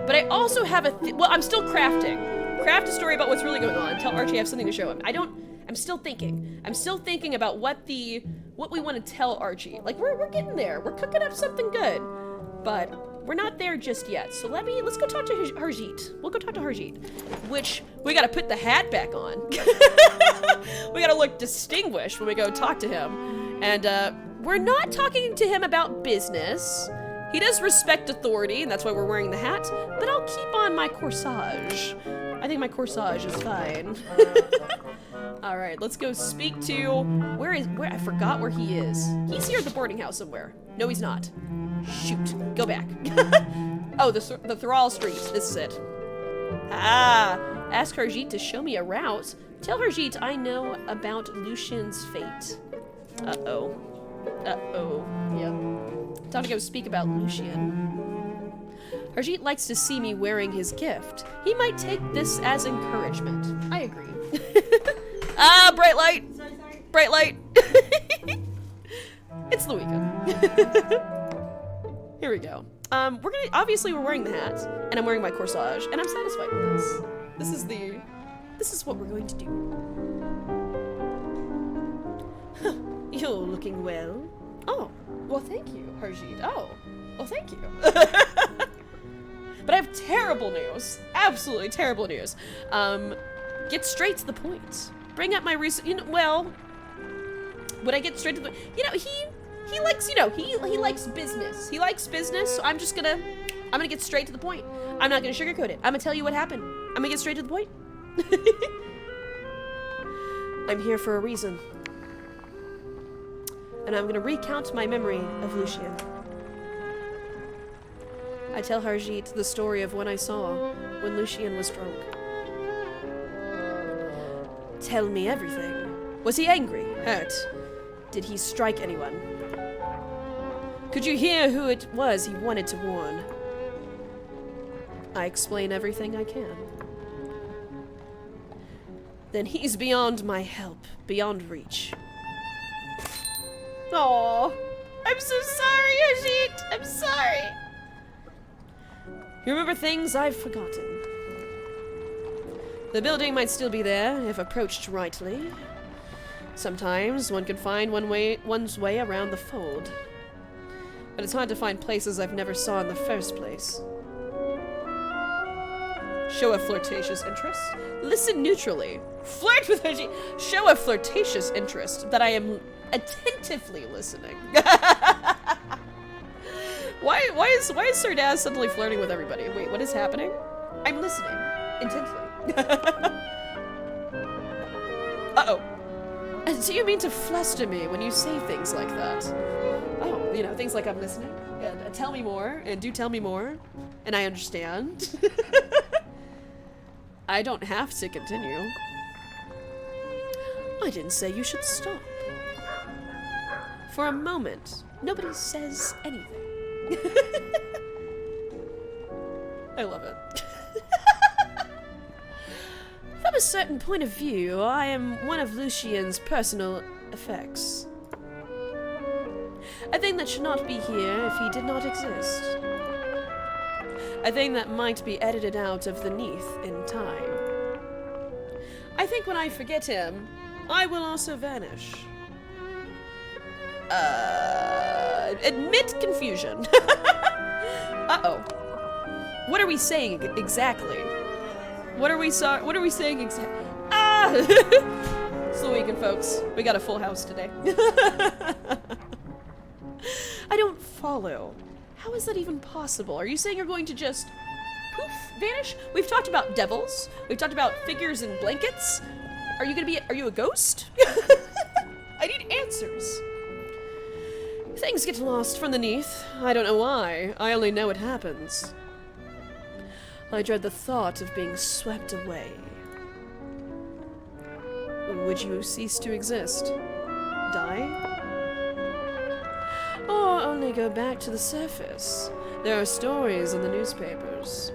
But I also have well, I'm still crafting. Craft a story about what's really going on. Tell Archie I have something to show him. I'm still thinking. I'm still thinking about what we want to tell Archie. Like, we're getting there. We're cooking up something good. But we're not there just yet. So let's go talk to Harjeet. We'll go talk to Harjeet. Which, we gotta put the hat back on. We gotta look distinguished when we go talk to him. And, we're not talking to him about business. He does respect authority, and that's why we're wearing the hat, but I'll keep on my corsage. I think my corsage is fine. Alright, let's go speak to... Where I forgot where he is. He's here at the boarding house somewhere. No, he's not. Shoot. Go back. Oh, the Thrall Street. This is it. Ah! Ask Harjeet to show me a route. Tell Harjeet I know about Lucian's fate. Uh-oh. Uh-oh. Yep. Time to go speak about Lucian. Harjeet likes to see me wearing his gift. He might take this as encouragement. I agree. Ah, bright light! Bright light! It's the weekend. Here we go. Obviously we're wearing the hat, and I'm wearing my corsage, and I'm satisfied with this. This is what we're going to do. You're looking well. Oh, well thank you, Harjeet. Oh, well thank you. But I have terrible news. Absolutely terrible news. Get straight to the point. Bring up my recent, well, would I get straight to the, he likes, he likes business. He likes business, so I'm gonna get straight to the point. I'm not gonna sugarcoat it. I'm gonna tell you what happened. I'm gonna get straight to the point. I'm here for a reason. And I'm gonna recount my memory of Lucian. I tell Harjeet the story of when I saw when Lucian was drunk. Tell me everything. Was he angry? Hurt? Did he strike anyone? Could you hear who it was he wanted to warn? I explain everything I can. Then he's beyond my help, beyond reach. Aww. I'm so sorry, Harjeet. I'm sorry. You remember things I've forgotten. The building might still be there, if approached rightly. Sometimes one can find one's way around the fold. But it's hard to find places I've never saw in the first place. Show a flirtatious interest. Listen neutrally. Flirt with Haji. Show a flirtatious interest that I am attentively listening. Why is Sir Daz suddenly flirting with everybody? Wait, what is happening? I'm listening intently. Uh-oh. Do you mean to fluster me when you say things like that? Oh, you know, things like I'm listening, and tell me more, and do tell me more, and I understand. I don't have to continue. I didn't say you should stop. For a moment, nobody says anything. I love it. From a certain point of view, I am one of Lucien's personal effects. A thing that should not be here if he did not exist. A thing that might be edited out of the Neath in time. I think when I forget him, I will also vanish. Admit confusion. Uh-oh. What are we saying exactly? What are we saying exactly? Ah! It's the weekend, folks. We got a full house today. I don't follow. How is that even possible? Are you saying you're going to just poof, vanish? We've talked about devils. We've talked about figures in blankets. Are you a ghost? I need answers. Things get lost from the Neath. I don't know why. I only know it happens. I dread the thought of being swept away. Would you cease to exist? Die? Or only go back to the surface? There are stories in the newspapers.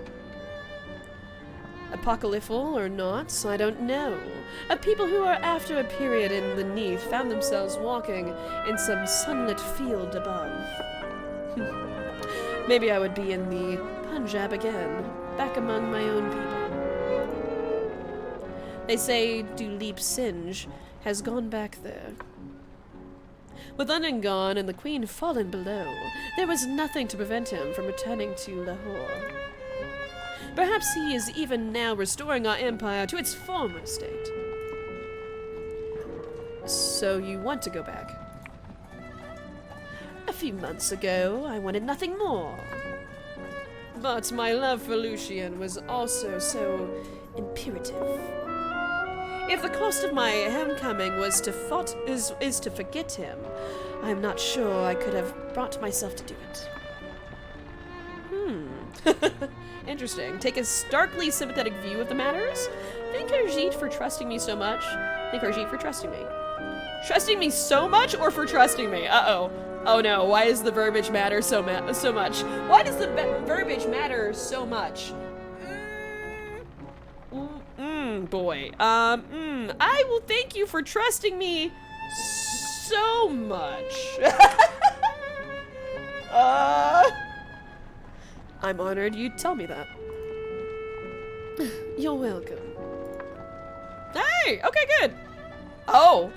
Apocalyphal or not, I don't know. Of people who are after a period in the Neath found themselves walking in some sunlit field above. Maybe I would be in the Punjab again, back among my own people. They say Duleep Singe has gone back there. With London gone and the Queen fallen below, there was nothing to prevent him from returning to Lahore. Perhaps he is even now restoring our empire to its former state. So you want to go back? A few months ago, I wanted nothing more. But my love for Lucien was also so imperative. If the cost of my homecoming was to is to forget him, I am not sure I could have brought myself to do it. Interesting. Take a starkly sympathetic view of the matters. Thank Harjeet for trusting me so much. Thank Harjeet for trusting me. Trusting me so much or for trusting me? Uh-oh. Oh no, why does the verbiage matter so much? Why does the verbiage matter so much? Boy. I will thank you for trusting me so much. I'm honored you'd tell me that. You're welcome. Hey, okay, good. Oh.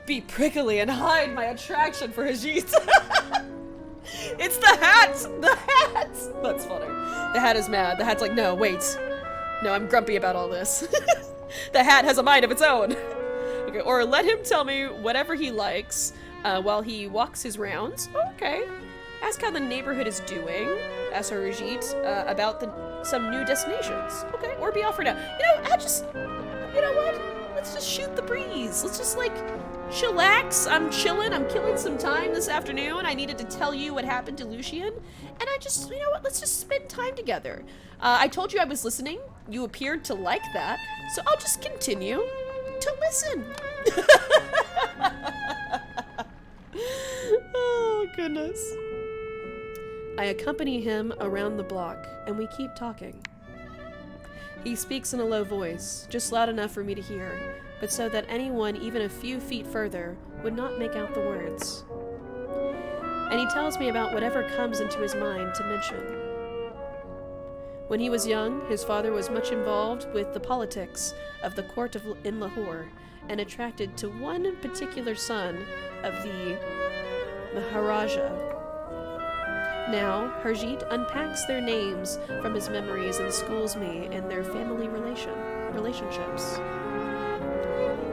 Be prickly and hide my attraction for Hajeet. It's the hat! The hat! That's funny. The hat is mad. The hat's like, no, wait. No, I'm grumpy about all this. The hat has a mind of its own. Okay, or let him tell me whatever he likes while he walks his rounds. Oh, okay. Ask how the neighborhood is doing. Ask Harjeet about some new destinations. Okay, or be offered out. You know what? Let's just shoot the breeze. Let's just, like, chillax. I'm chilling. I'm killing some time this afternoon. I needed to tell you what happened to Lucien. And I just, you know what? Let's just spend time together. I told you I was listening. You appeared to like that. So I'll just continue to listen. Oh, goodness. I accompany him around the block, and we keep talking. He speaks in a low voice, just loud enough for me to hear, but so that anyone even a few feet further would not make out the words. And he tells me about whatever comes into his mind to mention. When he was young, his father was much involved with the politics of the court in Lahore, and attracted to one particular son of the Maharaja. Now, Harjeet unpacks their names from his memories and schools me in their family relationships.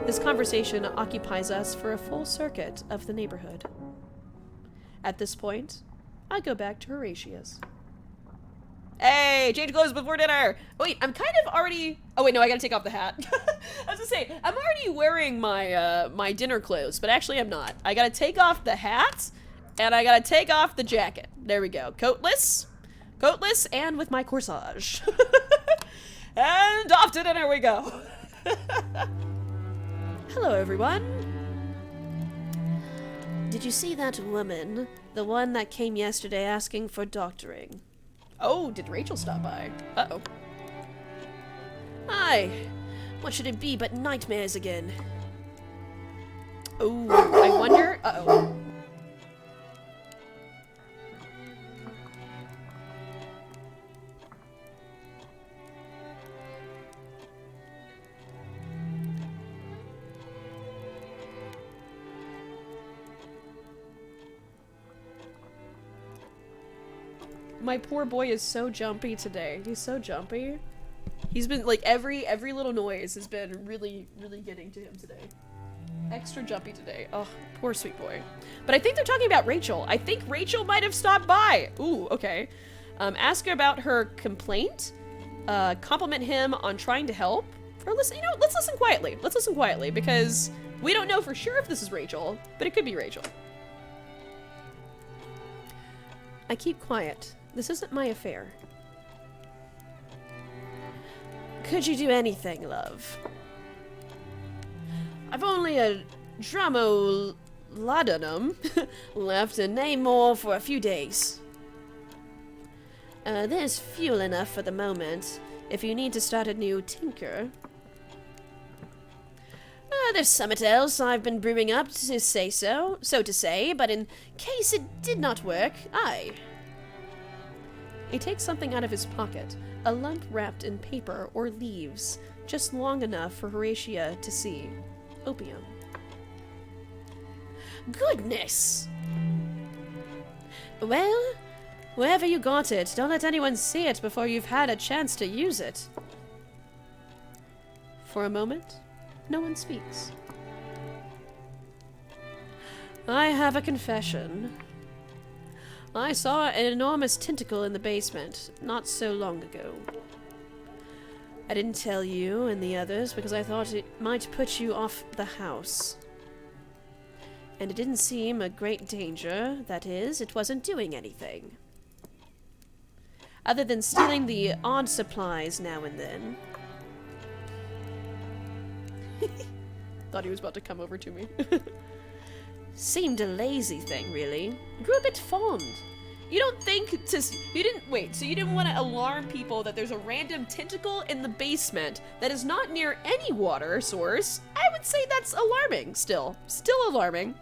This conversation occupies us for a full circuit of the neighborhood. At this point, I go back to Horatius. Hey, change clothes before dinner! Wait, I'm kind of already... Oh wait, no, I gotta take off the hat. I was gonna say, I'm already wearing my, my dinner clothes, but actually I'm not. I gotta take off the hat, and I gotta take off the jacket. There we go. Coatless, and with my corsage. And off to dinner we go. Hello, everyone. Did you see that woman? The one that came yesterday asking for doctoring. Oh, did Rachel stop by? Uh-oh. Aye. What should it be but nightmares again? Oh, I wonder... Uh-oh. My poor boy is so jumpy today. He's so jumpy. He's been, like, every little noise has been really, really getting to him today. Extra jumpy today. Oh, poor sweet boy. But I think they're talking about Rachel. I think Rachel might have stopped by. Ooh, okay. Ask her about her complaint. Compliment him on trying to help. Or listen, you know, let's listen quietly. Let's listen quietly because we don't know for sure if this is Rachel, but it could be Rachel. I keep quiet. This isn't my affair. Could you do anything, love? I've only a Dromolaudanum left and nay more for a few days. There's fuel enough for the moment, if you need to start a new tinker. There's somewhat else I've been brewing up to say so to say, but in case it did not work, aye. He takes something out of his pocket, a lump wrapped in paper or leaves, just long enough for Horatia to see. Opium. Goodness! Well, wherever you got it, don't let anyone see it before you've had a chance to use it. For a moment, no one speaks. I have a confession. I saw an enormous tentacle in the basement not so long ago. I didn't tell you and the others because I thought it might put you off the house. And it didn't seem a great danger, that is, it wasn't doing anything. Other than stealing the odd supplies now and then. Thought he was about to come over to me. Seemed a lazy thing, really. Grew a bit fond. You don't think to... You didn't... Wait, so you didn't want to alarm people that there's a random tentacle in the basement that is not near any water source? I would say that's alarming, still. Still alarming.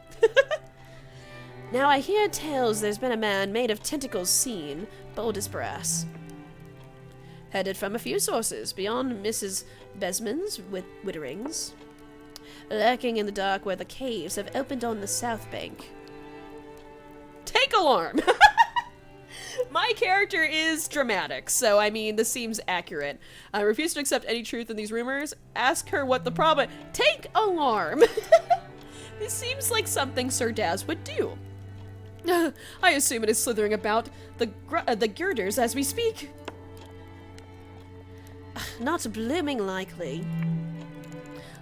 Now I hear tales there's been a man made of tentacles seen, bold as brass. Headed from a few sources, beyond Mrs. Besman's witterings. Lurking in the dark where the caves have opened on the south bank. Take alarm! My character is dramatic, so I mean, this seems accurate. I refuse to accept any truth in these rumors. Ask her what the problem... Take alarm! This seems like something Sir Daz would do. I assume it is slithering about the girders as we speak. Not blooming likely.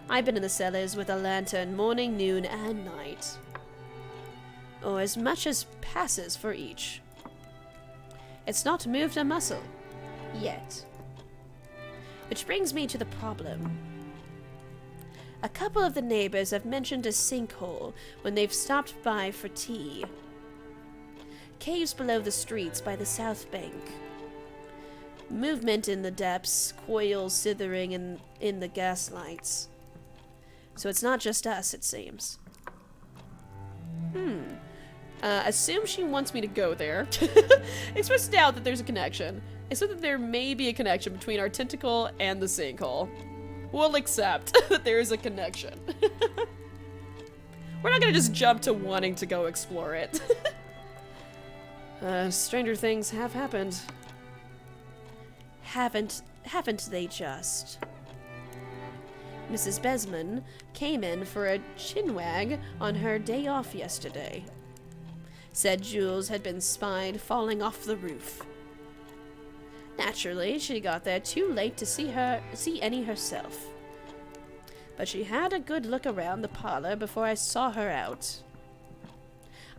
I've been in the cellars with a lantern morning, noon, and night. Or as much as passes for each. It's not moved a muscle. Yet. Which brings me to the problem. A couple of the neighbors have mentioned a sinkhole when they've stopped by for tea. Caves below the streets by the south bank. Movement in the depths, coils slithering in the gaslights. So it's not just us, it seems. Assume she wants me to go there. Express doubt that there's a connection. Except that there may be a connection between our tentacle and the sinkhole. We'll accept that there is a connection. We're not gonna just jump to wanting to go explore it. Stranger things have happened. Haven't they just? Mrs. Besman came in for a chinwag on her day off yesterday. Said Jules had been spied falling off the roof. Naturally, she got there too late to see any herself. But she had a good look around the parlor before I saw her out.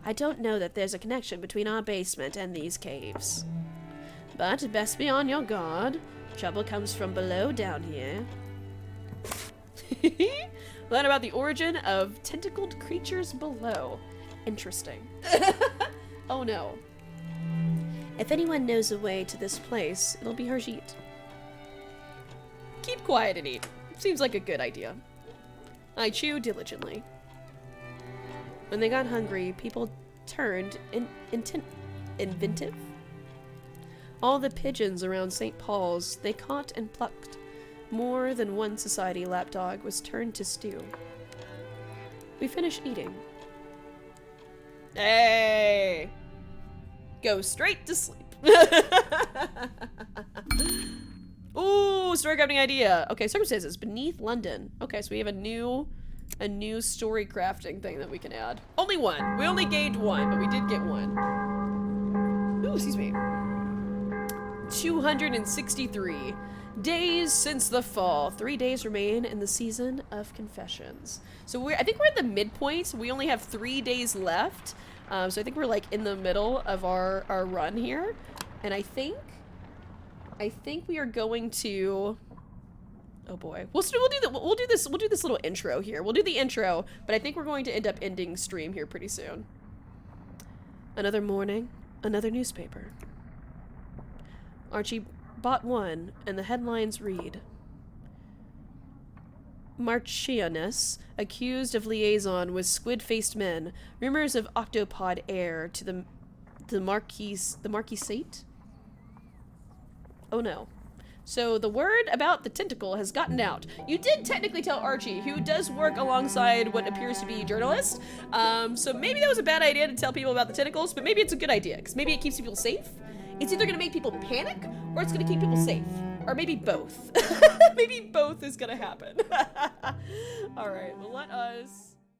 I don't know that there's a connection between our basement and these caves. But best be on your guard. Trouble comes from below down here. Learn about the origin of tentacled creatures below. Interesting. Oh no. If anyone knows a way to this place, it'll be Harjeet. Keep quiet and eat. Seems like a good idea. I chew diligently. When they got hungry, people turned inventive. All the pigeons around St. Paul's they caught and plucked. More than one society lapdog was turned to stew. We finished eating. Hey! Go straight to sleep. Ooh, story crafting idea. Okay, circumstances beneath London. Okay, so we have a new story crafting thing that we can add. Only one. We only gained one, but we did get one. Ooh, excuse me. 263 days since the fall. 3 days remain in the season of confessions. So I think we're at the midpoint. We only have 3 days left. So I think we're like in the middle of our run here. And I think we are going to, oh boy, we'll do this little intro here. We'll do the intro, but I think we're going to end up ending stream here pretty soon. Another morning, another newspaper. Archie bought one, and the headlines read: Marchioness accused of liaison with squid-faced men. Rumors of octopod heir to the Marquisate. Oh no. So the word about the tentacle has gotten out. You did technically tell Archie, who does work alongside what appears to be a journalist. So maybe that was a bad idea to tell people about the tentacles, but maybe it's a good idea, because maybe it keeps people safe. It's either going to make people panic, or it's going to keep people safe. Or maybe both. Maybe both is going to happen. Alright, well let us